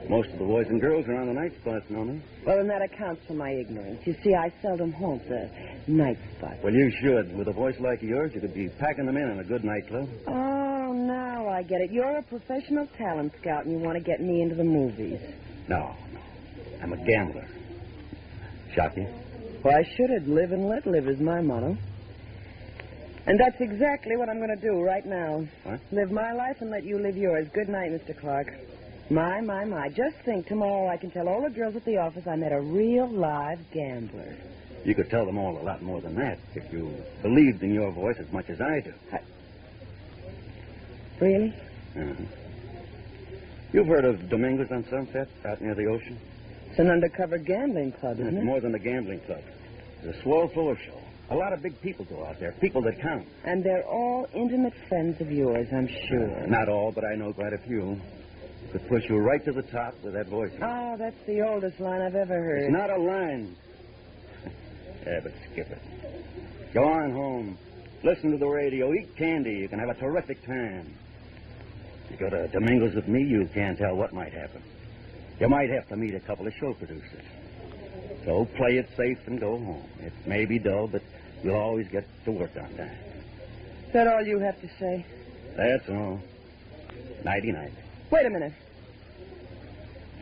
Most of the boys and girls around the night spots know me. Well, then that accounts for my ignorance. You see, I seldom haunt the night spot. Well, you should. With a voice like yours, you could be packing them in a good nightclub. Oh, now I get it. You're a professional talent scout, and you want to get me into the movies. No. I'm a gambler. Shock you? Why should it? Live and let live is my motto. And that's exactly what I'm going to do right now. What? Live my life and let you live yours. Good night, Mr. Clark. My. Just think, tomorrow I can tell all the girls at the office I met a real live gambler. You could tell them all a lot more than that if you believed in your voice as much as I do. Really? Uh-huh. You've heard of Dominguez on Sunset out near the ocean? It's an undercover gambling club, isn't It's it? more than a gambling club. It's a swell floor show. A lot of big people go out there, people that count. And they're all intimate friends of yours, I'm sure. Not all, but I know quite a few. Could push you right to the top with that voice. Oh, that's the oldest line I've ever heard. It's not a line. Yeah, but skip it. Go on home. Listen to the radio. Eat candy. You can have a terrific time. You go to Dominguez with me, you can't tell what might happen. You might have to meet a couple of show producers. So play it safe and go home. It may be dull, but you'll always get to work on time. Is that all you have to say? That's all. Nighty-night. Wait a minute.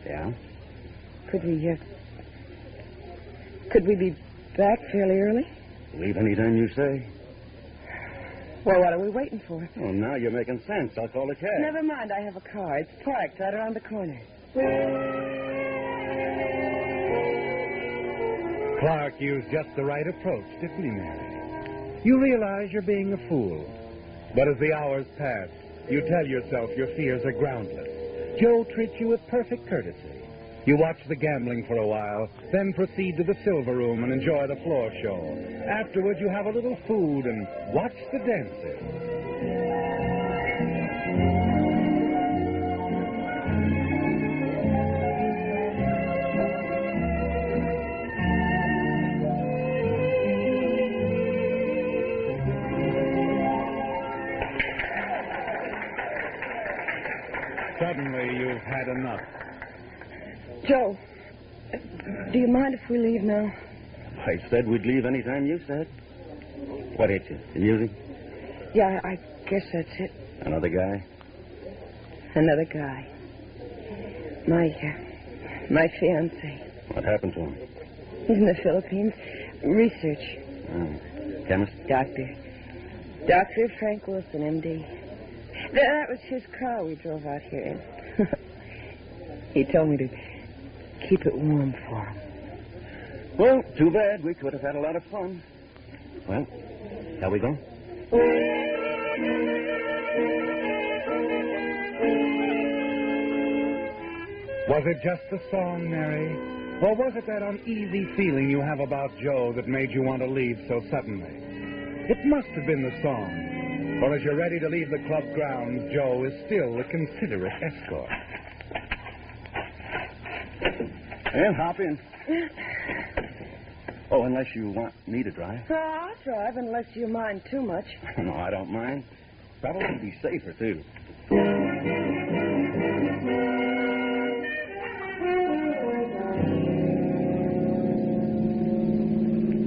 Yeah? Could we be back fairly early? Leave anytime you say. Well, what are we waiting for? Well, now you're making sense. I'll call a cab. Never mind, I have a car. It's parked right around the corner. Clark used just the right approach, didn't he, Mary? You realize you're being a fool. But as the hours pass, you tell yourself your fears are groundless. Joe treats you with perfect courtesy. You watch the gambling for a while, then proceed to the silver room and enjoy the floor show. Afterward, you have a little food and watch the dancers. had enough. Joe, do you mind if we leave now? I said we'd leave any time you said. What hit you? The music? Yeah, I guess that's it. Another guy? Another guy. My fiancé. What happened to him? He's in the Philippines. Research. Chemist? Dr. Frank Wilson, M.D. That was his car we drove out here in. He told me to keep it warm for him. Well, too bad. We could have had a lot of fun. Well, shall we go? Was it just the song, Mary? Or was it that uneasy feeling you have about Joe that made you want to leave so suddenly? It must have been the song. For as you're ready to leave the club grounds, Joe is still a considerate escort. Well, hop in. Oh, unless you want me to drive. I'll drive unless you mind too much. No, I don't mind. Probably be safer, too.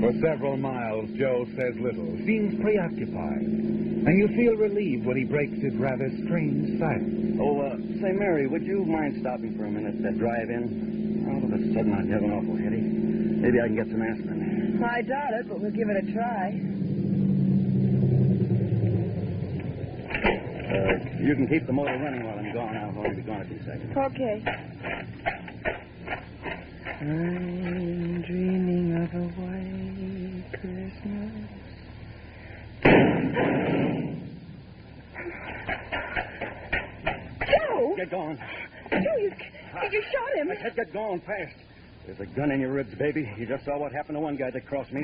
For several miles, Joe says little, seems preoccupied, and you feel relieved when he breaks his rather strange silence. Oh, say, Mary, would you mind stopping for a minute at that drive-in? All of a sudden, I have an awful headache. Maybe I can get some aspirin. I doubt it, but we'll give it a try. You can keep the motor running while I'm gone. I'll only be gone a few seconds. Okay. I'm dreaming of a white Christmas. Joe! Get going. Joe, you shot him. I said get going fast. There's a gun in your ribs, baby. You just saw what happened to one guy that crossed me.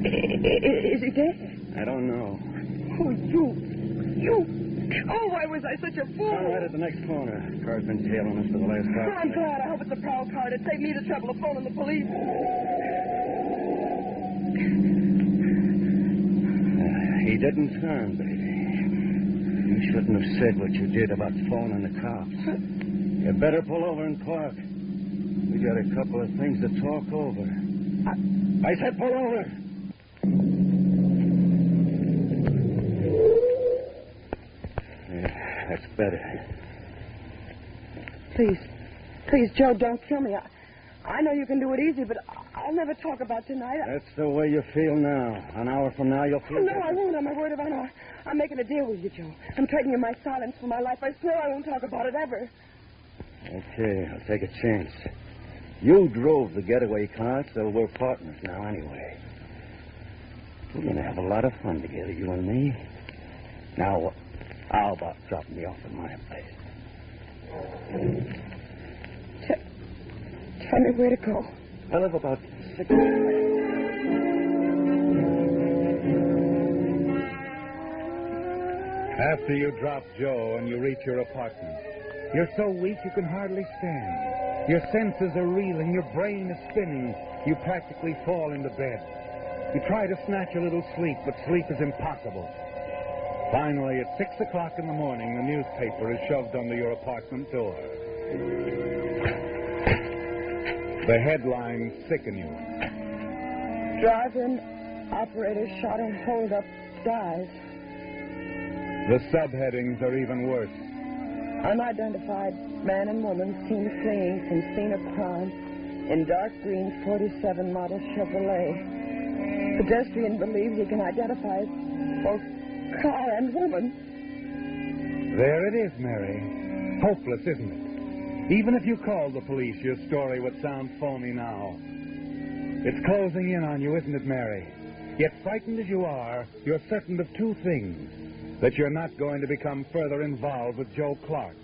Is he dead? I don't know. Oh, you. Oh, why was I such a fool? Right at the next corner. Car's been tailing us for the last half. I'm glad. I hope it's a prowl car to save me the trouble of phoning the police. He didn't turn, baby. You shouldn't have said what you did about phoning the cops. You better pull over and park. We got a couple of things to talk over. I said pull over. Yeah, that's better. Please, Joe, don't kill me. I know you can do it easy, but I'll never talk about tonight. That's the way you feel now. An hour from now, you'll feel... Oh, no, I won't. On my word of honor. I'm making a deal with you, Joe. I'm trading you my silence for my life. I swear I won't talk about it ever. Okay, I'll take a chance. You drove the getaway car, so we're partners now anyway. We're going to have a lot of fun together, you and me. Now, how about dropping me off at my place? Tell me where to go. I live about 6 After you drop Joe and you reach your apartment, you're so weak you can hardly stand. Your senses are reeling, your brain is spinning. You practically fall into bed. You try to snatch a little sleep, but sleep is impossible. Finally, at 6 o'clock in the morning, the newspaper is shoved under your apartment door. The headlines sicken you. Drive-in operator shot and holed up, dies. The subheadings are even worse. Unidentified man and woman seen fleeing from scene of crime in dark green 47 model Chevrolet. Pedestrian believes he can identify both car and woman. There it is, Mary. Hopeless, isn't it? Even if you called the police, your story would sound phony now. It's closing in on you, isn't it, Mary? Yet frightened as you are, you're certain of two things. That you're not going to become further involved with Joe Clark.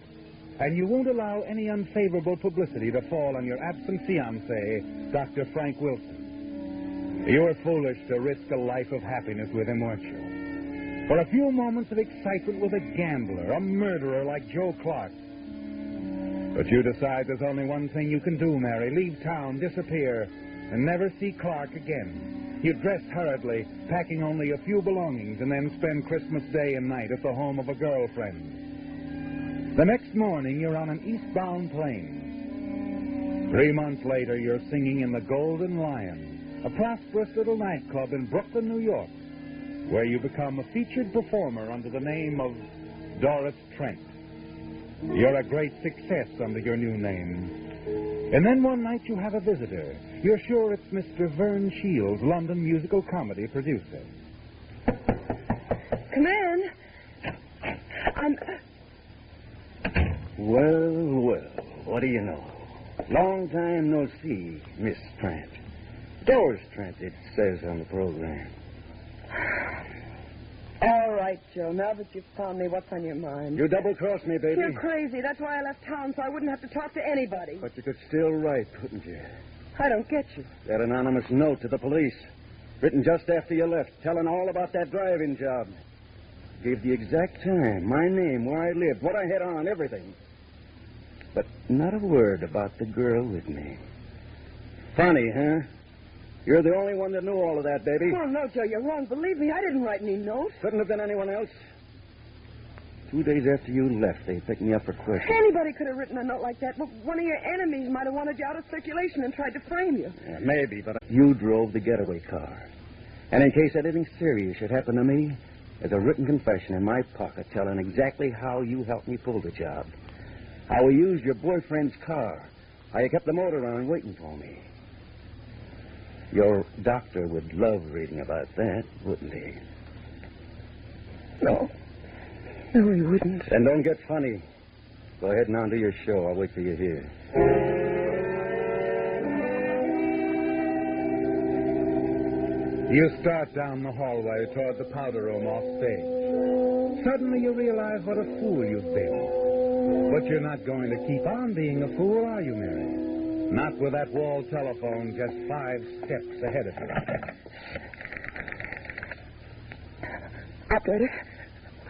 And you won't allow any unfavorable publicity to fall on your absent fiancé, Dr. Frank Wilson. You were foolish to risk a life of happiness with him, weren't you? For a few moments of excitement with a gambler, a murderer like Joe Clark. But you decide there's only one thing you can do, Mary. Leave town, disappear, and never see Clark again. You'd dress hurriedly, packing only a few belongings, and then spend Christmas Day and night at the home of a girlfriend. The next morning, you're on an eastbound plane. 3 months later, you're singing in the Golden Lion, a prosperous little nightclub in Brooklyn, New York, where you become a featured performer under the name of Doris Trent. You're a great success under your new name. And then one night you have a visitor. You're sure it's Mr. Vern Shields, London musical comedy producer. Come in. Well, what do you know? Long time no see, Miss Trent. Doris Trent, it says on the program. All right, Joe. Now that you've found me, what's on your mind? You double-crossed me, baby. You're crazy. That's why I left town, so I wouldn't have to talk to anybody. But you could still write, couldn't you? I don't get you. That anonymous note to the police, written just after you left, telling all about that driving job. Gave the exact time, my name, where I lived, what I had on, everything. But not a word about the girl with me. Funny, huh? You're the only one that knew all of that, baby. Oh, no, Joe, you're wrong. Believe me, I didn't write any note. Couldn't have been anyone else. 2 days after you left, they picked me up for questioning. Anybody could have written a note like that. Well, one of your enemies might have wanted you out of circulation and tried to frame you. Yeah, maybe, but you drove the getaway car. And in case anything serious should happen to me, there's a written confession in my pocket telling exactly how you helped me pull the job. How we used your boyfriend's car. How you kept the motor on waiting for me. Your doctor would love reading about that, wouldn't he? No. No, he wouldn't. Then don't get funny. Go ahead and on to your show. I'll wait for you here. You start down the hallway toward the powder room off stage. Suddenly you realize what a fool you've been. But you're not going to keep on being a fool, are you, Mary? Not with that wall telephone just 5 steps ahead of you. Operator.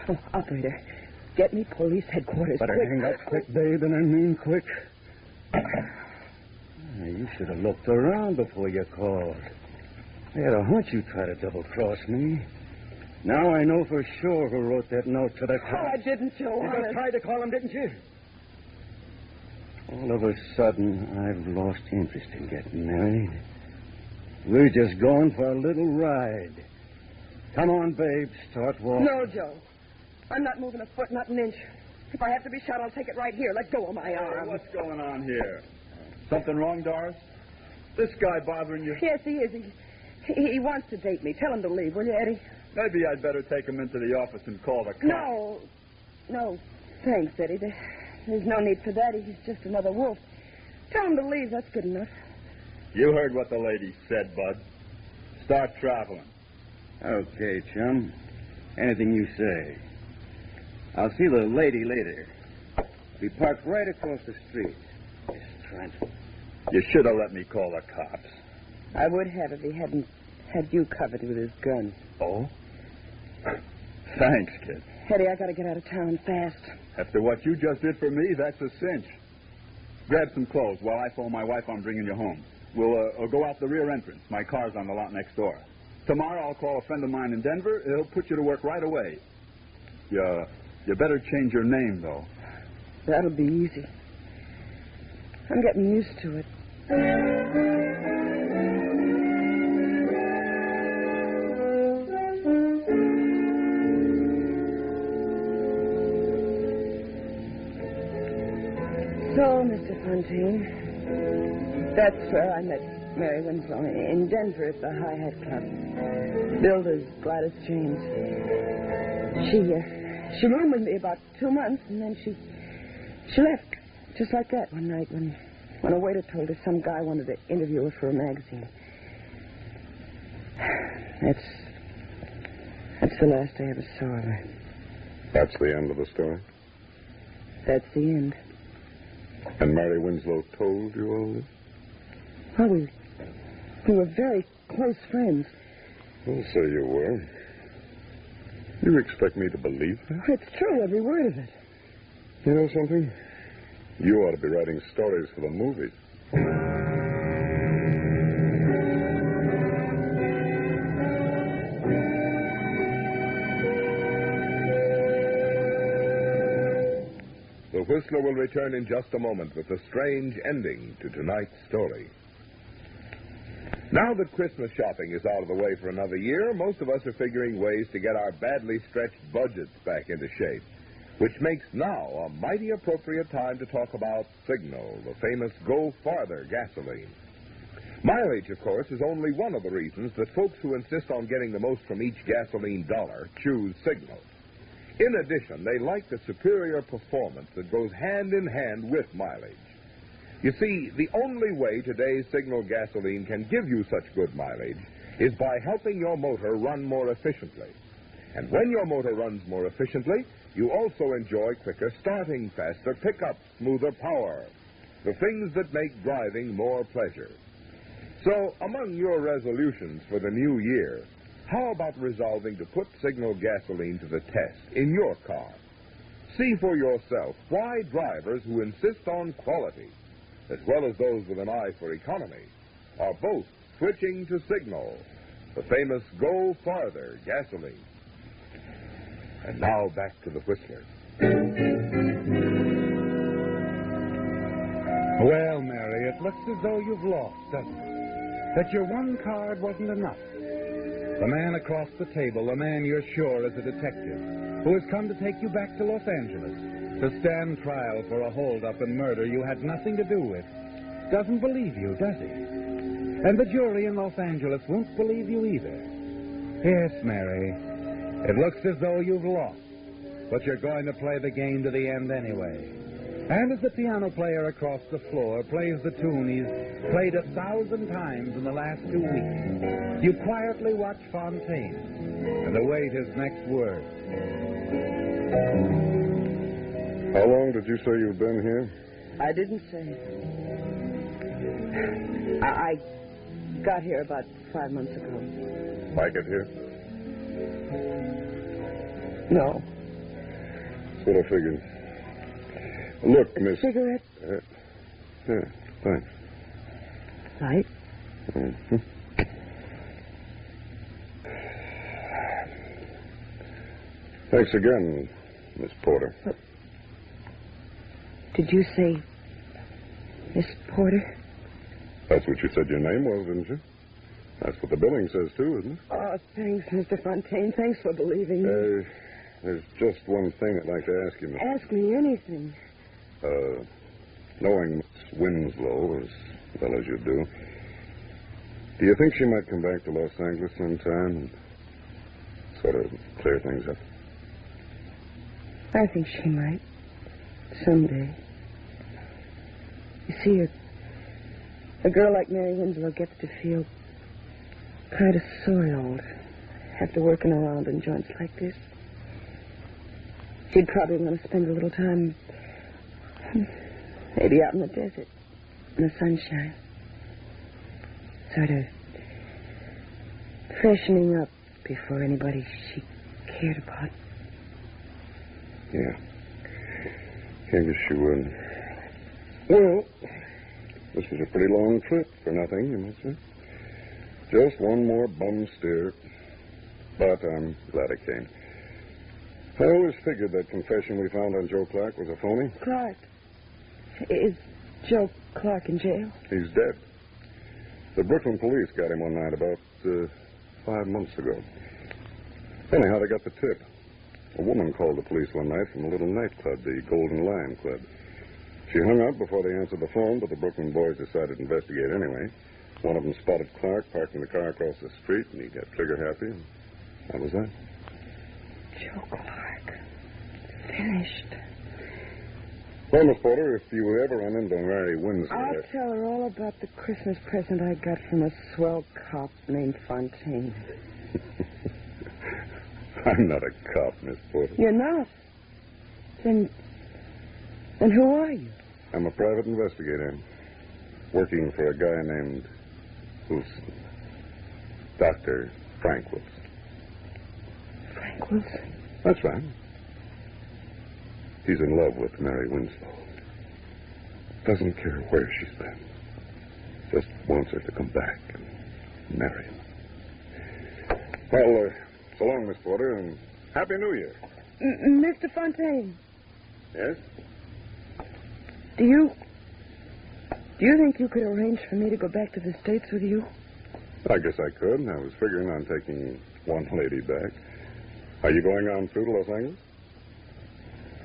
Oh, operator. Get me police headquarters. Better quick. hang up quick, babe, and I mean quick. You should have looked around before you called. I had a hunch you'd try to double-cross me. Now I know for sure who wrote that note to the cops. Oh, I didn't, Joe. You just tried to call him, didn't you? All of a sudden, I've lost interest in getting married. We're just going for a little ride. Come on, babe, start walking. No, Joe. I'm not moving a foot, not an inch. If I have to be shot, I'll take it right here. Let go of my arm. What's going on here? Something wrong, Doris? This guy bothering you? Yes, he is. He wants to date me. Tell him to leave, will you, Eddie? Maybe I'd better take him into the office and call the cops. No. Thanks, Eddie. There's no need for that. He's just another wolf. Tell him to leave. That's good enough. You heard what the lady said, Bud. Start traveling. Okay, chum. Anything you say. I'll see the lady later. We parked right across the street. Miss Trent. You should have let me call the cops. I would have if he hadn't had you covered with his gun. Oh? Thanks, kid. Eddie, I gotta get out of town fast. After what you just did for me, that's a cinch. Grab some clothes while I phone my wife I'm bringing you home. We'll go out the rear entrance. My car's on the lot next door. Tomorrow I'll call a friend of mine in Denver. He'll put you to work right away. You better change your name, though. That'll be easy. I'm getting used to it. So, Mr. Fontaine, that's where I met Mary Winslow, in Denver at the High Hat Club. Billed as Gladys James. She roomed with me about 2 months, and then she left, just like that, one night when a waiter told her some guy wanted to interview her for a magazine. That's the last I ever saw of her. That's the end of the story? That's the end. And Mary Winslow told you all this? Well, we were very close friends. Well, so you were. You expect me to believe that? It's true, every word of it. You know something? You ought to be writing stories for the movies. Whistler will return in just a moment with the strange ending to tonight's story. Now that Christmas shopping is out of the way for another year, most of us are figuring ways to get our badly stretched budgets back into shape, which makes now a mighty appropriate time to talk about Signal, the famous Go Farther gasoline. Mileage, of course, is only one of the reasons that folks who insist on getting the most from each gasoline dollar choose Signal. In addition, they like the superior performance that goes hand in hand with mileage. You see, the only way today's Signal gasoline can give you such good mileage is by helping your motor run more efficiently. And when your motor runs more efficiently, you also enjoy quicker starting, faster pickup, smoother power, the things that make driving more pleasure. So, among your resolutions for the new year, how about resolving to put Signal gasoline to the test in your car? See for yourself why drivers who insist on quality, as well as those with an eye for economy, are both switching to Signal, the famous Go Farther gasoline. And now back to the Whistler. Well, Mary, it looks as though you've lost, doesn't it? That your one card wasn't enough. The man across the table, the man you're sure is a detective, who has come to take you back to Los Angeles to stand trial for a hold-up and murder you had nothing to do with, doesn't believe you, does he? And the jury in Los Angeles won't believe you either. Yes, Mary, it looks as though you've lost, but you're going to play the game to the end anyway. And as the piano player across the floor plays the tune he's played 1,000 times in the last 2 weeks, you quietly watch Fontaine and await his next word. How long did you say you've been here? I didn't say. I got here about 5 months ago. Like it here? No. That's what I figured. Look, Miss... Cigarette? Yeah, thanks. Light? Mm-hmm. Thanks again, Miss Porter. What? Did you say Miss Porter? That's what you said your name was, didn't you? That's what the billing says, too, isn't it? Oh, thanks, Mr. Fontaine. Thanks for believing me. There's just one thing I'd like to ask you, Miss. Ask me anything. Knowing Miss Winslow as well as you do you think she might come back to Los Angeles sometime and sort of clear things up? I think she might. Someday. You see, a girl like Mary Winslow gets to feel kind of soiled after working around in joints like this. She'd probably want to spend a little time maybe out in the desert, in the sunshine. Sort of freshening up before anybody she cared about. Yeah. I guess she would. Well, this was a pretty long trip for nothing, you might say. Just one more bum steer. But I'm glad it came. I always figured that confession we found on Joe Clark was a phony. Clark? Is Joe Clark in jail? He's dead. The Brooklyn police got him one night about 5 months ago. Anyhow, they got the tip. A woman called the police one night from a little nightclub, the Golden Lion Club. She hung up before they answered the phone, but the Brooklyn boys decided to investigate anyway. One of them spotted Clark parking the car across the street, and he got trigger happy, and that was that. Joe Clark. Finished. Well, Miss Porter, if you ever run into Mary Winslow... I'll tell her all about the Christmas present I got from a swell cop named Fontaine. I'm not a cop, Miss Porter. You're not? Then who are you? I'm a private investigator, working for a guy named Wilson. Dr. Frank Wilson. Frank Wilson? That's right. He's in love with Mary Winslow. Doesn't care where she's been. Just wants her to come back and marry him. Well, so long, Miss Porter, and Happy New Year. Mr. Fontaine. Yes? Do you think you could arrange for me to go back to the States with you? I guess I could. I was figuring on taking one lady back. Are you going on through to Los Angeles?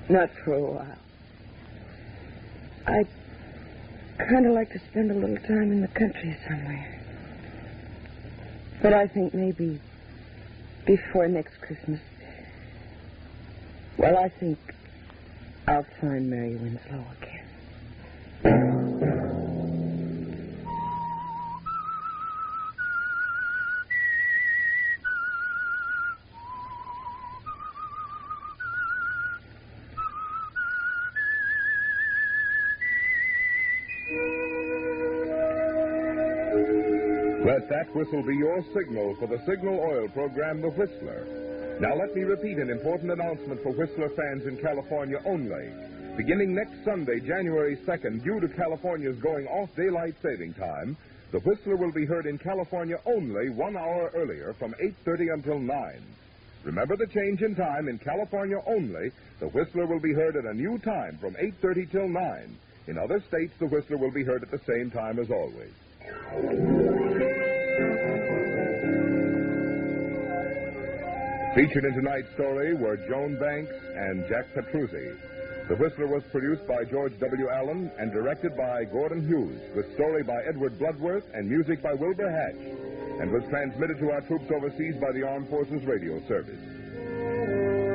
Not for a while. I'd kind of like to spend a little time in the country somewhere. But I think maybe before next Christmas. Well, I think I'll find Mary Winslow again. Let that whistle be your signal for the Signal Oil program, The Whistler. Now let me repeat an important announcement for Whistler fans in California only. Beginning next Sunday, January 2nd, due to California's going off daylight saving time, The Whistler will be heard in California only 1 hour earlier from 8:30 until 9. Remember the change in time in California only. The Whistler will be heard at a new time from 8:30 till 9. In other states, The Whistler will be heard at the same time as always. Featured in tonight's story were Joan Banks and Jack Petruzzi. The Whistler was produced by George W. Allen and directed by Gordon Hughes, with story by Edward Bloodworth and music by Wilbur Hatch, and was transmitted to our troops overseas by the Armed Forces Radio Service.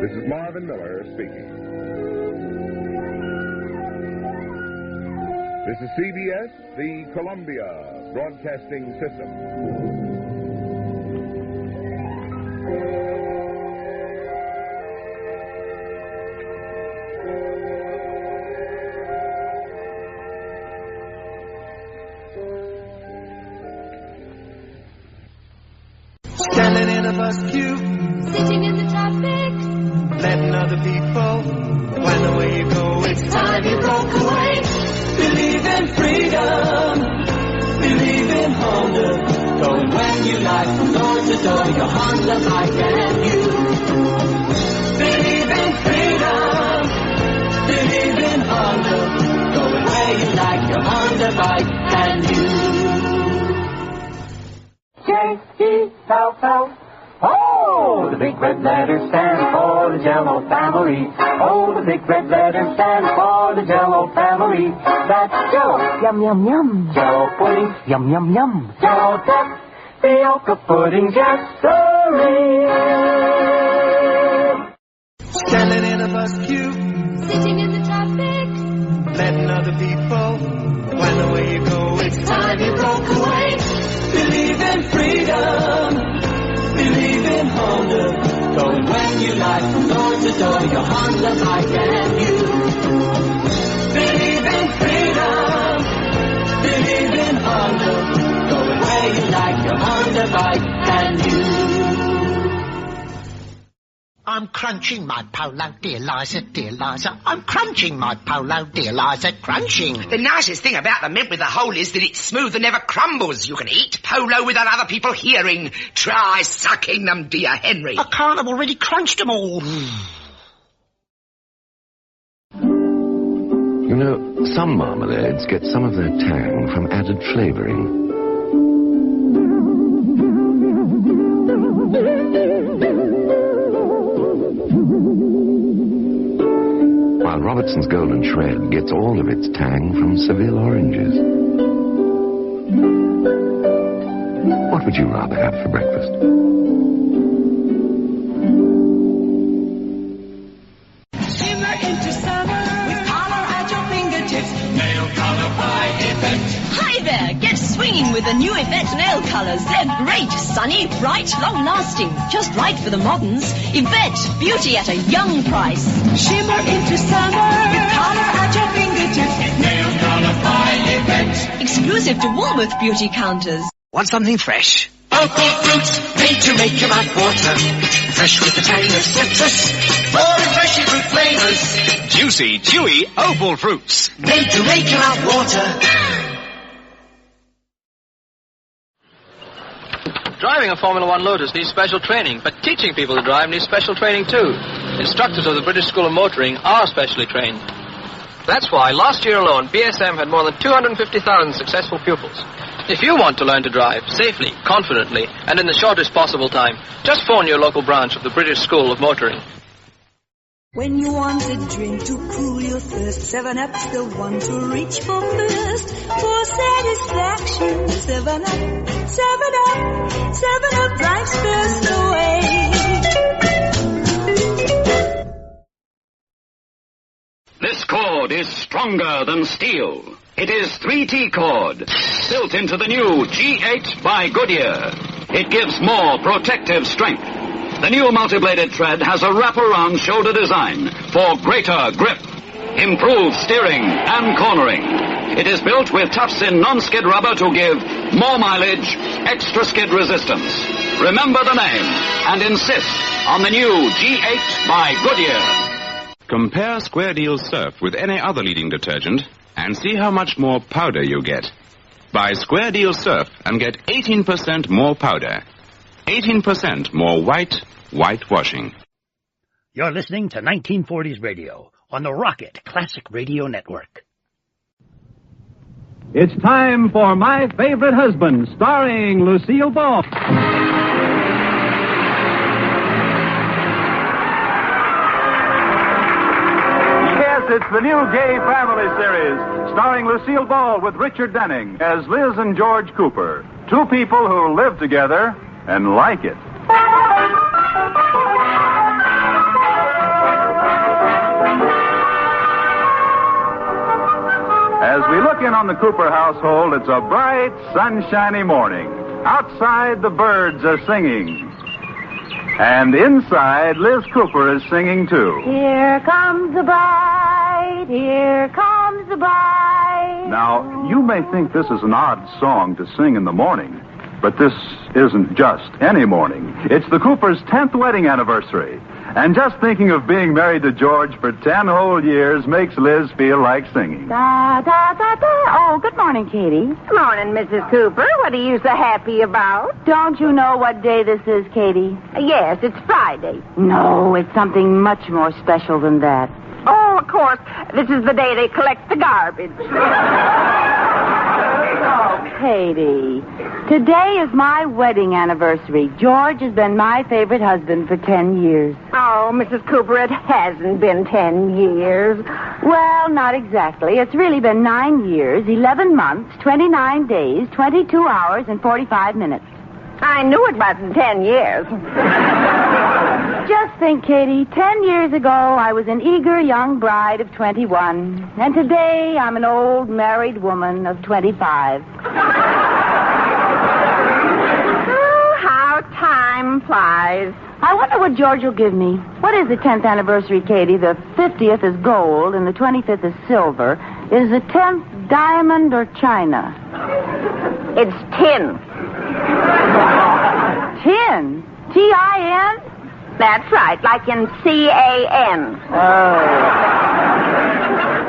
This is Marvin Miller speaking. This is CBS, the Columbia Broadcasting System. Standing in a bus queue, Sitting in the traffic, letting other people plan the way you go. It's time you broke away. Believe in freedom, believe in Honda. Going when you like, from door to door, your Honda bike and you. Believe in freedom, believe in Honda. Going where you like, your Honda bike and you. J-E-L-L. Oh, the big red letters stand for the Jell-O family. Oh, the big red letters stand for the Jell-O family. That's Jell-O. Yum, yum, yum. Jell-O pudding. Yum, yum, yum. Jell-O duck. Fioca pudding. Yes, sirree. Standing in a bus queue. sitting in the traffic, letting other people plan the way you go. It's time you broke away. Believe in freedom. Believe in Honda. Going when you like, from door to door, your Honda bike and you. Believe in freedom. Believe in Honda. Going where you like, your Honda bike and you. I'm crunching my polo, dear Liza, dear Liza. I'm crunching my polo, dear Liza, crunching. The nicest thing about the mint with the hole is that it's smooth and never crumbles. You can eat polo without other people hearing. Try sucking them, dear Henry. I can't, I've already crunched them all. You know, some marmalades get some of their tang from added flavouring. While Robertson's Golden Shred gets all of its tang from Seville oranges. What would you rather have for breakfast? Shimmer into summer with color at your fingertips. Nail color by Yvette. Hi there, get swinging with the new Yvette nail colors. They're great, sunny, bright, long-lasting. Just right for the moderns. Yvette, beauty at a young price. Shimmer into summer with color at your fingertips. Nail color by Yvette. Exclusive to Woolworth beauty counters. Want something fresh? Opal fruits made to make your mouth water. Fresh with the tang of citrus. More refreshing fruit flavors. Juicy, chewy Opal fruits. Made to make your mouth water. Driving a Formula One Lotus needs special training, but teaching people to drive needs special training too. Instructors of the British School of Motoring are specially trained. That's why last year alone, BSM had more than 250,000 successful pupils. If you want to learn to drive safely, confidently, and in the shortest possible time, just phone your local branch of the British School of Motoring. When you want a drink to cool your thirst, 7-Up's the one to reach for first. For satisfaction, 7-Up, 7-Up, 7-Up drives thirst away. This cord is stronger than steel. It is 3T cord, built into the new G8 by Goodyear. It gives more protective strength. The new multi-bladed thread has a wraparound shoulder design for greater grip, improved steering and cornering. It is built with tufts-in non-skid rubber to give more mileage, extra skid resistance. Remember the name and insist on the new G8 by Goodyear. Compare Square Deal Surf with any other leading detergent and see how much more powder you get. Buy Square Deal Surf and get 18% more powder. 18% more whitewashing. You're listening to 1940s Radio on the Rocket Classic Radio Network. It's time for My Favorite Husband, starring Lucille Ball. It's the new Gay Family series, starring Lucille Ball with Richard Denning as Liz and George Cooper, two people who live together and like it. As we look in on the Cooper household, it's a bright, sunshiny morning. Outside, the birds are singing. And inside, Liz Cooper is singing, too. Here comes the bride, here comes the bride. Now, you may think this is an odd song to sing in the morning, but this isn't just any morning. It's the Coopers' 10th wedding anniversary. And just thinking of being married to George for 10 whole years makes Liz feel like singing. Da, da, da, da. Oh, good morning, Katie. Good morning, Mrs. Cooper. What are you so happy about? Don't you know what day this is, Katie? Yes, it's Friday. No, it's something much more special than that. Oh, of course. This is the day they collect the garbage. Oh, Katie. Today is my wedding anniversary. George has been my favorite husband for 10 years. Oh, Mrs. Cooper, it hasn't been 10 years. Well, not exactly. It's really been 9 years, 11 months, 29 days, 22 hours, and 45 minutes. I knew it wasn't 10 years. Just think, Katie, 10 years ago, I was an eager young bride of 21. And today, I'm an old married woman of 25. Oh, how time flies. I wonder what George will give me. What is the 10th anniversary, Katie? The 50th is gold and the 25th is silver. Is the 10th diamond or china? It's tin. Tin? T-I-N? That's right, like in C-A-N. Oh.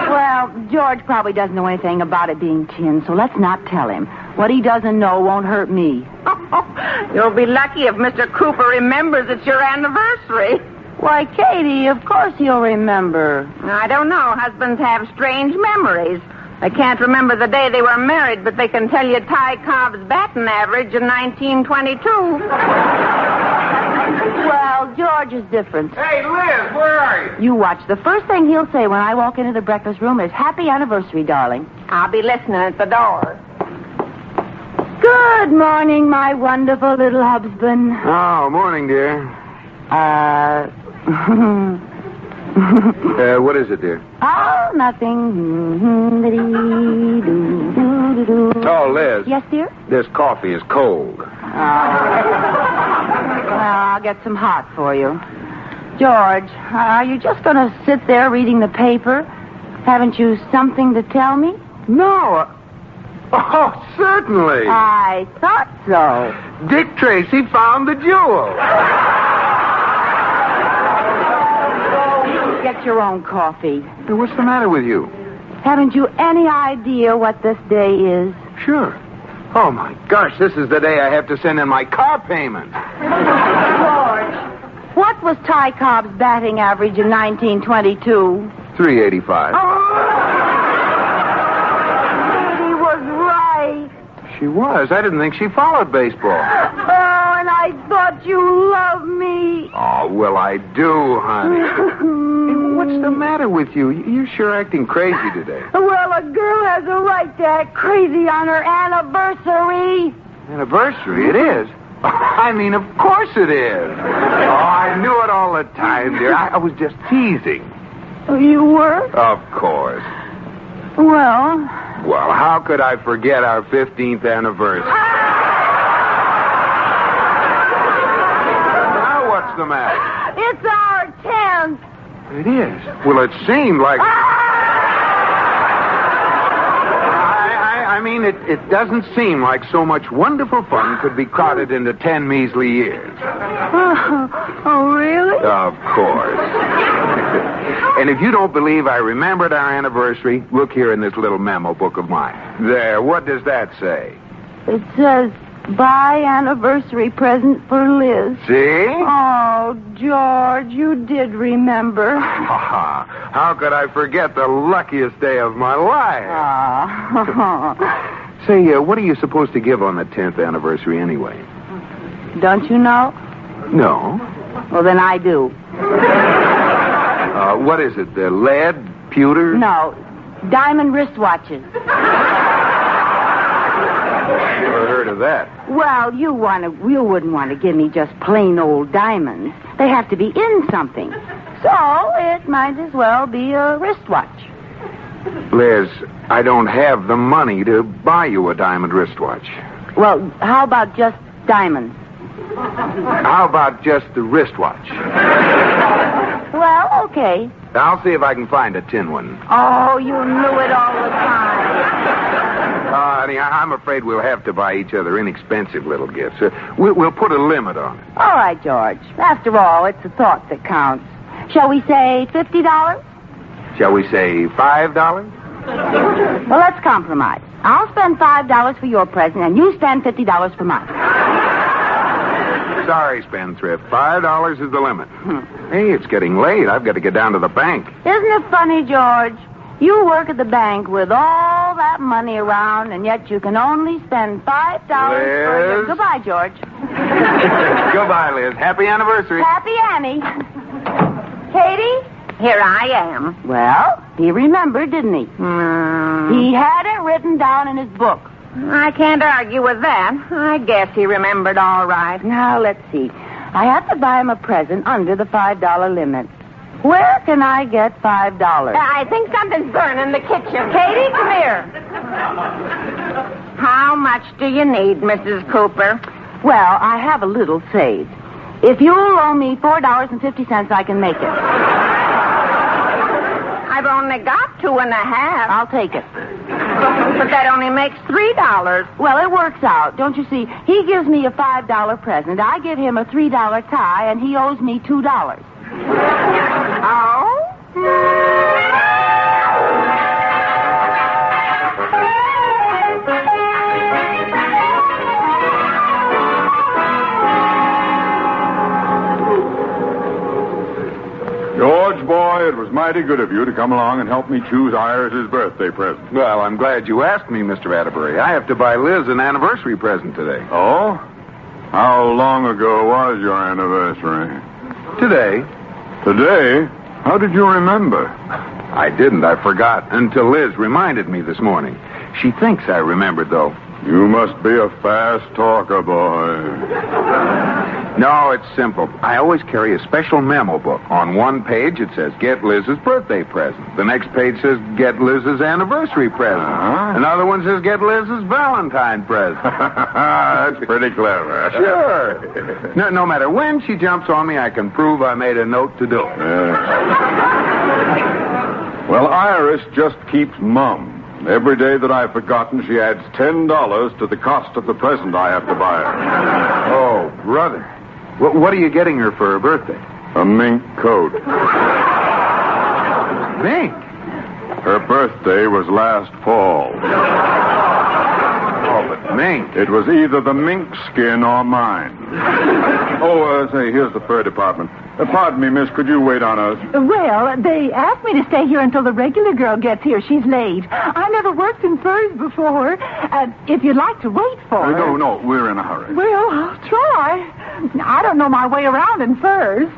Well, George probably doesn't know anything about it being tin, so let's not tell him. What he doesn't know won't hurt me. You'll be lucky if Mr. Cooper remembers it's your anniversary. Why, Katie, of course he'll remember. I don't know. Husbands have strange memories. They can't remember the day they were married, but they can tell you Ty Cobb's batting average in 1922. Well, George is different. Hey, Liz, where are you? You watch. The first thing he'll say when I walk into the breakfast room is, "Happy anniversary, darling." I'll be listening at the door. Good morning, my wonderful little husband. Oh, morning, dear. What is it, dear? Oh, nothing. Oh, Liz. Yes, dear? This coffee is cold. Well, I'll get some hot for you. George, are you just going to sit there reading the paper? Haven't you something to tell me? No. Oh, certainly. I thought so. Dick Tracy found the jewel. Get your own coffee. Hey, what's the matter with you? Haven't you any idea what this day is? Sure. Oh, my gosh, this is the day I have to send in my car payment. George, what was Ty Cobb's batting average in 1922? 385. Oh! she was. I didn't think she followed baseball. Oh, and I thought you loved me. Oh, well, I do, honey. Hey, what's the matter with you? You're sure acting crazy today. Well, a girl has a right to act crazy on her anniversary. Anniversary? It is? I mean, of course it is. Oh, I knew it all the time, dear. I was just teasing. You were? Of course. Well, how could I forget our 15th anniversary? Now what's the matter? it's our 10th. It is. Well, it seemed like... I mean, it doesn't seem like so much wonderful fun could be crowded into 10 measly years. Oh, really? Of course. And if you don't believe I remembered our anniversary, look here in this little memo book of mine. There, what does that say? It says, buy anniversary present for Liz. See? Oh, George, you did remember. How could I forget the luckiest day of my life? Say, what are you supposed to give on the 10th anniversary anyway? Don't you know? No. Well, then I do. What is it? Lead? Pewter? No. Diamond wristwatches. Never heard of that. Well, you wouldn't want to give me just plain old diamonds. They have to be in something. So it might as well be a wristwatch. Liz, I don't have the money to buy you a diamond wristwatch. Well, how about just diamonds? How about just the wristwatch? Well, okay. I'll see if I can find a tin one. Oh, you knew it all the time. Honey, I'm afraid we'll have to buy each other inexpensive little gifts. We'll put a limit on it. All right, George. After all, it's the thought that counts. Shall we say $50? Shall we say $5? Well, let's compromise. I'll spend $5 for your present, and you spend $50 for mine. Sorry, spendthrift. $5 is the limit. Hey, it's getting late. I've got to get down to the bank. Isn't it funny, George? You work at the bank with all that money around, and yet you can only spend $5 for your... Goodbye, George. Goodbye, Liz. Happy anniversary. Happy Annie. Katie, here I am. Well, he remembered, didn't he? He had it written down in his book. I can't argue with that. I guess he remembered all right. Now, let's see. I have to buy him a present under the $5 limit. Where can I get $5? I think something's burning in the kitchen. Katie, come here. How much do you need, Mrs. Cooper? Well, I have a little saved. If you'll owe me $4.50, I can make it. I've only got $2.50. I'll take it. But that only makes $3. Well, it works out. Don't you see? He gives me a $5 present. I give him a $3 tie, and he owes me $2. Oh? George, boy, it was mighty good of you to come along and help me choose Iris's birthday present. Well, I'm glad you asked me, Mr. Atterbury. I have to buy Liz an anniversary present today. Oh? How long ago was your anniversary? Today. Today? How did you remember? I didn't. I forgot until Liz reminded me this morning. She thinks I remembered, though. You must be a fast talker, boy. No, it's simple. I always carry a special memo book. On one page, it says, get Liz's birthday present. The next page says, get Liz's anniversary present. Another one says, get Liz's Valentine present. That's pretty clever. Sure. No matter when she jumps on me, I can prove I made a note to do it. Well, Iris just keeps mum. Every day that I've forgotten, she adds $10 to the cost of the present I have to buy her. Oh, brother. What are you getting her for her birthday? A mink coat. Mink? Her birthday was last fall. Oh, but mink. It was either the mink skin or mine. Say, here's the fur department. Pardon me, miss. Could you wait on us? Well, they asked me to stay here until the regular girl gets here. She's late. I never worked in furs before. If you'd like to wait for her... No, we're in a hurry. Well, I'll try. I don't know my way around in furs.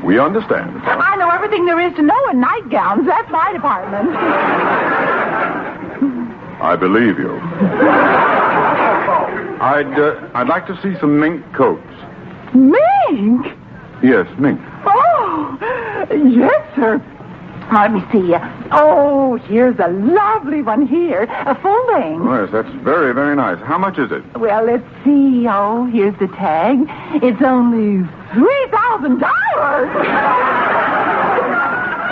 We understand. I know everything there is to know in nightgowns. That's my department. I believe you. I'd like to see some mink coats. Mink? Yes, mink. Oh, yes, sir. Let me see. Oh, here's a lovely one here. A full length. Oh, yes, that's very, very nice. How much is it? Well, let's see. Oh, here's the tag. It's only $3,000.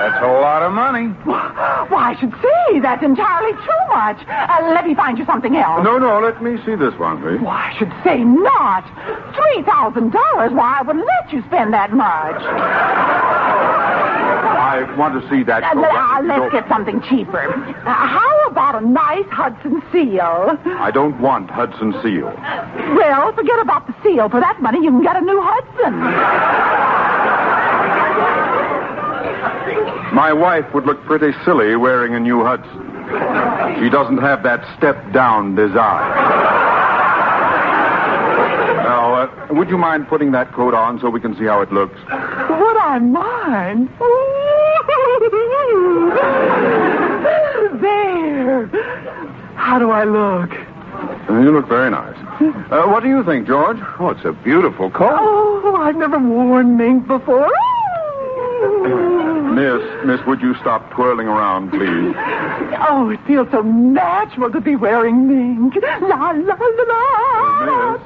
That's a lot of money. Why, I should say that's entirely too much. Let me find you something else. No, let me see this one, please. Why, I should say not. $3,000. Why, I wouldn't let you spend that much. I want to see that. Let's get something cheaper. How about a nice Hudson seal? I don't want Hudson seal. Well, forget about the seal. For that money, you can get a new Hudson. My wife would look pretty silly wearing a new Hudson. She doesn't have that step-down design. Now, would you mind putting that coat on so we can see how it looks? Would I mind? There. How do I look? You look very nice. What do you think, George? Oh, it's a beautiful coat. Oh, I've never worn mink before. Miss, would you stop twirling around, please? Oh, it feels so natural to be wearing mink. La, la, la, la.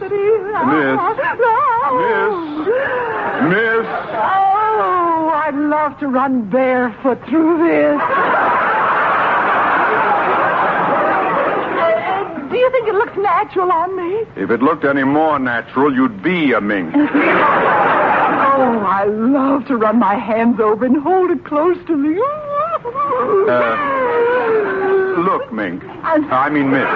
Miss. Oh, I'd love to run barefoot through this. Do you think it looks natural on me? If it looked any more natural, you'd be a mink. Oh, I love to run my hands over and hold it close to me. Look, mink. I mean, miss.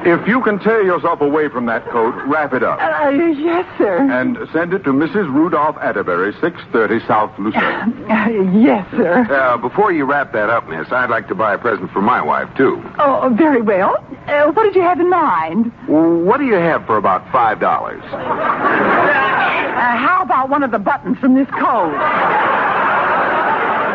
If you can tear yourself away from that coat, wrap it up. Yes, sir. And send it to Mrs. Rudolph Atterbury, 630 South Lucerne. Yes, sir. Before you wrap that up, miss, I'd like to buy a present for my wife, too. Oh, very well. What did you have in mind? What do you have for about $5? How about one of the buttons from this coat?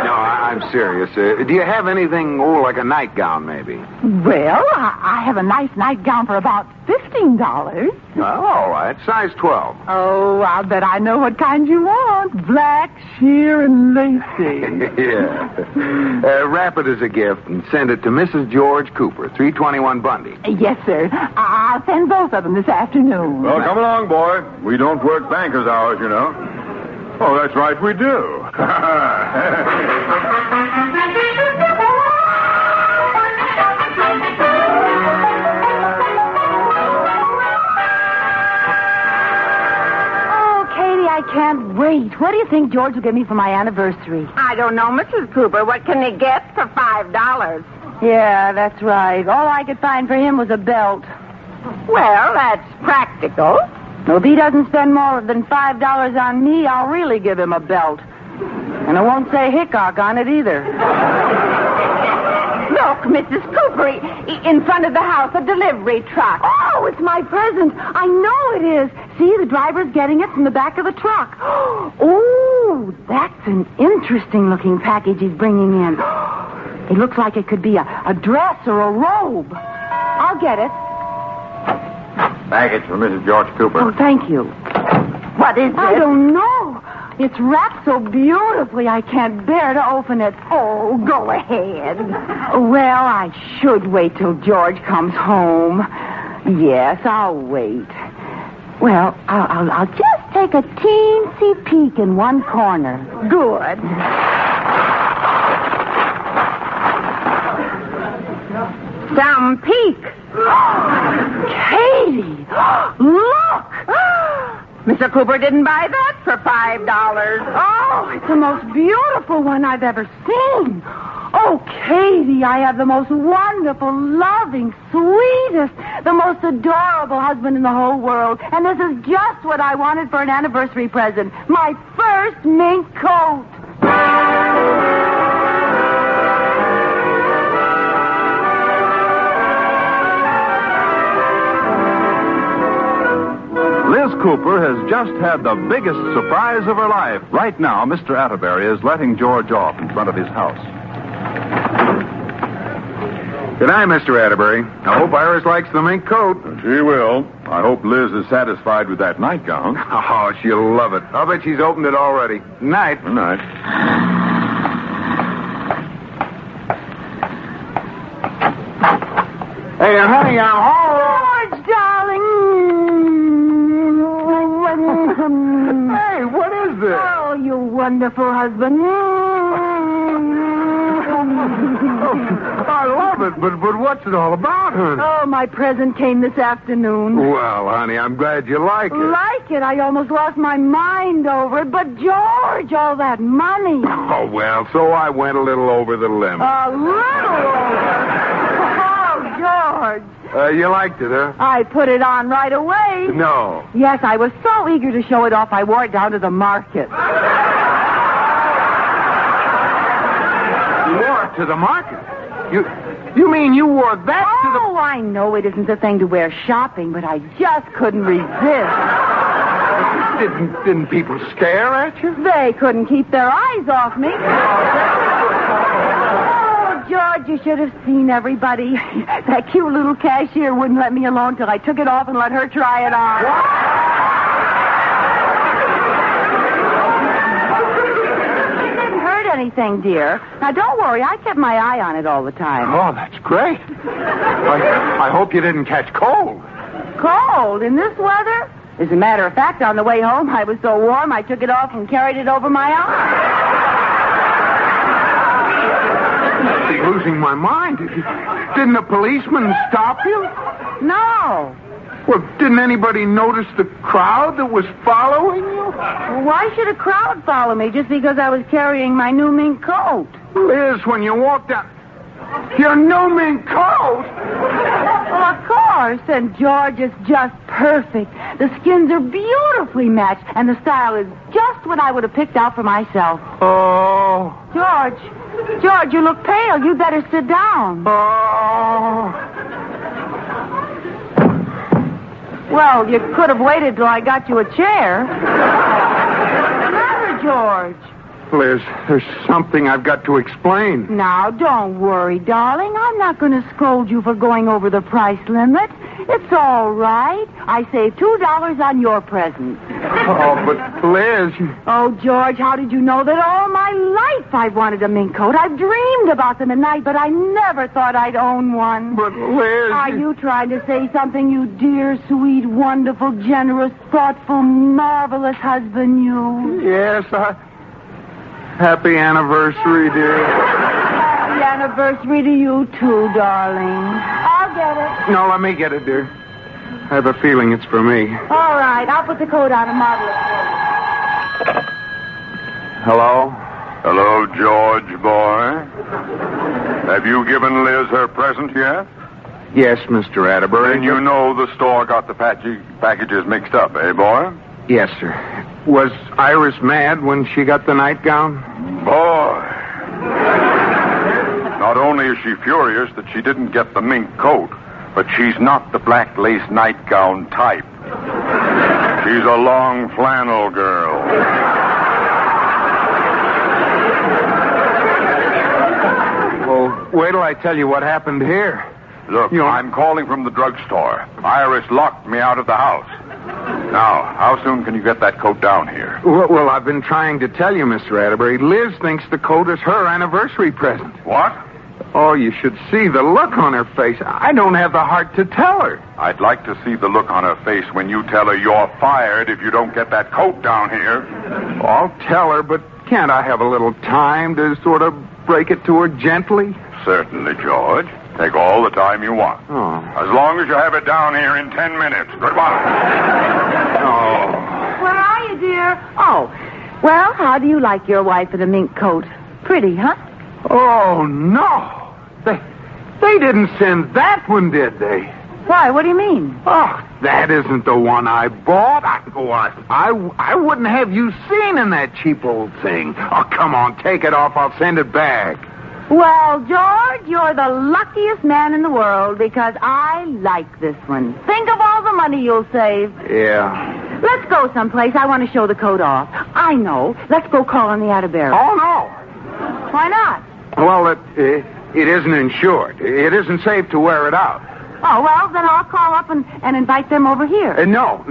No, I'm serious. Do you have anything, like a nightgown, maybe? Well, I have a nice nightgown for about $15. Oh, all right. Size 12. Oh, I'll bet I know what kind you want. Black, sheer, and lacy. Yeah. Wrap it as a gift and send it to Mrs. George Cooper, 321 Bundy. Yes, sir. I'll send both of them this afternoon. Well, come along, boy. We don't work banker's hours, you know. Oh, that's right, we do. I can't wait. What do you think George will give me for my anniversary? I don't know, Mrs. Cooper. What can he get for $5? Yeah, that's right. All I could find for him was a belt. Well, that's practical. Well, if he doesn't spend more than $5 on me, I'll really give him a belt. And I won't say Hickok on it either. Look, Mrs. Cooper, in front of the house, a delivery truck. Oh, it's my present. I know it is. See, the driver's getting it from the back of the truck. Oh, that's an interesting-looking package he's bringing in. It looks like it could be a dress or a robe. I'll get it. Package for Mrs. George Cooper. Oh, thank you. What is it? I don't know. It's wrapped so beautifully I can't bear to open it. Oh, go ahead. Well, I should wait till George comes home. Yes, I'll wait. Well, I'll just take a teensy peek in one corner. Good. Some peek. Katie! Look! Mr. Cooper didn't buy that for $5. Oh, it's the most beautiful one I've ever seen. Oh, Katie, I have the most wonderful, loving, sweetest, the most adorable husband in the whole world. And this is just what I wanted for an anniversary present. My first mink coat. Liz Cooper has just had the biggest surprise of her life. Right now, Mr. Atterbury is letting George off in front of his house. Good night, Mr. Atterbury. I hope Iris likes the mink coat. She will. I hope Liz is satisfied with that nightgown. Oh, she'll love it. I'll bet she's opened it already. Night. Good night. Hey, honey, I'm home. George, darling. Hey, what is this? Oh, you wonderful husband. I love it, but what's it all about, honey? Oh, my present came this afternoon. Well, honey, I'm glad you like it. Like it? I almost lost my mind over it. But, George, all that money. Oh, well, so I went a little over the limit. A little over? Oh, George. You liked it, huh? I put it on right away. No. Yes, I was so eager to show it off, I wore it down to the market. You wore it to the market? You mean you wore that to the... Oh, I know it isn't the thing to wear shopping, but I just couldn't resist. Didn't people stare at you? They couldn't keep their eyes off me. Oh, George, you should have seen everybody. That cute little cashier wouldn't let me alone till I took it off and let her try it on. Anything, dear. Now, don't worry. I kept my eye on it all the time. Oh, that's great. I hope you didn't catch cold. Cold? In this weather? As a matter of fact, on the way home, I was so warm, I took it off and carried it over my arm. I'm losing my mind. Didn't a policeman stop you? No. Well, didn't anybody notice the crowd that was following you? Why should a crowd follow me just because I was carrying my new mink coat? Liz, when you walked down... Your new mink coat? Well, of course. And George is just perfect. The skins are beautifully matched, and the style is just what I would have picked out for myself. Oh. George, you look pale. You better sit down. Oh. Well, you could have waited till I got you a chair. What's the matter, George? Liz, there's something I've got to explain. Now, don't worry, darling. I'm not going to scold you for going over the price limit. It's all right. I saved $2 on your present. Oh, but Liz... Oh, George, how did you know that all my life I've wanted a mink coat? I've dreamed about them at night, but I never thought I'd own one. But, Liz... Are you trying to say something, you dear, sweet, wonderful, generous, thoughtful, marvelous husband, you? Yes, Happy anniversary, dear. Happy anniversary to you, too, darling. I'll get it. No, let me get it, dear. I have a feeling it's for me. All right, I'll put the coat on and model it for you. Hello? Hello, George, boy. Have you given Liz her present yet? Yes, Mr. Atterbury. Then you know the store got the packages mixed up, eh, boy? Yes, sir. Was Iris mad when she got the nightgown? Boy. Not only is she furious that she didn't get the mink coat, but she's not the black lace nightgown type. She's a long flannel girl. Well, wait till I tell you what happened here. Look, I'm calling from the drugstore. Iris locked me out of the house. Now, how soon can you get that coat down here? Well, I've been trying to tell you, Mr. Atterbury. Liz thinks the coat is her anniversary present. What? Oh, you should see the look on her face. I don't have the heart to tell her. I'd like to see the look on her face when you tell her you're fired if you don't get that coat down here. I'll tell her, but can't I have a little time to sort of break it to her gently? Certainly, George. Take all the time you want. Oh. As long as you have it down here in 10 minutes. Goodbye. Oh. Where are you, dear? Oh, well, how do you like your wife in a mink coat? Pretty, huh? Oh, no. They didn't send that one, did they? Why? What do you mean? Oh, that isn't the one I bought. I wouldn't have you seen in that cheap old thing. Oh, come on, take it off. I'll send it back. Well, George, you're the luckiest man in the world because I like this one. Think of all the money you'll save. Yeah. Let's go someplace. I want to show the coat off. I know. Let's go call on the Atterbury. Oh, no. Why not? Well, it isn't insured. It isn't safe to wear it out. Oh, well, then I'll call up and invite them over here. No.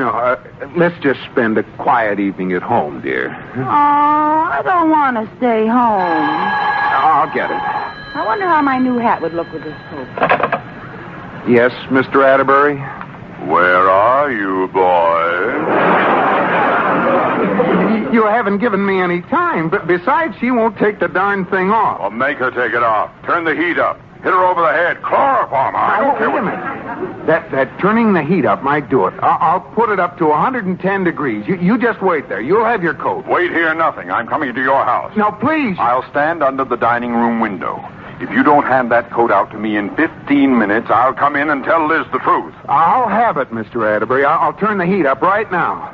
Let's just spend a quiet evening at home, dear. Oh, I don't want to stay home. I'll get it. I wonder how my new hat would look with this coat. Yes, Mr. Atterbury? Where are you, boy? You haven't given me any time, but besides, she won't take the darn thing off. Well, make her take it off. Turn the heat up. Hit her over the head. Chloroform. I don't care wait a minute. That turning the heat up might do it. I'll put it up to 110 degrees. You just wait there. You'll have your coat. Wait here, nothing. I'm coming to your house. Now, please. I'll stand under the dining room window. If you don't hand that coat out to me in 15 minutes, I'll come in and tell Liz the truth. I'll have it, Mr. Atterbury. I'll turn the heat up right now.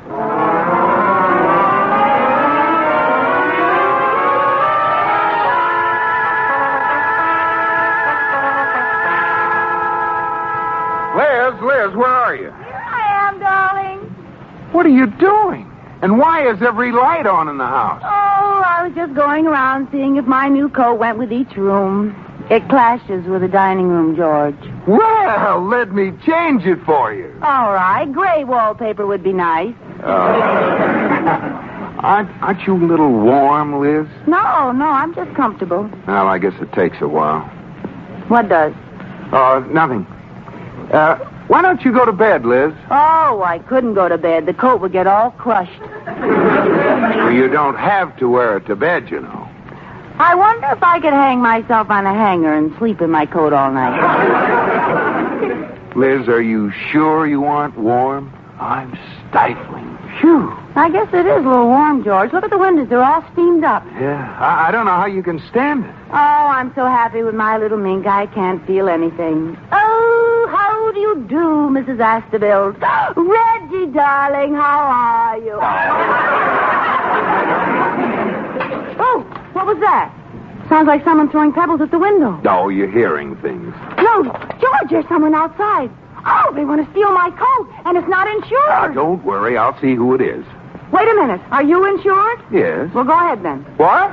Liz, where are you? Here I am, darling. What are you doing? And why is every light on in the house? Oh, I was just going around seeing if my new coat went with each room. It clashes with the dining room, George. Well, let me change it for you. All right. Gray wallpaper would be nice. Aren't you a little warm, Liz? No, I'm just comfortable. Well, I guess it takes a while. What does? Nothing. Why don't you go to bed, Liz? Oh, I couldn't go to bed. The coat would get all crushed. Well, you don't have to wear it to bed, you know. I wonder if I could hang myself on a hanger and sleep in my coat all night. Liz, are you sure you aren't warm? I'm stifling. Phew. I guess it is a little warm, George. Look at the windows. They're all steamed up. Yeah, I don't know how you can stand it. Oh, I'm so happy with my little mink, I can't feel anything. Oh, how do you do, Mrs. Astorbilt? Reggie, darling, how are you? Oh, what was that? Sounds like someone throwing pebbles at the window. Oh, you're hearing things. No, George, there's someone outside. Oh, they want to steal my coat, and it's not insured. Don't worry, I'll see who it is. Wait a minute. Are you insured? Yes. Well, go ahead then. What?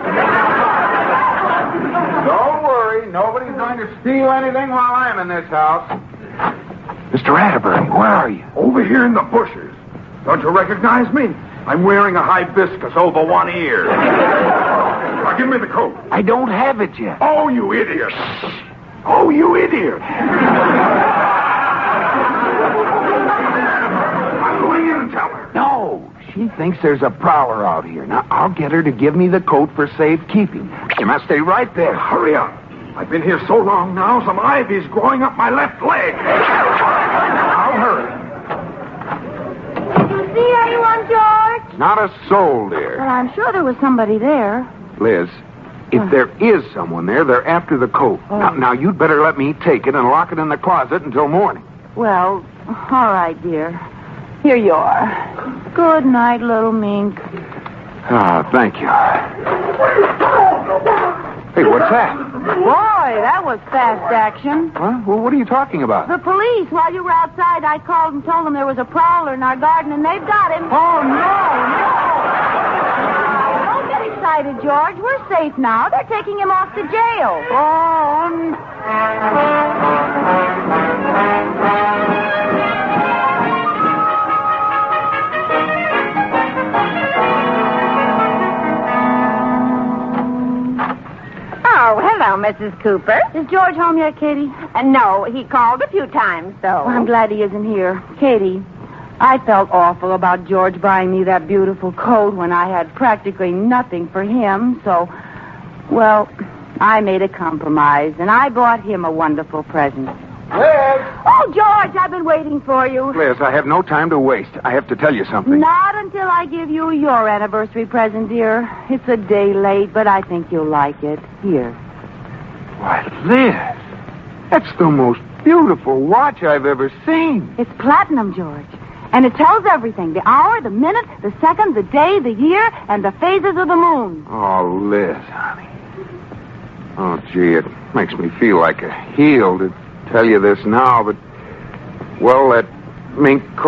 Don't worry, nobody's going to steal anything while I'm in this house. Mr. Atterbury, where are you? Over here in the bushes. Don't you recognize me? I'm wearing a hibiscus over one ear. Now, give me the coat. I don't have it yet. Oh, you idiot. Oh, you idiot. I'm going in and tell her. No, she thinks there's a prowler out here. Now, I'll get her to give me the coat for safekeeping. You must stay right there. Hurry up. I've been here so long now, some ivy's growing up my left leg. I'll hurry. Did you see anyone, George? Not a soul, dear. Well, I'm sure there was somebody there. Liz, if there is someone there, they're after the coat. Oh. Now, you'd better let me take it and lock it in the closet until morning. Well, all right, dear. Here you are. Good night, little mink. Thank you. Hey, what's that? Boy, that was fast action. Huh? Well, what are you talking about? The police, while you were outside, I called and told them there was a prowler in our garden, and they've got him. Oh, no. Don't get excited, George. We're safe now. They're taking him off to jail. Oh, hello, Mrs. Cooper. Is George home yet, Katie? No, he called a few times, though. Well, I'm glad he isn't here. Katie, I felt awful about George buying me that beautiful coat when I had practically nothing for him, so, well, I made a compromise, and I bought him a wonderful present. Liz! Oh, George, I've been waiting for you. Liz, I have no time to waste. I have to tell you something. Not until I give you your anniversary present, dear. It's a day late, but I think you'll like it. Here. Why, Liz, that's the most beautiful watch I've ever seen. It's platinum, George. And it tells everything. The hour, the minute, the second, the day, the year, and the phases of the moon. Oh, Liz, honey. Oh, gee, it makes me feel like a heel to tell you this now, but, well, that mink coat